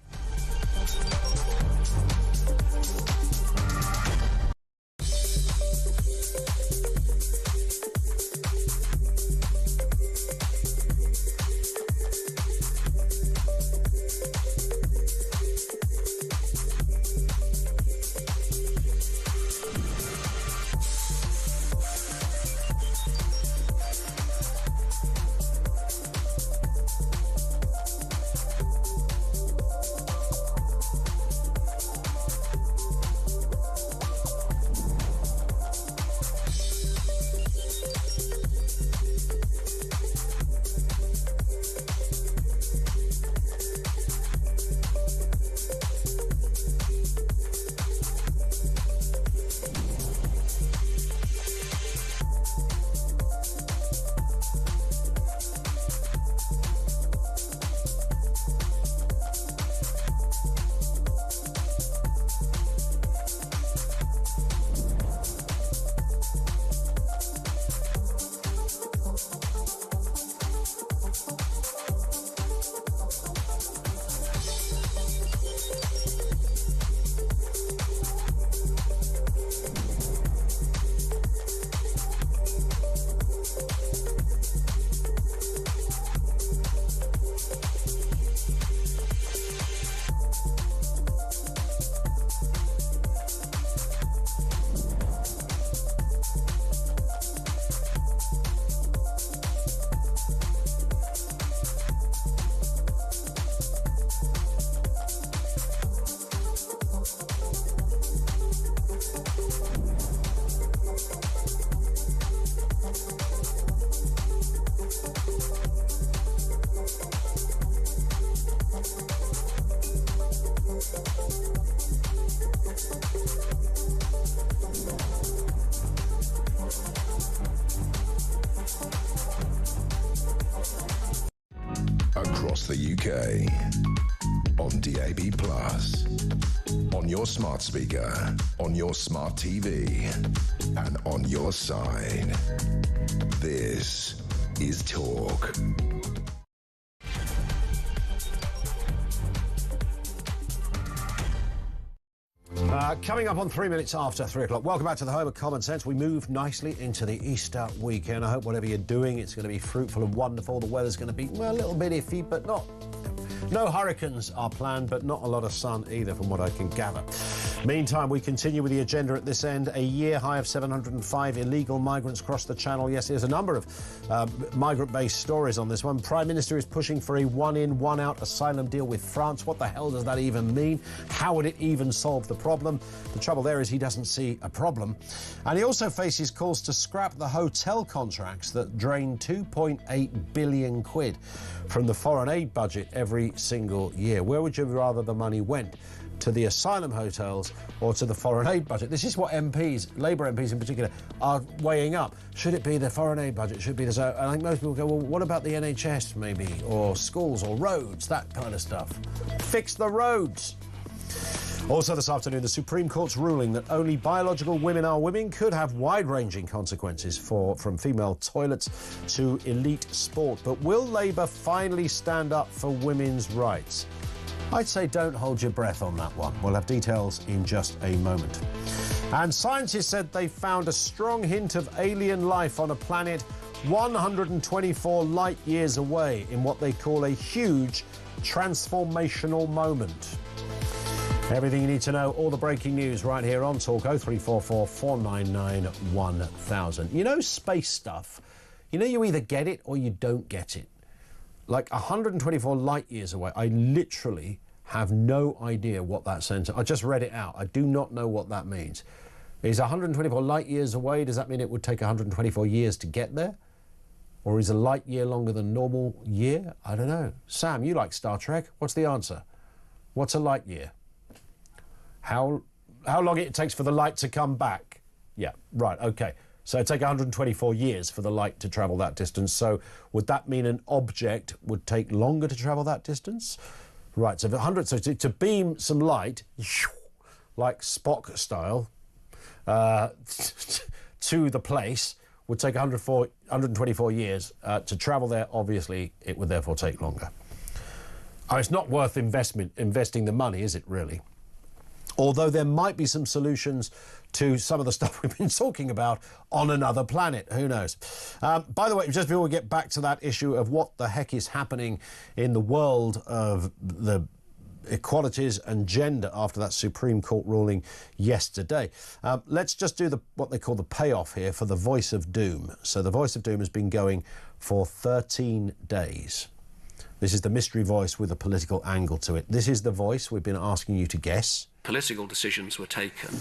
Across the UK, on DAB+, on your smart speaker, on your smart TV, and on your side. This is Talk. Coming up on 3 minutes after 3 o'clock. Welcome back to the home of common sense. We move nicely into the Easter weekend. I hope whatever you're doing, it's going to be fruitful and wonderful. The weather's going to be, well, a little bit iffy, but not... No hurricanes are planned, but not a lot of sun either, from what I can gather. Meantime, we continue with the agenda at this end. A year high of 705 illegal migrants crossed the Channel. Yes, there's a number of migrant-based stories on this one. Prime Minister is pushing for a one-in, one-out asylum deal with France. What the hell does that even mean? How would it even solve the problem? The trouble there is he doesn't see a problem. And he also faces calls to scrap the hotel contracts that drain 2.8 billion quid from the foreign aid budget every single year. Where would you rather the money went? to the asylum hotels or to the foreign aid budget? This is what MPs, Labour MPs in particular, are weighing up. Should it be the foreign aid budget? Should it be this? I think most people go, well, what about the NHS maybe, or schools or roads, that kind of stuff? Fix the roads. Also this afternoon, the Supreme Court's ruling that only biological women are women could have wide-ranging consequences from female toilets to elite sport. But will Labour finally stand up for women's rights? I'd say don't hold your breath on that one. We'll have details in just a moment. And scientists said they found a strong hint of alien life on a planet 124 light years away in what they call a huge transformational moment. Everything you need to know, all the breaking news right here on Talk 0344 499 1000. You know space stuff? You know you either get it or you don't get it. Like 124 light years away, I literally have no idea what that sentence... I just read it out. I do not know what that means. Is 124 light years away, does that mean it would take 124 years to get there? Or is a light year longer than normal year? I don't know. Sam, you like Star Trek. What's the answer? What's a light year? How long it takes for the light to come back? Yeah, right, OK. So it'd take 124 years for the light to travel that distance. So would that mean an object would take longer to travel that distance? Right, so, to beam some light, like Spock style, to the place would take 124 years. To travel there, obviously, it would therefore take longer. It's not worth investing the money, is it, really? Although there might be some solutions to some of the stuff we've been talking about on another planet. Who knows? By the way, just before we get back to that issue of what the heck is happening in the world of the equalities and gender after that Supreme Court ruling yesterday, let's just do what they call the payoff here for the Voice of Doom. So the Voice of Doom has been going for 13 days. This is the mystery voice with a political angle to it. This is the voice we've been asking you to guess. Political decisions were taken.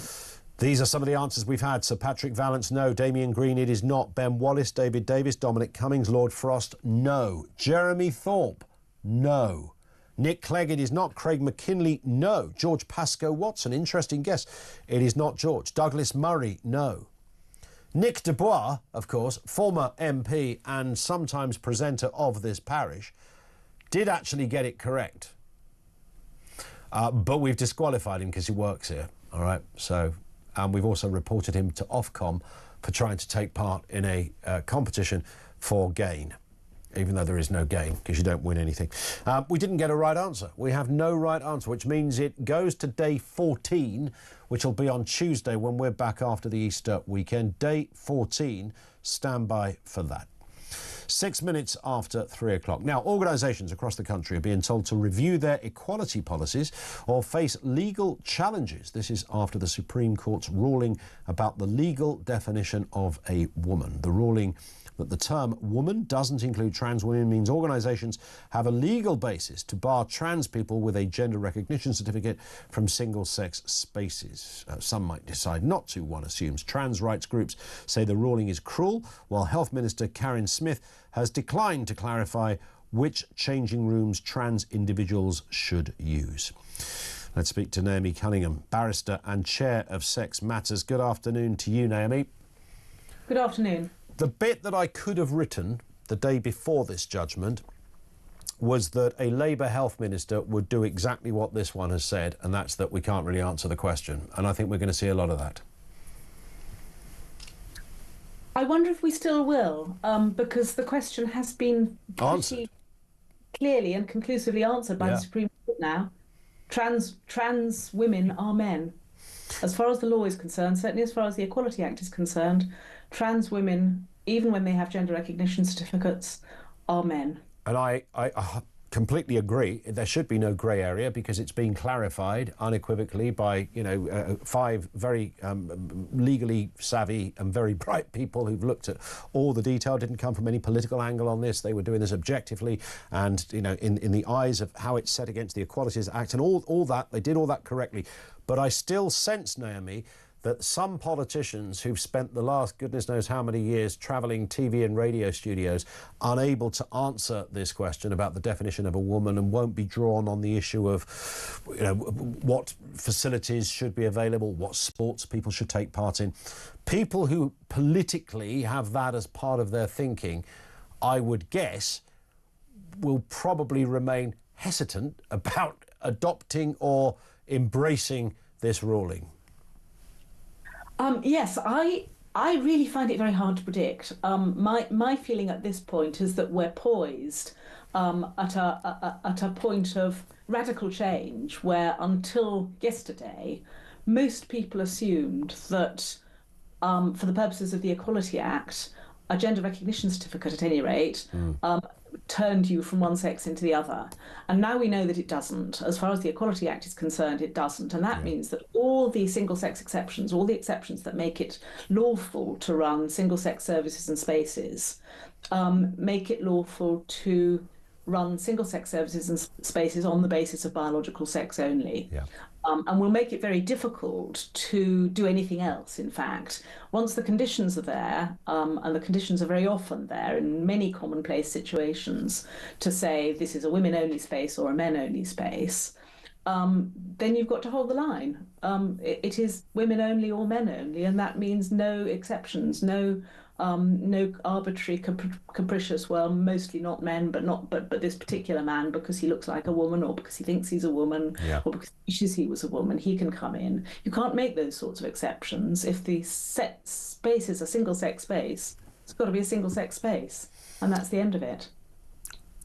These are some of the answers we've had. Sir Patrick Vallance, no. Damien Green, it is not. Ben Wallace, David Davis, Dominic Cummings, Lord Frost, no. Jeremy Thorpe, no. Nick Clegg, it is not. Craig McKinley, no. George Pascoe Watson, interesting guess. It is not George. Douglas Murray, no. Nick Dubois, of course, former MP and sometimes presenter of this parish, did actually get it correct. But we've disqualified him because he works here, all right? So, and we've also reported him to Ofcom for trying to take part in a competition for gain, even though there is no gain because you don't win anything. We didn't get a right answer. We have no right answer, which means it goes to day 14, which will be on Tuesday when we're back after the Easter weekend. Day 14, stand by for that. 6 minutes after 3 o'clock. Now, organisations across the country are being told to review their equality policies or face legal challenges. This is after the Supreme Court's ruling about the legal definition of a woman. The ruling that the term woman doesn't include trans women means organisations have a legal basis to bar trans people with a gender recognition certificate from single-sex spaces. Some might decide not to, one assumes. Trans rights groups say the ruling is cruel, while Health Minister Karen Smith has declined to clarify which changing rooms trans individuals should use. Let's speak to Naomi Cunningham, barrister and chair of Sex Matters. Good afternoon to you, Naomi. Good afternoon. The bit that I could have written the day before this judgment was that a Labour health minister would do exactly what this one has said, and that's that we can't really answer the question. And I think we're going to see a lot of that. I wonder if we still will, because the question has been pretty clearly and conclusively answered by the Supreme Court now. Trans women are men. As far as the law is concerned, certainly as far as the Equality Act is concerned, trans women, even when they have gender recognition certificates, are men. And I completely agree. There should be no grey area because it's been clarified unequivocally by, 5 very legally savvy and very bright people who've looked at all the detail. Didn't come from any political angle on this. They were doing this objectively and, in the eyes of how it's set against the Equalities Act and all that. They did all that correctly. But I still sense, Naomi, that some politicians who've spent the last goodness knows how many years travelling TV and radio studios unable to answer this question about the definition of a woman, and won't be drawn on the issue of, you know, what facilities should be available, what sports people should take part in. People who politically have that as part of their thinking, I would guess, will probably remain hesitant about adopting or embracing this ruling. Yes, I really find it very hard to predict. My feeling at this point is that we're poised at a point of radical change, where until yesterday, most people assumed that for the purposes of the Equality Act, a gender recognition certificate, at any rate, turned you from one sex into the other. And now we know that it doesn't. As far as the Equality Act is concerned, it doesn't. And that means that all the single-sex exceptions, all the exceptions that make it lawful to run single-sex services and spaces, make it lawful to run single-sex services and spaces on the basis of biological sex only. And will make it very difficult to do anything else, in fact. Once the conditions are there, and the conditions are very often there in many commonplace situations, to say this is a women-only space or a men-only space, then you've got to hold the line. It is women-only or men-only, and that means no exceptions, no arbitrary, capricious, well, mostly not men, but this particular man, because he looks like a woman, or because he thinks he's a woman, or because he wishes he was a woman, he can come in. You can't make those sorts of exceptions. If the space is a single-sex space, it's got to be a single-sex space, and that's the end of it.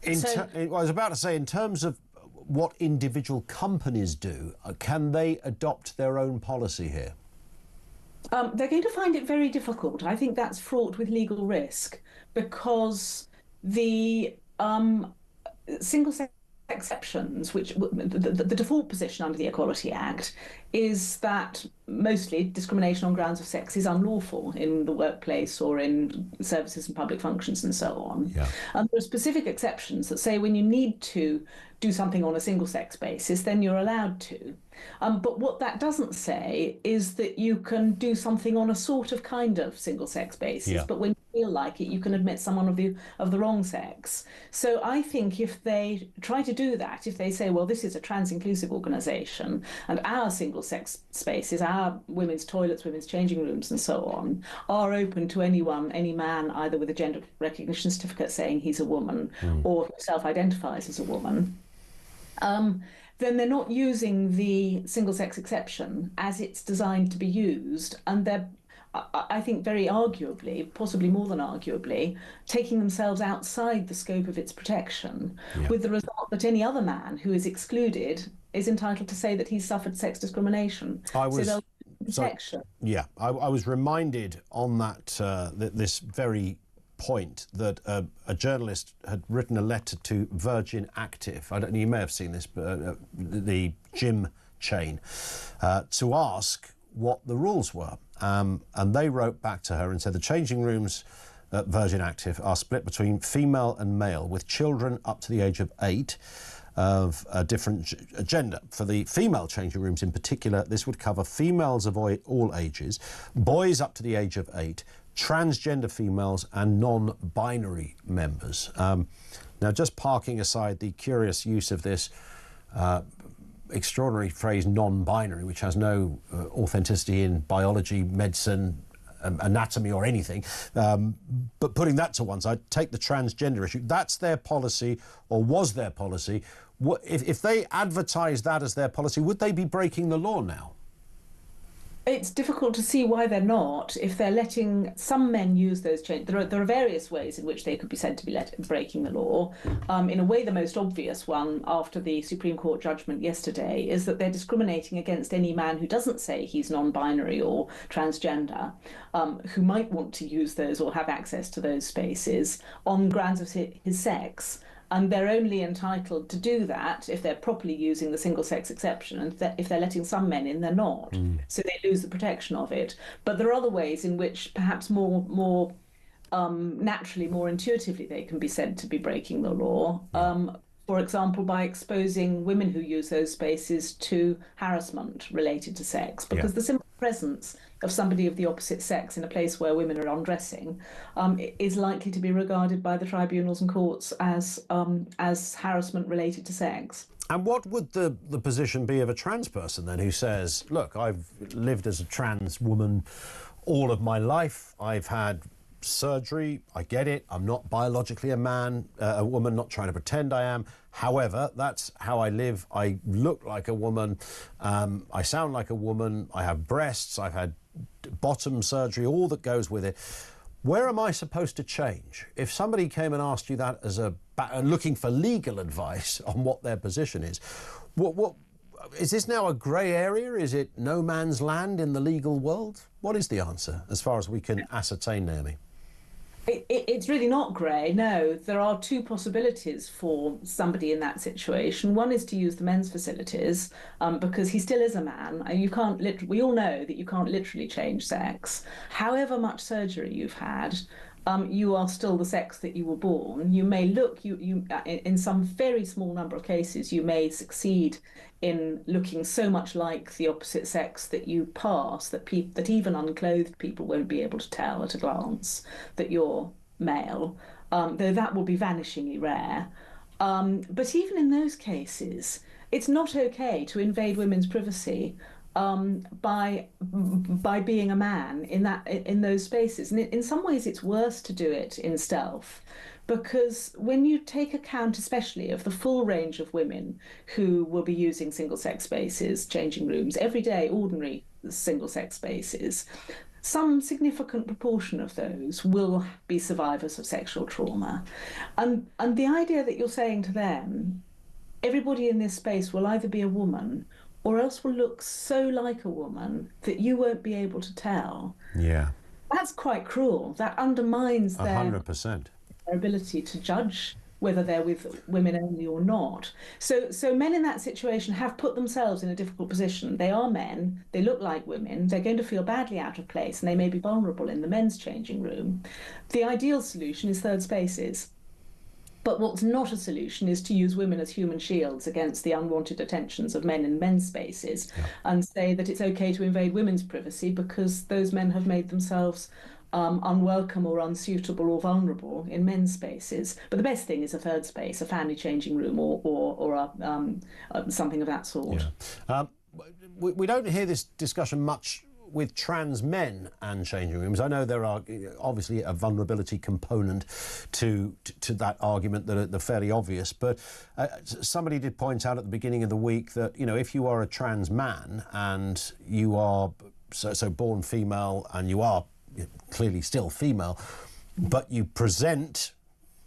I was about to say, in terms of what individual companies do, can they adopt their own policy here? They're going to find it very difficult. I think that's fraught with legal risk, because the single-sex exceptions, which the default position under the Equality Act is that mostly discrimination on grounds of sex is unlawful in the workplace or in services and public functions and so on. And there are specific exceptions that say when you need to do something on a single-sex basis, then you're allowed to. But what that doesn't say is that you can do something on a sort of kind of single-sex basis, but when you feel like it, you can admit someone of the wrong sex. So I think if they try to do that, if they say, well, this is a trans-inclusive organisation, and our single-sex spaces, our women's toilets, women's changing rooms and so on, are open to anyone, any man, either with a gender recognition certificate saying he's a woman or who self-identifies as a woman, then they're not using the single-sex exception as it's designed to be used, and they're, I think, very arguably, possibly more than arguably, taking themselves outside the scope of its protection, with the result that any other man who is excluded is entitled to say that he's suffered sex discrimination. I was reminded on that this very point that a journalist had written a letter to Virgin Active. I don't know, you may have seen this, but the gym chain, to ask what the rules were. And they wrote back to her and said the changing rooms at Virgin Active are split between female and male, with children up to the age of 8 of a different gender. For the female changing rooms in particular, this would cover females of all ages, boys up to the age of 8, transgender females and non-binary members. Now, just parking aside the curious use of this extraordinary phrase non-binary, which has no authenticity in biology, medicine, anatomy or anything, but putting that to one side, take the transgender issue. That's their policy, or was their policy. If they advertise that as their policy, would they be breaking the law now? It's difficult to see why they're not. If they're letting some men use those changes, there are various ways in which they could be said to be breaking the law. In a way, the most obvious one after the Supreme Court judgment yesterday is that they're discriminating against any man who doesn't say he's non-binary or transgender, who might want to use those or have access to those spaces on grounds of his sex. And they're only entitled to do that if they're properly using the single-sex exception, and if they're letting some men in, they're not. So they lose the protection of it. But there are other ways in which perhaps naturally, more intuitively, they can be said to be breaking the law. for example, by exposing women who use those spaces to harassment related to sex, because the simple presence of somebody of the opposite sex in a place where women are undressing is likely to be regarded by the tribunals and courts as harassment related to sex. And what would the position be of a trans person then who says, look, I've lived as a trans woman all of my life, I've had surgery, I get it, I'm not biologically a woman, not trying to pretend I am. However, that's how I live. I look like a woman, I sound like a woman, I have breasts, I've had bottom surgery, all that goes with it. Where am I supposed to change? If somebody came and asked you that as looking for legal advice on what their position is, what is this now a grey area? Is it no man's land in the legal world? What is the answer as far as we can ascertain, Naomi? It's really not grey, no. There are two possibilities for somebody in that situation. One is to use the men's facilities because he still is a man. You can't. We all know that you can't literally change sex. However much surgery you've had, you are still the sex that you were born. You may look. In some very small number of cases, you may succeed in looking so much like the opposite sex that you pass that even unclothed people won't be able to tell at a glance that you're male, though that will be vanishingly rare. But even in those cases, it's not okay to invade women's privacy by being a man in those spaces. And in some ways, it's worse to do it in stealth, because when you take account, especially of the full range of women who will be using single-sex spaces, changing rooms, everyday, ordinary single-sex spaces, some significant proportion of those will be survivors of sexual trauma. And the idea that you're saying to them, everybody in this space will either be a woman or else will look so like a woman that you won't be able to tell. Yeah. That's quite cruel. That undermines their 100%. ability to judge whether they're with women only or not. So men in that situation have put themselves in a difficult position. They are men, they look like women, they're going to feel badly out of place, and they may be vulnerable in the men's changing room. The ideal solution is third spaces. But what's not a solution is to use women as human shields against the unwanted attentions of men in men's spaces, and say that it's okay to invade women's privacy because those men have made themselves unwelcome or unsuitable or vulnerable in men's spaces. But the best thing is a third space, a family changing room or something of that sort. Yeah. We don't hear this discussion much with trans men and changing rooms. I know there are obviously a vulnerability component to that argument that are fairly obvious, but somebody did point out at the beginning of the week that, if you are a trans man and you are so born female and you are clearly still female, but you present,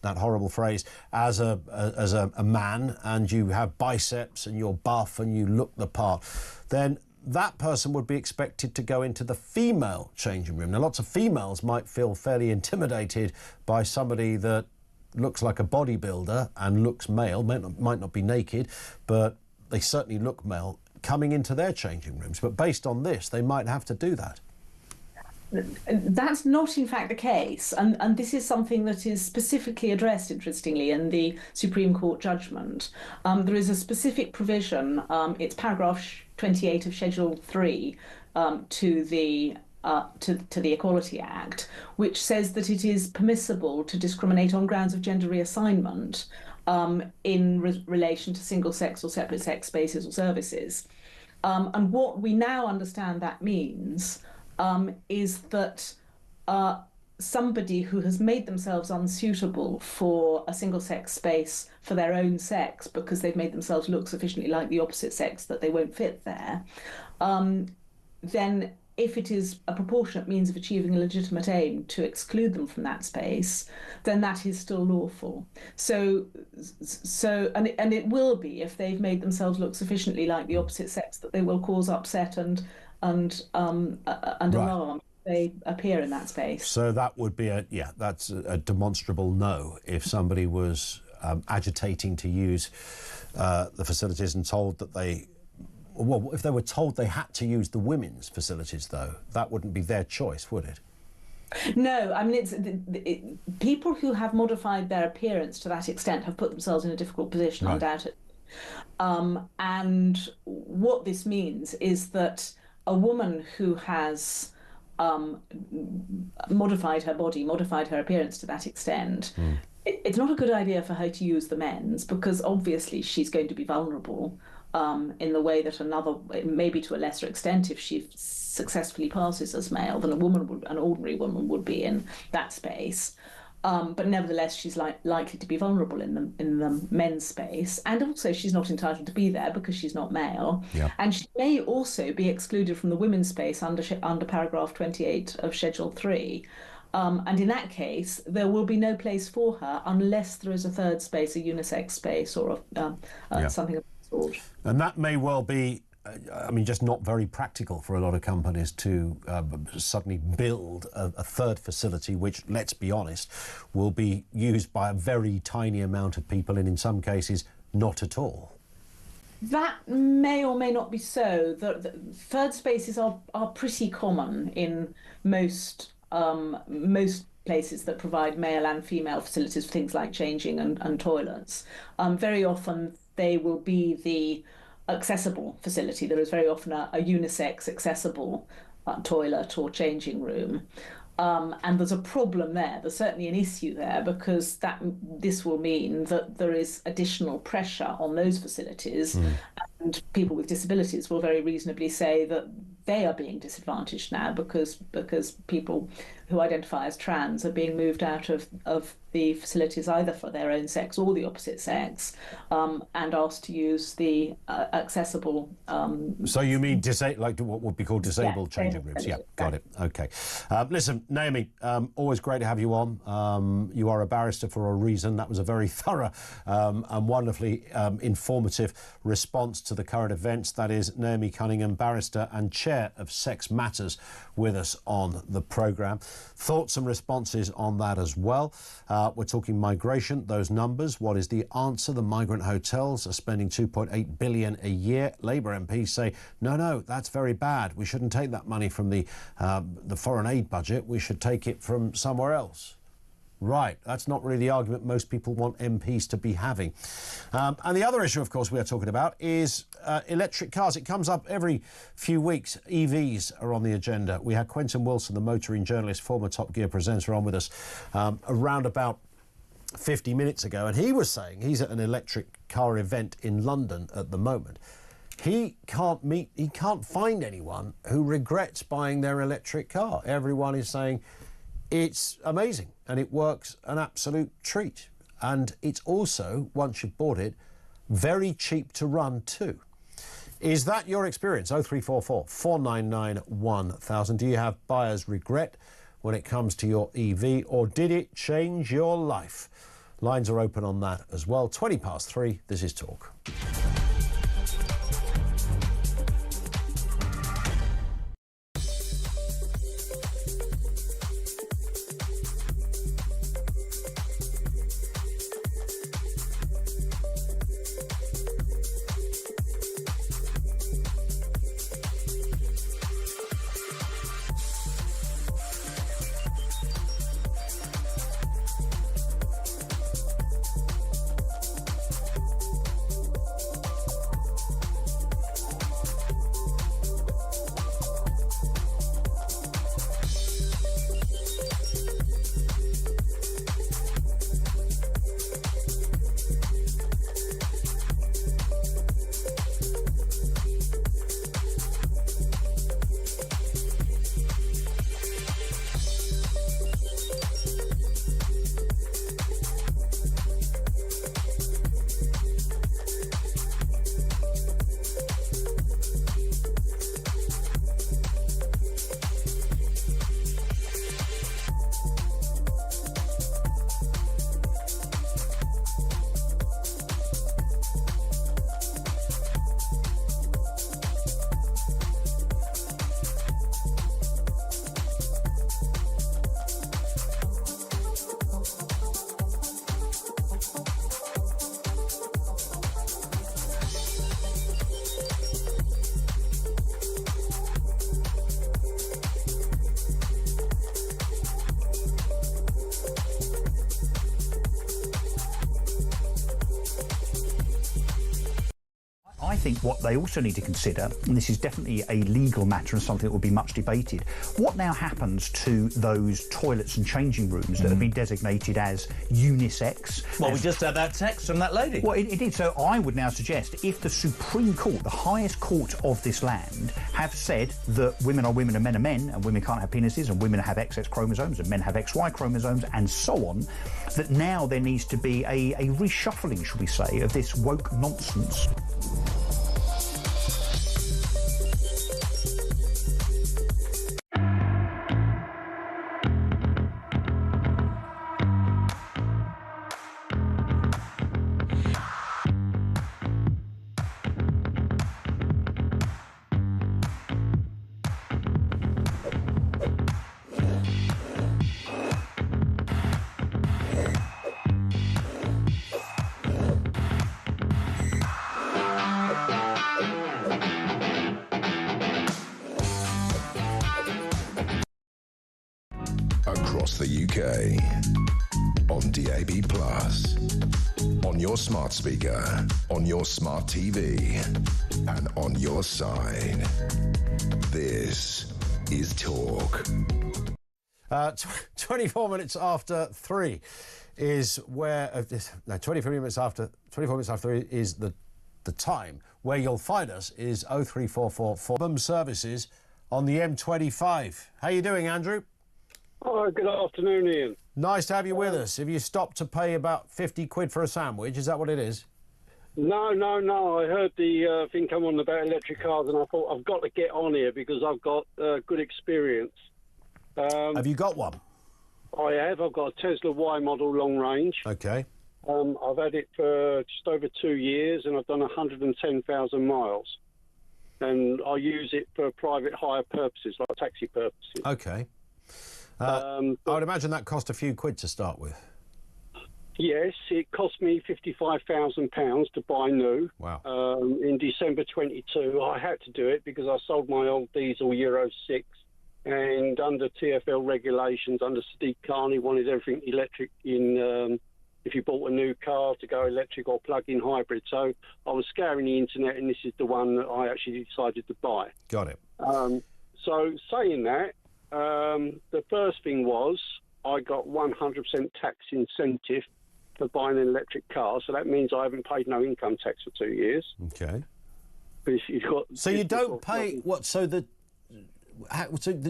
that horrible phrase, as a man, and you have biceps and you're buff and you look the part, then that person would be expected to go into the female changing room. Now, lots of females might feel fairly intimidated by somebody that looks like a bodybuilder and looks male, might not be naked, but they certainly look male, coming into their changing rooms. But based on this, they might have to do that. That's not, in fact, the case. And this is something that is specifically addressed, interestingly, in the Supreme Court judgment. There is a specific provision, it's paragraph 28 of Schedule 3 to the Equality Act, which says that it is permissible to discriminate on grounds of gender reassignment in relation to single-sex or separate-sex spaces or services. And what we now understand that means is that somebody who has made themselves unsuitable for a single-sex space for their own sex because they've made themselves look sufficiently like the opposite sex that they won't fit there, then if it is a proportionate means of achieving a legitimate aim to exclude them from that space, then that is still lawful. So and it will be if they've made themselves look sufficiently like the opposite sex that they will cause upset and alarm. They appear in that space. So that would be that's a demonstrable no if somebody was agitating to use the facilities and told that if they were told they had to use the women's facilities, though, that wouldn't be their choice, would it? No, I mean, people who have modified their appearance to that extent have put themselves in a difficult position, Right. undoubtedly. And what this means is that a woman who has modified her body, modified her appearance to that extent, it's not a good idea for her to use the men's, because obviously she's going to be vulnerable in the way that another, maybe to a lesser extent, if she successfully passes as male, than an ordinary woman would be in that space. But nevertheless, she's likely to be vulnerable in the men's space, and also she's not entitled to be there because she's not male. Yeah. And she may also be excluded from the women's space under paragraph 28 of Schedule 3. And in that case, there will be no place for her unless there is a third space, a unisex space, or something of that sort. And that may well be, just not very practical for a lot of companies to suddenly build a third facility, which, let's be honest, will be used by a very tiny amount of people, and in some cases, not at all. That may or may not be so. The third spaces are pretty common in most places that provide male and female facilities for things like changing and toilets. Very often they will be the accessible facility. There is very often a unisex accessible toilet or changing room. And there's a problem there. There's certainly an issue there, because this will mean that there is additional pressure on those facilities, and people with disabilities will very reasonably say that they are being disadvantaged now because people who identify as trans are being moved out of the facilities either for their own sex or the opposite sex, and asked to use the accessible. So you mean like what would be called disabled changing rooms? Yeah, got it. Okay. Listen, Naomi, always great to have you on. You are a barrister for a reason. That was a very thorough and wonderfully informative response to the current events. That is Naomi Cunningham, barrister and chair of Sex Matters, with us on the programme. Thoughts and responses on that as well. We're talking migration, those numbers. What is the answer? The migrant hotels are spending $2.8 billion a year. Labour MPs say, no, that's very bad. We shouldn't take that money from the foreign aid budget. We should take it from somewhere else. Right, that's not really the argument most people want MPs to be having. And the other issue, of course, we are talking about is electric cars. It comes up every few weeks. EVs are on the agenda. We had Quentin Wilson, the motoring journalist, former Top Gear presenter, on with us around about 50 minutes ago, and he was saying he's at an electric car event in London at the moment. He can't find anyone who regrets buying their electric car. Everyone is saying it's amazing and it works an absolute treat. And it's also, once you've bought it, very cheap to run too. Is that your experience? 0344 499 1000. Do you have buyer's regret when it comes to your EV, or did it change your life? Lines are open on that as well. 3:20. This is Talk. I think what they also need to consider, and this is definitely a legal matter and something that will be much debated, what now happens to those toilets and changing rooms that have been designated as unisex? Well, we just had that text from that lady. Well, it did. So I would now suggest if the Supreme Court, the highest court of this land, have said that women are women and men are men, and women can't have penises, and women have XX chromosomes, and men have XY chromosomes, and so on, that now there needs to be a reshuffling, shall we say, of this woke nonsense. Across the UK, on DAB+, on your smart speaker, on your smart TV, and on your side. This is Talk. 24 minutes after 3 is where... 24 minutes after 3 is the time where you'll find us is 03444 Bum Services on the M25. How you doing, Andrew? Oh, good afternoon, Ian. Nice to have you with us. Have you stopped to pay about 50 quid for a sandwich? Is that what it is? No. I heard the thing come on about electric cars, and I thought I've got to get on here because I've got good experience. Have you got one? I have. I've got a Tesla Y model long range. Okay. I've had it for just over 2 years, and I've done 110,000 miles. And I use it for private hire purposes, like taxi purposes. Okay. I would imagine that cost a few quid to start with. Yes, it cost me £55,000 to buy new. Wow. In December 22, I had to do it because I sold my old diesel Euro 6, and under TfL regulations, under Sadiq Khan, he wanted everything electric in if you bought a new car to go electric or plug-in hybrid. So I was scouring the internet, and this is the one that I actually decided to buy. Got it. So saying that, the first thing was I got 100% tax incentive for buying an electric car, so that means I haven't paid no income tax for 2 years. Okay. But if you've got, so you don't pay what? So that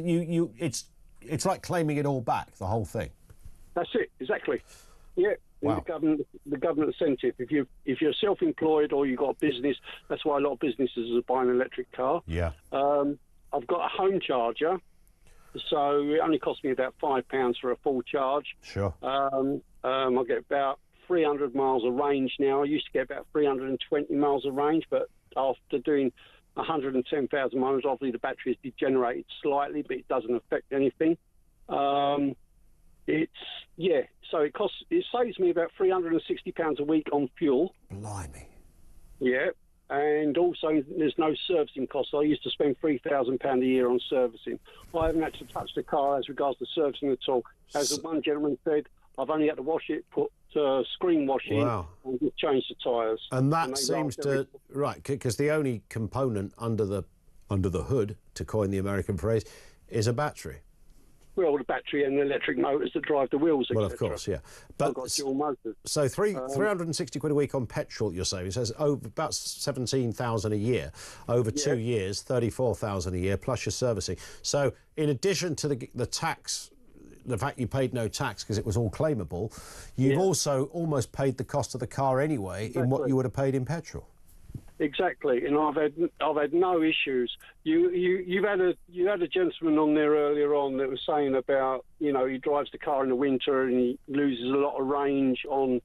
you it's like claiming it all back, the whole thing. That's it, exactly. Yeah. Wow. The government incentive. If you're self-employed or you've got a business, that's why a lot of businesses are buying an electric car. Yeah. I've got a home charger. So it only cost me about £5 for a full charge. Sure. I get about 300 miles of range now. I used to get about 320 miles of range, but after doing 110,000 miles, obviously the battery has degenerated slightly, but it doesn't affect anything. So it saves me about £360 a week on fuel. Blimey. Yeah. And also, there's no servicing costs. I used to spend £3,000 a year on servicing. I haven't had to touch the car as regards to servicing at all. As one gentleman said, I've only had to wash it, put screen wash in, and just change the tyres. And that seems to right, because the only component under the hood, to coin the American phrase, is a battery. Well, the battery and the electric motors that drive the wheels, etc. Well, of course, yeah. But I've got dual motors. So 360 quid a week on petrol, you're saying. It says about 17,000 a year. Over 2 years, 34,000 a year, plus your servicing. So in addition to the tax, the fact you paid no tax because it was all claimable, you've also almost paid the cost of the car anyway in what you would have paid in petrol. Exactly, and I've had no issues. You had a gentleman on there earlier on that was saying about, you know, he drives the car in the winter and he loses a lot of range on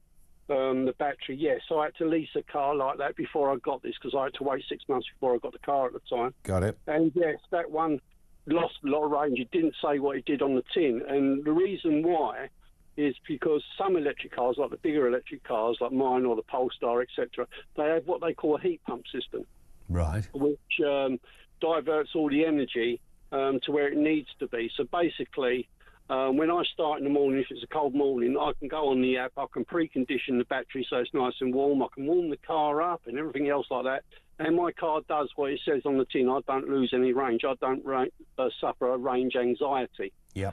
the battery. Yes, I had to lease a car like that before I got this because I had to wait 6 months before I got the car at the time. Got it. And yes, that one lost a lot of range. It didn't say what it did on the tin, and the reason why is because some electric cars, like the bigger electric cars, like mine or the Polestar, etc., they have what they call a heat pump system. Right. Which diverts all the energy to where it needs to be. So basically, When I start in the morning, if it's a cold morning, I can go on the app, I can precondition the battery so it's nice and warm, I can warm the car up and everything else like that. And my car does what it says on the tin. I don't lose any range. I don't suffer a range anxiety. Yeah.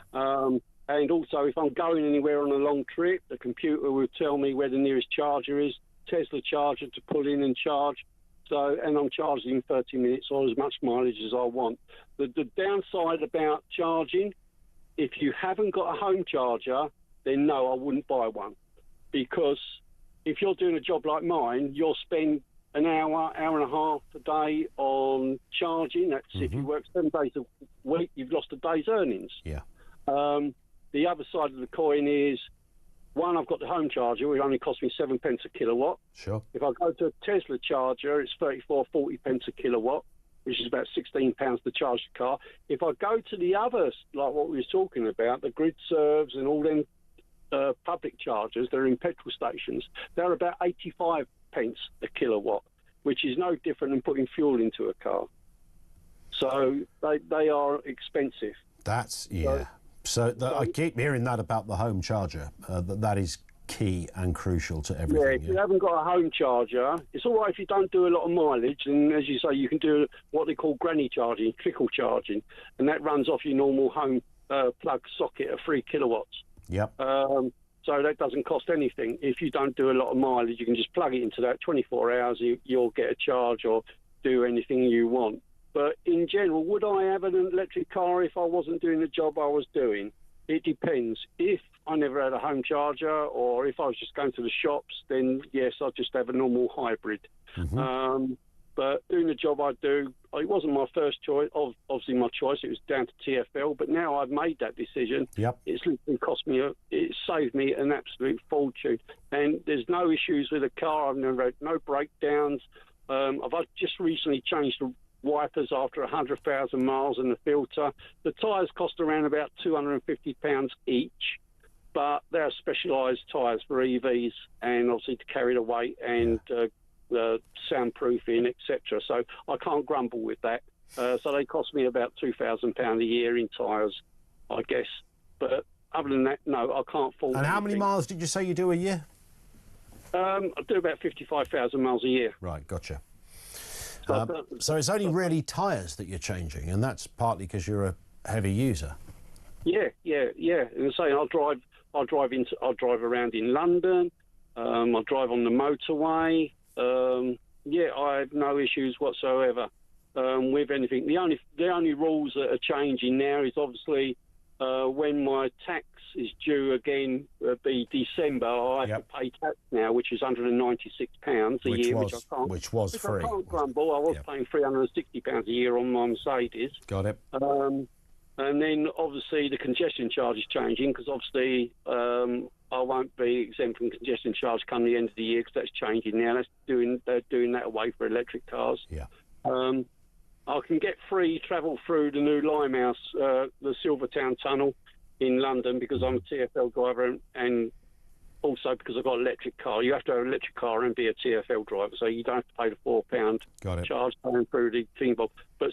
And also, if I'm going anywhere on a long trip, the computer will tell me where the nearest charger is, Tesla charger to pull in and charge. So, and I'm charging in 30 minutes or as much mileage as I want. The downside about charging, if you haven't got a home charger, then no, I wouldn't buy one. Because if you're doing a job like mine, you'll spend an hour, hour and a half a day on charging. That's if you work 7 days a week, you've lost a day's earnings. Yeah. The other side of the coin is, one, I've got the home charger, which only costs me 7 pence a kilowatt. Sure. If I go to a Tesla charger, it's 34, 40 pence a kilowatt, which is about £16 to charge the car. If I go to the others, like what we were talking about, the grid serves and all them public chargers that are in petrol stations, they're about 85 pence a kilowatt, which is no different than putting fuel into a car. So they are expensive. That's, yeah. So I keep hearing that about the home charger, that is key and crucial to everything. Yeah, if you haven't got a home charger, it's all right if you don't do a lot of mileage, and as you say, you can do what they call granny charging, trickle charging, and that runs off your normal home plug socket of 3 kilowatts. Yep. So that doesn't cost anything. If you don't do a lot of mileage, you can just plug it into that. 24 hours, you'll get a charge or do anything you want. But in general, would I have an electric car if I wasn't doing the job I was doing? It depends. If I never had a home charger or if I was just going to the shops, then yes, I'd just have a normal hybrid. But doing the job I do, it wasn't my first choice, obviously my choice, it was down to TfL, but now I've made that decision. Yep. It's literally it saved me an absolute fortune. And there's no issues with the car, I've never had no breakdowns. I've just recently changed the wipers after 100,000 miles and the filter. The tyres cost around about £250 each, but they're specialised tyres for EVs and obviously to carry the weight and soundproofing, etc. So I can't grumble with that. So they cost me about £2,000 a year in tyres, I guess. But other than that, no, I can't fault. And how many miles did you say you do a year? I do about 55,000 miles a year. Right, gotcha. So it's only really tyres that you're changing, and that's partly because you're a heavy user. Yeah. And say I'll drive around in London. I'll drive on the motorway. I have no issues whatsoever with anything. The only rules that are changing now is obviously when my tax is due again, be December, I have to pay tax now, which is £196 a year, which was free. I can't grumble. I was paying £360 a year on my Mercedes. Got it. And then obviously the congestion charge is changing because obviously I won't be exempt from congestion charge come the end of the year because that's changing now. They're doing that away for electric cars. Yeah. I can get free travel through the new Limehouse, the Silvertown Tunnel in London because I'm a TfL driver and also because I've got an electric car. You have to have an electric car and be a TfL driver, so you don't have to pay the £4 charge going through the thing. But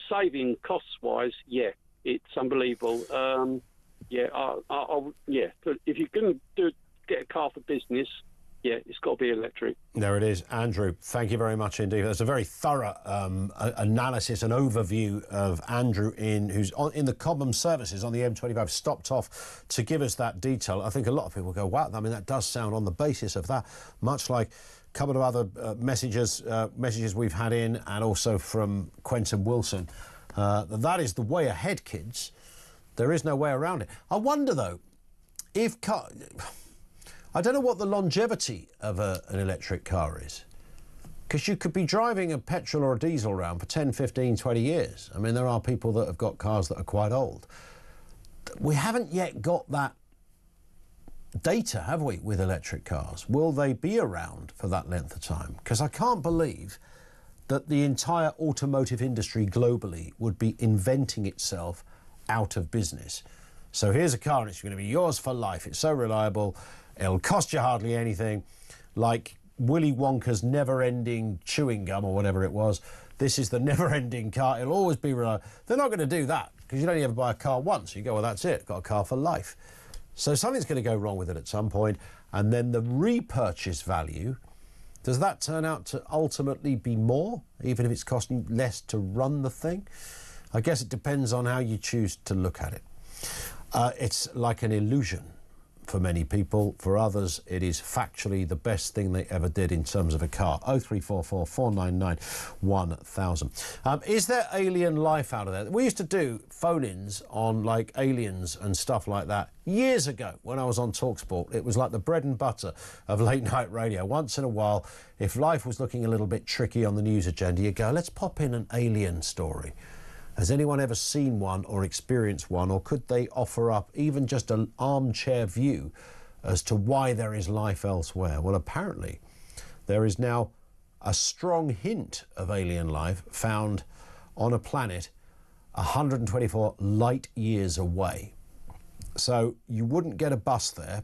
saving costs-wise, yeah, it's unbelievable. But if you're going to get a car for business, yeah, it's got to be electric. There it is. Andrew, thank you very much indeed. That's a very thorough analysis and overview of Andrew who's in the Cobham services on the M25, stopped off to give us that detail. I think a lot of people go, wow, I mean, that does sound on the basis of that, much like a couple of other messages we've had in, and also from Quentin Wilson. That is the way ahead, kids. There is no way around it. I wonder, though, I don't know what the longevity of an electric car is, because you could be driving a petrol or a diesel around for 10, 15, 20 years. I mean, there are people that have got cars that are quite old. We haven't yet got that data, have we, with electric cars? Will they be around for that length of time? Because I can't believe that the entire automotive industry globally would be inventing itself out of business. So here's a car and it's going to be yours for life. It's so reliable. It'll cost you hardly anything, like Willy Wonka's never-ending chewing gum or whatever it was. This is the never-ending car. It'll always be reliable. They're not going to do that, because you'd only ever buy a car once. You go, well, that's it, got a car for life. So something's going to go wrong with it at some point, and then the repurchase value, does that turn out to ultimately be more, even if it's costing less to run the thing? I guess it depends on how you choose to look at it. It's like an illusion for many people. For others, it is factually the best thing they ever did in terms of a car. 0344 499 1000. Is there alien life out of there? We used to do phone-ins on like aliens and stuff like that years ago when I was on TalkSport. It was like the bread and butter of late night radio. Once in a while, if life was looking a little bit tricky on the news agenda, you go, let's pop in an alien story. Has anyone ever seen one or experienced one, or could they offer up even just an armchair view as to why there is life elsewhere? Well, apparently there is now a strong hint of alien life found on a planet 124 light years away. So you wouldn't get a bus there,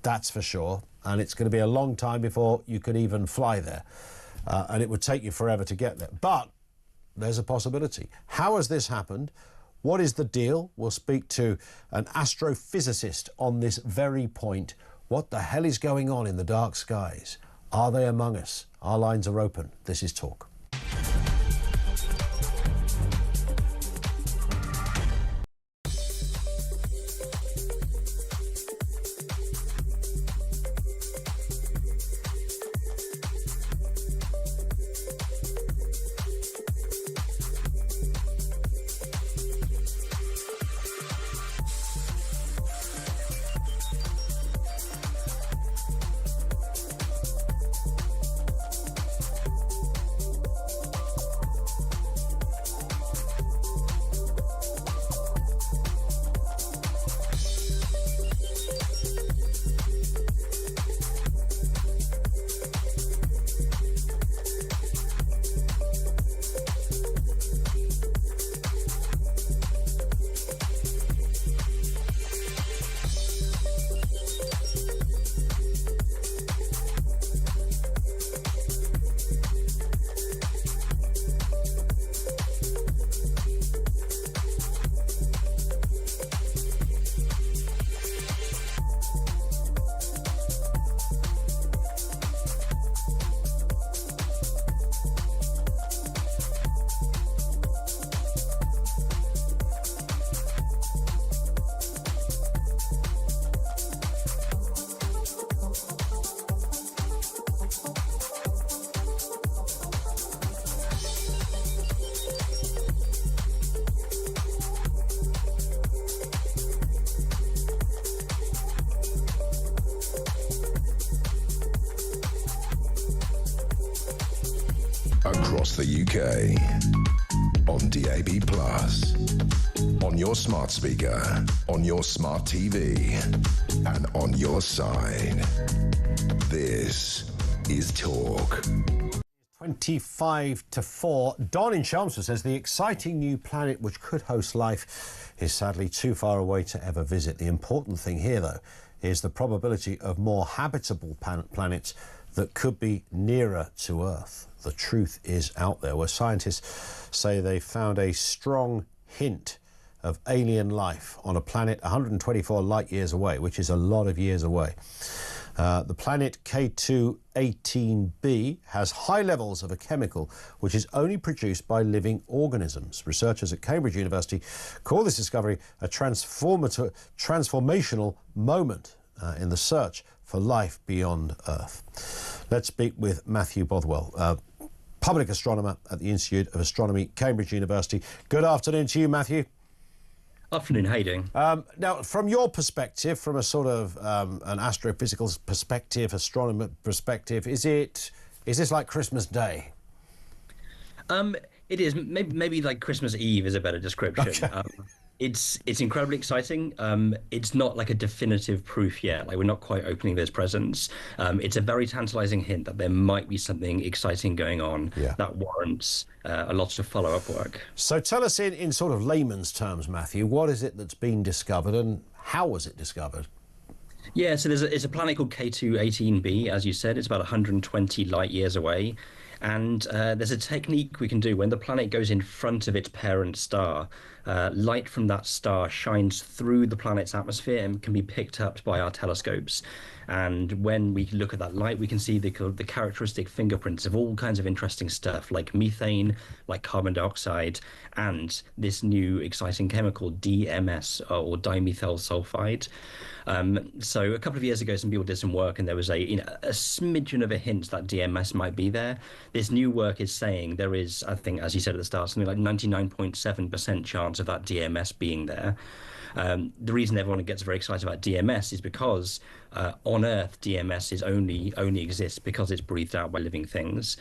that's for sure, and it's going to be a long time before you could even fly there, and it would take you forever to get there. But there's a possibility. How has this happened? What is the deal? We'll speak to an astrophysicist on this very point. What the hell is going on in the dark skies? Are they among us? Our lines are open. This is Talk. Across the UK, on DAB+, on your smart speaker, on your smart TV, and on your side. This is Talk. 25 to 4. Don in Chelmsford says the exciting new planet which could host life is sadly too far away to ever visit. The important thing here, though, is the probability of more habitable planets that could be nearer to Earth. The truth is out there, where scientists say they found a strong hint of alien life on a planet 124 light years away, which is a lot of years away. The planet K2-18b has high levels of a chemical which is only produced by living organisms. Researchers at Cambridge University call this discovery a transformational moment in the search for life beyond Earth. Let's speak with Matthew Bothwell, public astronomer at the Institute of Astronomy, Cambridge University. Good afternoon to you, Matthew. Afternoon, how you doing? Now, from your perspective, from a sort of an astrophysical perspective, astronomer perspective, is this like Christmas Day? It is. Maybe like Christmas Eve is a better description. Okay. It's incredibly exciting. It's not like a definitive proof yet. Like, we're not quite opening those presents. It's a very tantalizing hint that there might be something exciting going on that warrants a lot of follow-up work. So tell us in sort of layman's terms, Matthew, what is it that's been discovered and how was it discovered? Yeah, so it's a planet called K2-18b, as you said. It's about 120 light years away. And there's a technique we can do when the planet goes in front of its parent star. light from that star shines through the planet's atmosphere and can be picked up by our telescopes. And when we look at that light, we can see the characteristic fingerprints of all kinds of interesting stuff, like methane, like carbon dioxide, and this new exciting chemical, DMS, or dimethyl sulfide. So a couple of years ago, some people did some work, and there was a smidgen of a hint that DMS might be there. This new work is saying there is, I think, as you said at the start, something like 99.7% chance of that DMS being there. The reason everyone gets very excited about DMS is because on Earth, DMS is only exists because it's breathed out by living things.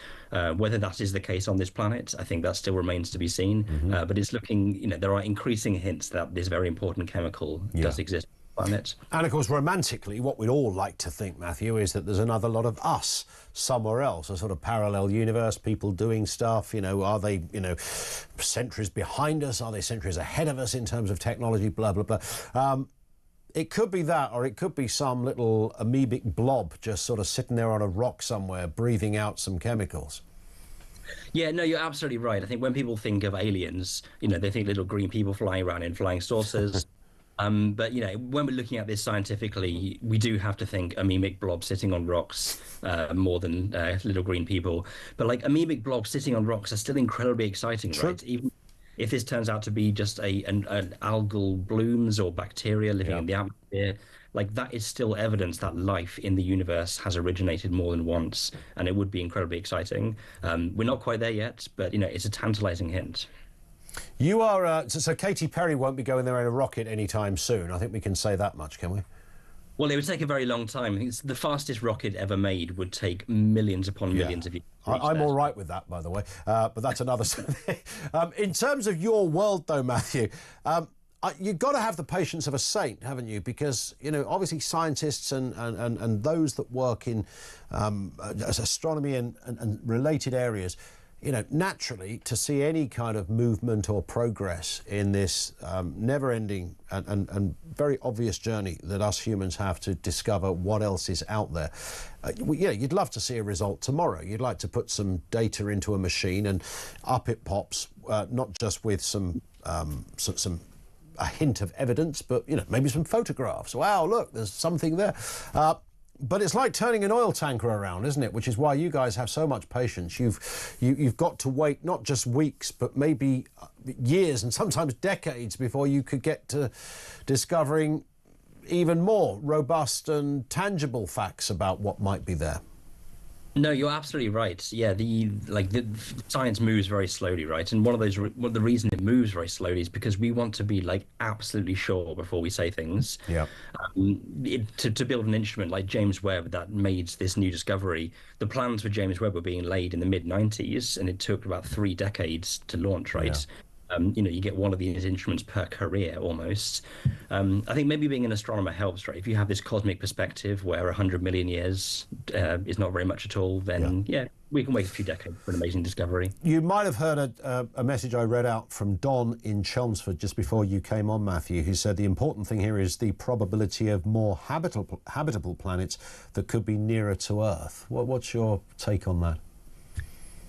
Whether that is the case on this planet, I think that still remains to be seen. But it's looking, there are increasing hints that this very important chemical does exist. Planet. And of course, romantically, what we'd all like to think, Matthew, is that there's another lot of us somewhere else, a sort of parallel universe, people doing stuff. Are they, centuries behind us? Are they centuries ahead of us in terms of technology? Blah, blah, blah. It could be that, or it could be some little amoebic blob just sort of sitting there on a rock somewhere, breathing out some chemicals. Yeah, no, you're absolutely right. I think when people think of aliens, they think little green people flying around in flying saucers. But, when we're looking at this scientifically, we do have to think amoebic blobs sitting on rocks more than little green people. But, amoebic blobs sitting on rocks are still incredibly exciting, right? Even if this turns out to be just an algal blooms or bacteria living in the atmosphere, that is still evidence that life in the universe has originated more than once, and it would be incredibly exciting. We're not quite there yet, but, it's a tantalizing hint. You are, so Katy Perry won't be going there in a rocket anytime soon. I think we can say that much, can we? Well, it would take a very long time. I think the fastest rocket ever made would take millions upon millions of years. I'm all right with that, by the way, but that's another thing. In terms of your world, though, Matthew, you've got to have the patience of a saint, haven't you? Because, obviously scientists and those that work in astronomy and related areas, naturally, to see any kind of movement or progress in this never-ending and very obvious journey that us humans have to discover what else is out there, you'd love to see a result tomorrow. You'd like to put some data into a machine and up it pops, not just with a hint of evidence, but maybe some photographs. Wow, look, there's something there. But it's like turning an oil tanker around, isn't it? Which is why you guys have so much patience. You've got to wait not just weeks, but maybe years and sometimes decades before you could get to discovering even more robust and tangible facts about what might be there. No, you're absolutely right. Yeah, the science moves very slowly, right? And the reason it moves very slowly is because we want to be absolutely sure before we say things. Yeah. To build an instrument like James Webb that made this new discovery, the plans for James Webb were being laid in the mid-90s, and it took about 3 decades to launch, right? Yeah. You get one of these instruments per career almost. I think maybe being an astronomer helps, right? If you have this cosmic perspective where 100 million years is not very much at all, then we can wait a few decades for an amazing discovery. You might have heard a message I read out from Don in Chelmsford just before you came on, Matthew, who said the important thing here is the probability of more habitable planets that could be nearer to Earth. What's your take on that?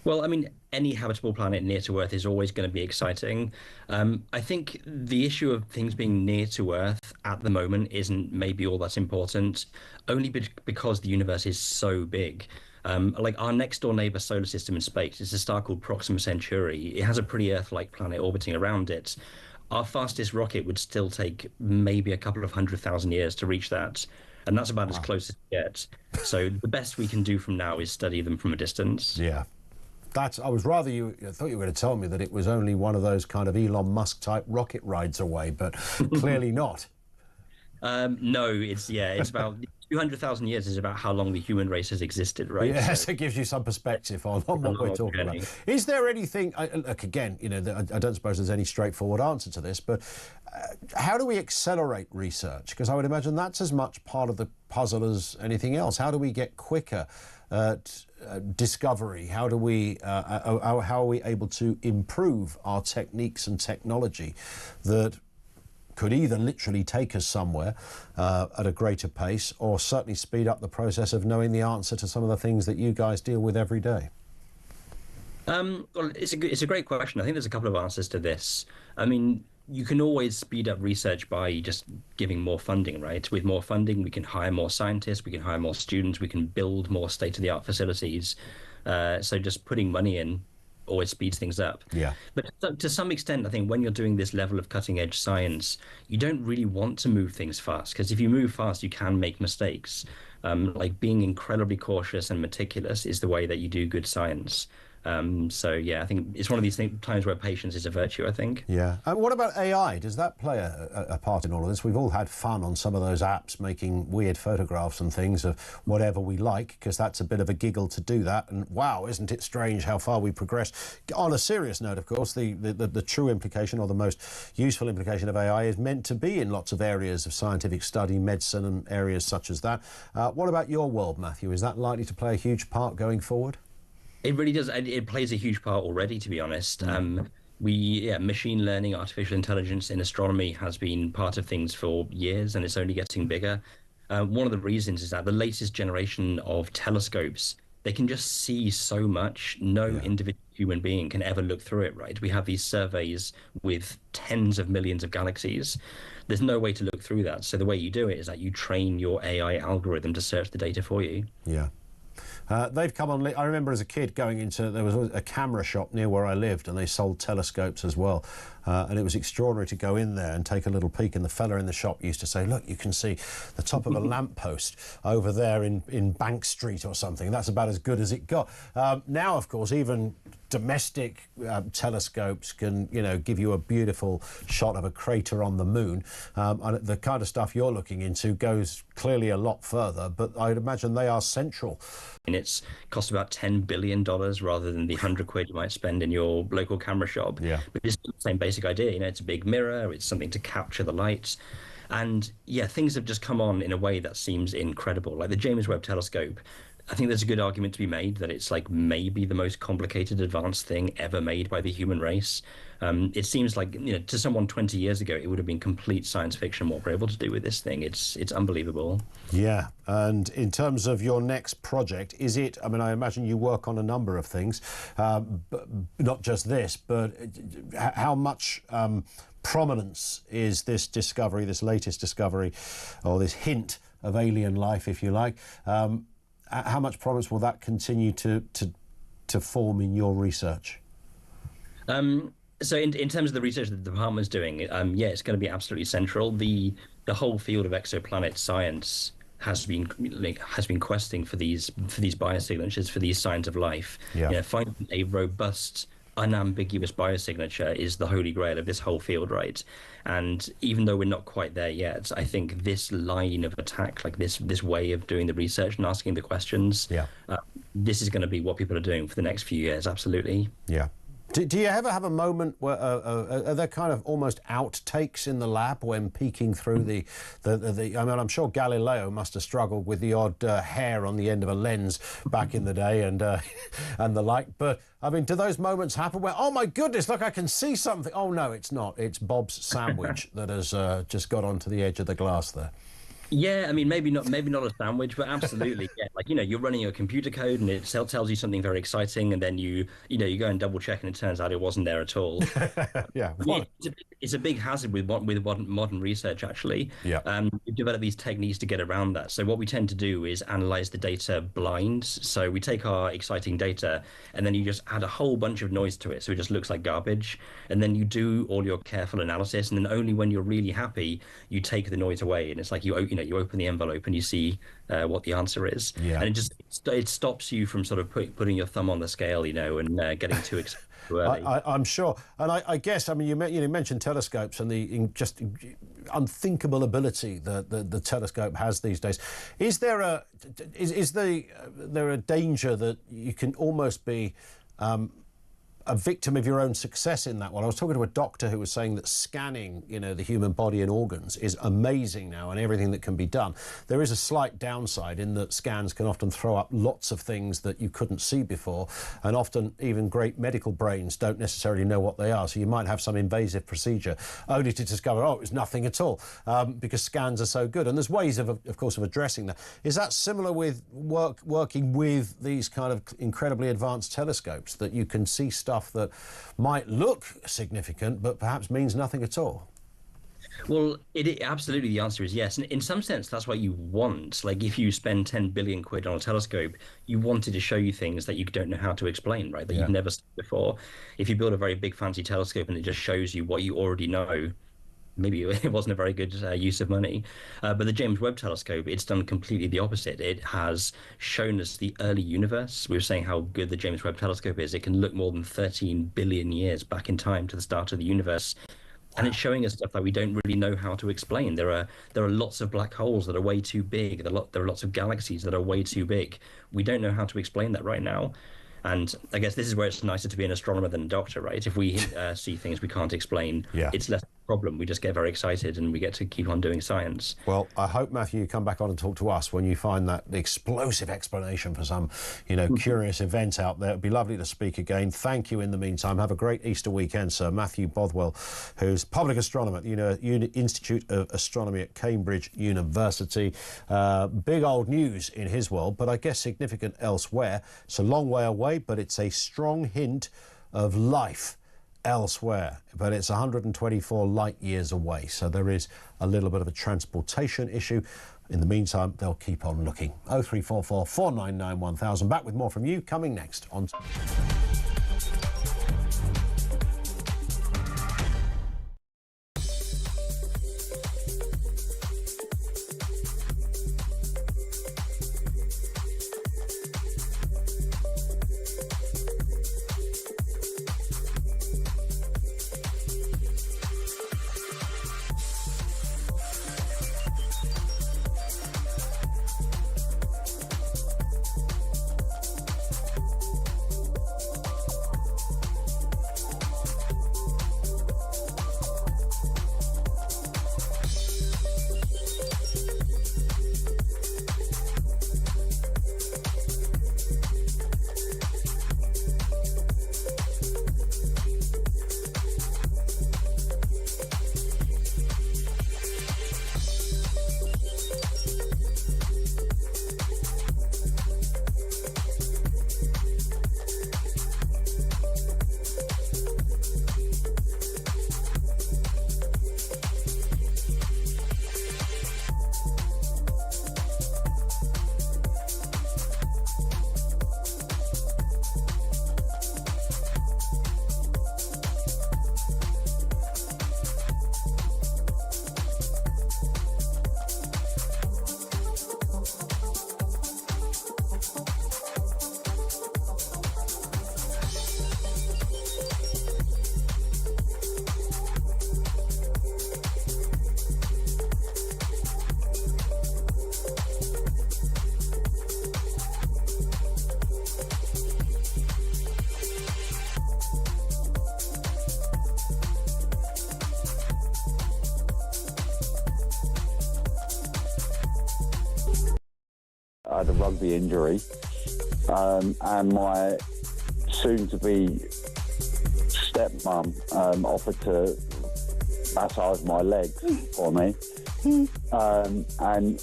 Well, I mean, any habitable planet near to Earth is always going to be exciting. I think the issue of things being near to Earth at the moment isn't maybe all that important, only because the universe is so big. Our next door neighbor solar system in space is a star called Proxima Centauri. It has a pretty Earth-like planet orbiting around it. Our fastest rocket would still take maybe a couple of 100,000 years to reach that. And that's about as close as it gets. So the best we can do from now is study them from a distance. Yeah. I thought you were going to tell me that it was only one of those kind of Elon Musk type rocket rides away, but clearly not. No, it's about 200,000 years is about how long the human race has existed, right? Yes, so it gives you some perspective on what we're talking about. Is there anything, look, again, I don't suppose there's any straightforward answer to this, but how do we accelerate research? Because I would imagine that's as much part of the puzzle as anything else. How do we get quicker at discovery? How are we able to improve our techniques and technology that could either literally take us somewhere at a greater pace, or certainly speed up the process of knowing the answer to some of the things that you guys deal with every day? Well, it's a great question. I think there's a couple of answers to this. I mean, you can always speed up research by just giving more funding, right? With more funding, we can hire more scientists, we can hire more students, we can build more state-of-the-art facilities. So just putting money in always speeds things up. Yeah. But to some extent, I think when you're doing this level of cutting-edge science, you don't really want to move things fast, because if you move fast, you can make mistakes. Like being incredibly cautious and meticulous is the way that you do good science. So yeah, I think it's one of these times where patience is a virtue, I think. Yeah. And what about AI? Does that play a part in all of this? We've all had fun on some of those apps making weird photographs and things of whatever we like, because that's a bit of a giggle to do that. And wow, isn't it strange how far we progress? On a serious note, of course, the true implication, or the most useful implication of AI, is meant to be in lots of areas of scientific study, medicine and areas such as that. What about your world, Matthew? Is that likely to play a huge part going forward? It really does. It plays a huge part already, to be honest. Machine learning, artificial intelligence in astronomy has been part of things for years, and it's only getting bigger. One of the reasons is that the latest generation of telescopes, they can just see so much. No individual human being can ever look through it, right? We have these surveys with tens of millions of galaxies. There's no way to look through that. So the way you do it is that you train your AI algorithm to search the data for you. Yeah. They've come on. I remember as a kid going into, there was a camera shop near where I lived, and they sold telescopes as well. And it was extraordinary to go in there and take a little peek. And the fella in the shop used to say, look, you can see the top of a lamppost over there in Bank Street or something. That's about as good as it got. Now, of course, even domestic telescopes can, give you a beautiful shot of a crater on the moon. And the kind of stuff you're looking into goes clearly a lot further, but I'd imagine they are central. And it's cost about $10 billion rather than the £100 you might spend in your local camera shop. Yeah. But it's the same basic idea. It's a big mirror, it's something to capture the light. And yeah, things have just come on in a way that seems incredible. Like the James Webb Telescope, I think there's a good argument to be made that it's like maybe the most complicated advanced thing ever made by the human race. It seems like, to someone 20 years ago, it would have been complete science fiction what we're able to do with this thing. It's unbelievable. Yeah. And in terms of your next project, is it, I imagine you work on a number of things, but not just this, but how much prominence is this discovery, this latest discovery, or this hint of alien life, if you like? How much prominence will that continue to form in your research? So in terms of the research that the department's doing, it's going to be absolutely central. The whole field of exoplanet science has been questing for these biosignatures, for these signs of life. Yeah. Finding a robust, unambiguous biosignature is the holy grail of this whole field, right? And even though we're not quite there yet, I think this line of attack, like this way of doing the research and asking the questions, this is going to be what people are doing for the next few years. Absolutely. Yeah. Do you ever have a moment where are there kind of almost outtakes in the lab when peeking through the I'm sure Galileo must have struggled with the odd hair on the end of a lens back in the day and the like, but do those moments happen where, oh my goodness, look, I can see something? Oh no, it's not. It's Bob's sandwich that has just got onto the edge of the glass there. Yeah, maybe not a sandwich, but absolutely. Yeah, like you're running your computer code and it tells you something very exciting, and then you go and double check, and it turns out it wasn't there at all. Yeah, it's a big hazard with modern research, actually. Yeah. We've developed these techniques to get around that. So what we tend to do is analyze the data blind. So we take our exciting data, and then you just add a whole bunch of noise to it, so it just looks like garbage. And then you do all your careful analysis, and then only when you're really happy, you take the noise away, and it's like you open the envelope and you see what the answer is. Yeah. And it stops you from sort of putting your thumb on the scale, and getting too excited too early. I'm sure. And I guess, you mentioned telescopes and the just unthinkable ability that the telescope has these days. Is there a danger that you can almost be a victim of your own success in that one? I was talking to a doctor who was saying that scanning, the human body and organs is amazing now, and everything that can be done. There is a slight downside in that scans can often throw up lots of things that you couldn't see before, and often even great medical brains don't necessarily know what they are. So you might have some invasive procedure only to discover, it was nothing at all, because scans are so good. And there's ways of course, of addressing that. Is that similar with working with these kind of incredibly advanced telescopes, that you can see stuff stuff that might look significant but perhaps means nothing at all? Well, absolutely, the answer is yes. And in some sense, that's what you want. Like, if you spend 10 billion quid on a telescope, you want it to show you things that you don't know how to explain, right? That you've never seen before. If you build a very big fancy telescope and it just shows you what you already know, maybe it wasn't a very good use of money. But the James Webb Telescope, it's done completely the opposite. It has shown us the early universe. We were saying how good the James Webb Telescope is. It can look more than 13 billion years back in time to the start of the universe. And it's showing us stuff that we don't really know how to explain. There are lots of black holes that are way too big. There are lots of galaxies that are way too big. We don't know how to explain that right now. And I guess this is where it's nicer to be an astronomer than a doctor, right? If we see things we can't explain, it's less problem. We just get very excited and we get to keep on doing science. Well, I hope, Matthew, you come back on and talk to us when you find that explosive explanation for some, curious event out there. It'd be lovely to speak again. Thank you in the meantime. Have a great Easter weekend, sir. Matthew Bothwell, who's public astronomer at the Institute of Astronomy at Cambridge University. Big old news in his world, but I guess significant elsewhere. It's a long way away, but it's a strong hint of life elsewhere, but it's 124 light years away, so there is a little bit of a transportation issue. In the meantime, they'll keep on looking. 0344 499 1000. Back with more from you coming next on I had a rugby injury, and my soon-to-be stepmum offered to massage my legs for me. And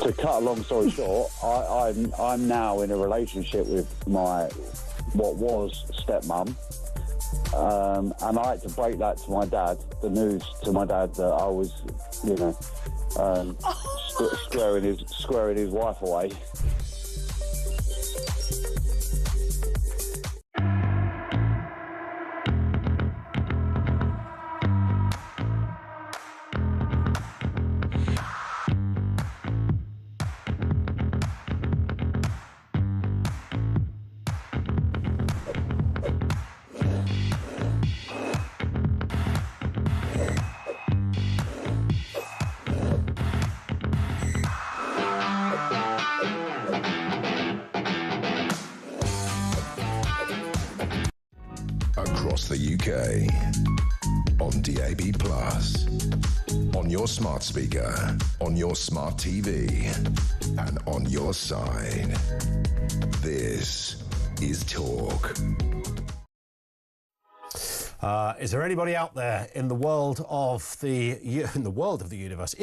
to cut a long story short, I'm now in a relationship with my what was stepmum, and I had to break that to my dad. The news to my dad that I was, squaring his wife away. Across the UK, on DAB+, on your smart speaker, on your smart TV, and on your side. This is Talk. Is there anybody out there in the world of the universe,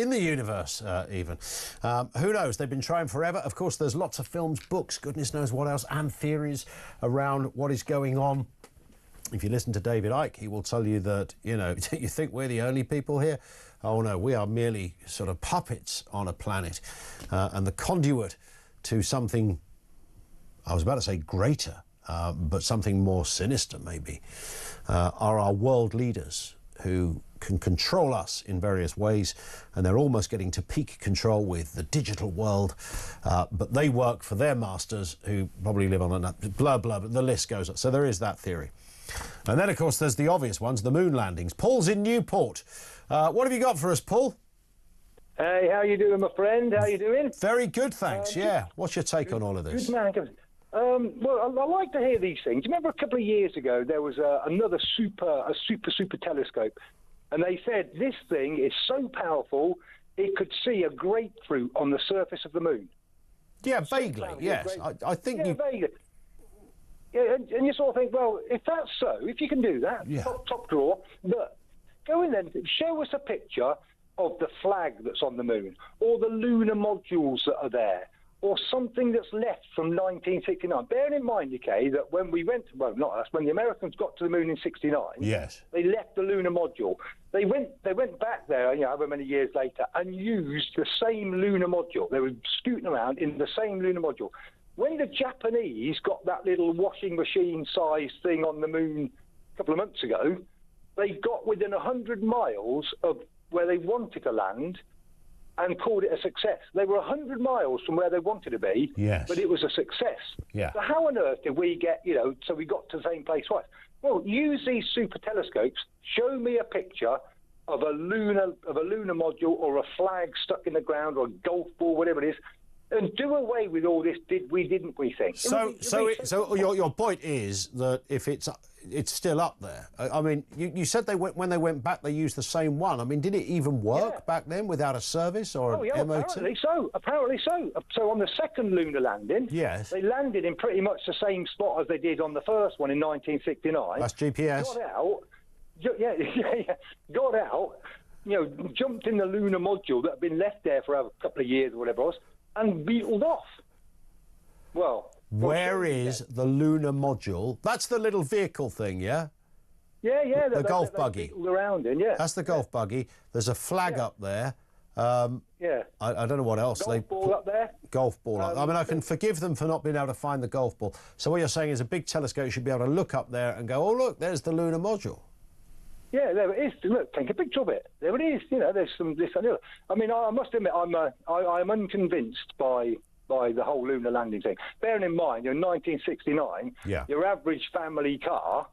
even? Who knows? They've been trying forever. Of course, there's lots of films, books, goodness knows what else, and theories around what is going on. If you listen to David Icke, he will tell you that, you know, you think we're the only people here? Oh no, we are merely sort of puppets on a planet, and the conduit to something, I was about to say greater, but something more sinister maybe, are our world leaders who can control us in various ways, and they're almost getting to peak control with the digital world, but they work for their masters who probably live on a blah, blah, blah, the list goes on. So there is that theory. And then, of course, there's the obvious ones, the moon landings. Paul's in Newport. What have you got for us, Paul? Hey, how you doing, my friend? How you doing? Very good, thanks, yeah. What's your take on all of this? Good man. Well, I like to hear these things. Remember a couple of years ago, there was another super telescope, and they said this thing is so powerful, it could see a grapefruit on the surface of the moon. Yeah, vaguely, yes. I think vaguely. Yeah, and you sort of think, well, if that's so, if you can do that, top drawer, but go in then, show us a picture of the flag that's on the moon, or the lunar modules that are there, or something that's left from 1969. Bearing in mind, okay, that when we went, well, not us, when the Americans got to the moon in '69, yes, they left the lunar module. They went back there, you know, however many years later, and used the same lunar module. They were scooting around in the same lunar module. When the Japanese got that little washing machine-sized thing on the moon a couple of months ago, they got within 100 miles of where they wanted to land and called it a success. They were 100 miles from where they wanted to be, yes, but it was a success. Yeah. So how on earth did we get, you know, so we got to the same place twice? Well, use these super telescopes, show me a picture of a lunar module or a flag stuck in the ground or a golf ball, whatever it is, and do away with all this didn't we thing. So your point is that if it's still up there. I mean, you said when they went back they used the same one. I mean, did it even work back then without a service or an MOT? Apparently so. So on the second lunar landing, yes, they landed in pretty much the same spot as they did on the first one in 1969. That's GPS. Got out. Got out. You know, jumped in the lunar module that had been left there for a couple of years or whatever it was, and beetled off. Well, where is the lunar module? That's the little vehicle thing, yeah? Yeah. The golf buggy. Around in, yeah. That's the golf buggy. There's a flag up there. Yeah. I don't know what else. Golf ball up there. Golf ball up. I mean, I can forgive them for not being able to find the golf ball. So what you're saying is a big telescope should be able to look up there and go, oh, look, there's the lunar module. Yeah, there it is. Look, take a picture of it. There it is. You know, there's some this and the other. I mean, I must admit, I'm unconvinced by the whole lunar landing thing. Bearing in mind, in 1969, your average family car,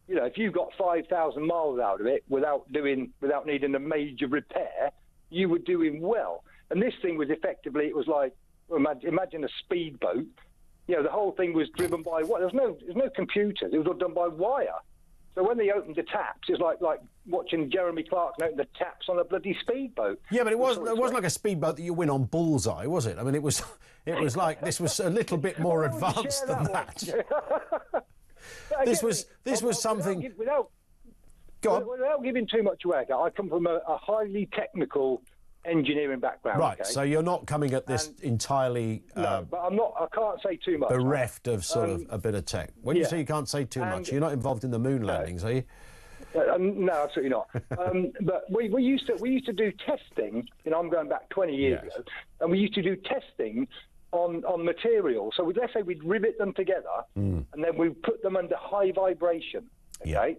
you know, if you got 5,000 miles out of it without needing a major repair, you were doing well. And this thing was effectively, it was like, imagine a speedboat. You know, the whole thing was driven by what? There's no computers. It was all done by wire. So when they opened the taps, it's like watching Jeremy Clarkson open the taps on a bloody speedboat. Yeah, but it wasn't like a speedboat that you win on Bullseye, was it? I mean, it was like this was a little bit more advanced than that. This was something. Without giving too much away, I come from a highly technical engineering background. Right, okay? so you're not coming at this entirely. No, but I'm not. I can't say too much. Bereft of sort of a bit of tech. When you say you can't say too much, you're not involved in the moon landings, are you? No, absolutely not. But we used to do testing. You know, I'm going back 20 years ago, and we used to do testing on materials. So let's say we'd rivet them together, and then we put them under high vibration. Okay. Yeah.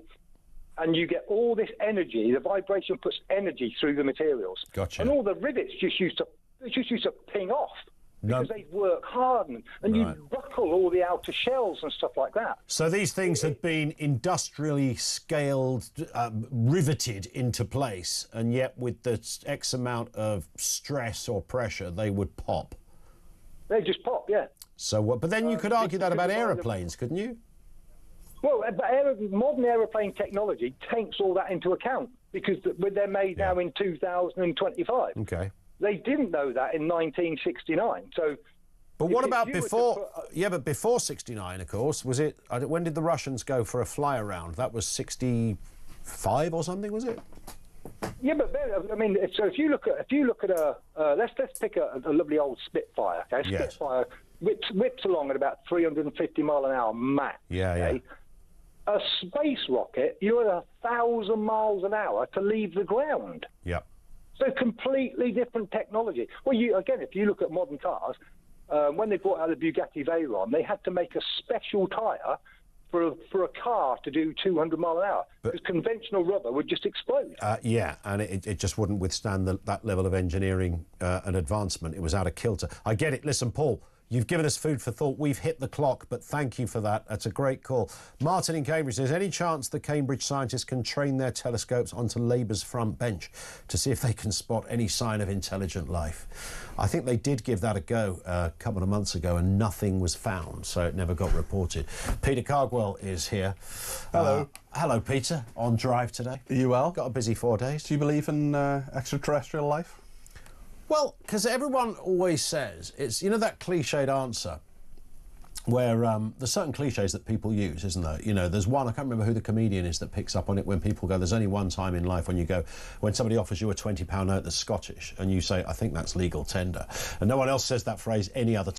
And you get all this energy. The vibration puts energy through the materials. Gotcha. And all the rivets just used to ping off because they'd work hard and you'd buckle all the outer shells and stuff like that. So these things had been industrially scaled, riveted into place, and yet with the X amount of stress or pressure, they would pop. They just pop, yeah. So what? But then you could argue that about aeroplanes, couldn't you? Well, modern aeroplane technology takes all that into account because they're made now in 2025. Okay. They didn't know that in 1969. So But what about before? Yeah, but before 69, of course, was it? When did the Russians go for a fly around? That was 65 or something, was it? Yeah, but I mean, so if you look at a let's pick a lovely old Spitfire. Okay, Yes. Spitfire whips along at about 350 mile an hour max. Yeah, okay? A space rocket, you're at 1,000 miles an hour to leave the ground. Yep. So completely different technology. Well, if you look at modern cars, when they brought out the Bugatti Veyron, they had to make a special tyre for a car to do 200 mile an hour, because conventional rubber would just explode. Yeah, and it just wouldn't withstand that level of engineering and advancement. It was out of kilter. I get it. Listen, Paul, you've given us food for thought. We've hit the clock, but thank you for that. That's a great call. Martin in Cambridge says, any chance the Cambridge scientists can train their telescopes onto Labour's front bench to see if they can spot any sign of intelligent life? I think they did give that a go a couple of months ago and nothing was found, so it never got reported. Peter Cardwell is here. Hello. Hello, Peter. On drive today. Are you well? Got a busy 4 days. Do you believe in extraterrestrial life? Well, because everyone always says, it's, you know, that cliched answer where there's certain cliches that people use, isn't there? You know, there's one, I can't remember who the comedian is, that picks up on it when people go, there's only one time in life when somebody offers you a £20 note that's Scottish and you say, I think that's legal tender. And no one else says that phrase any other time.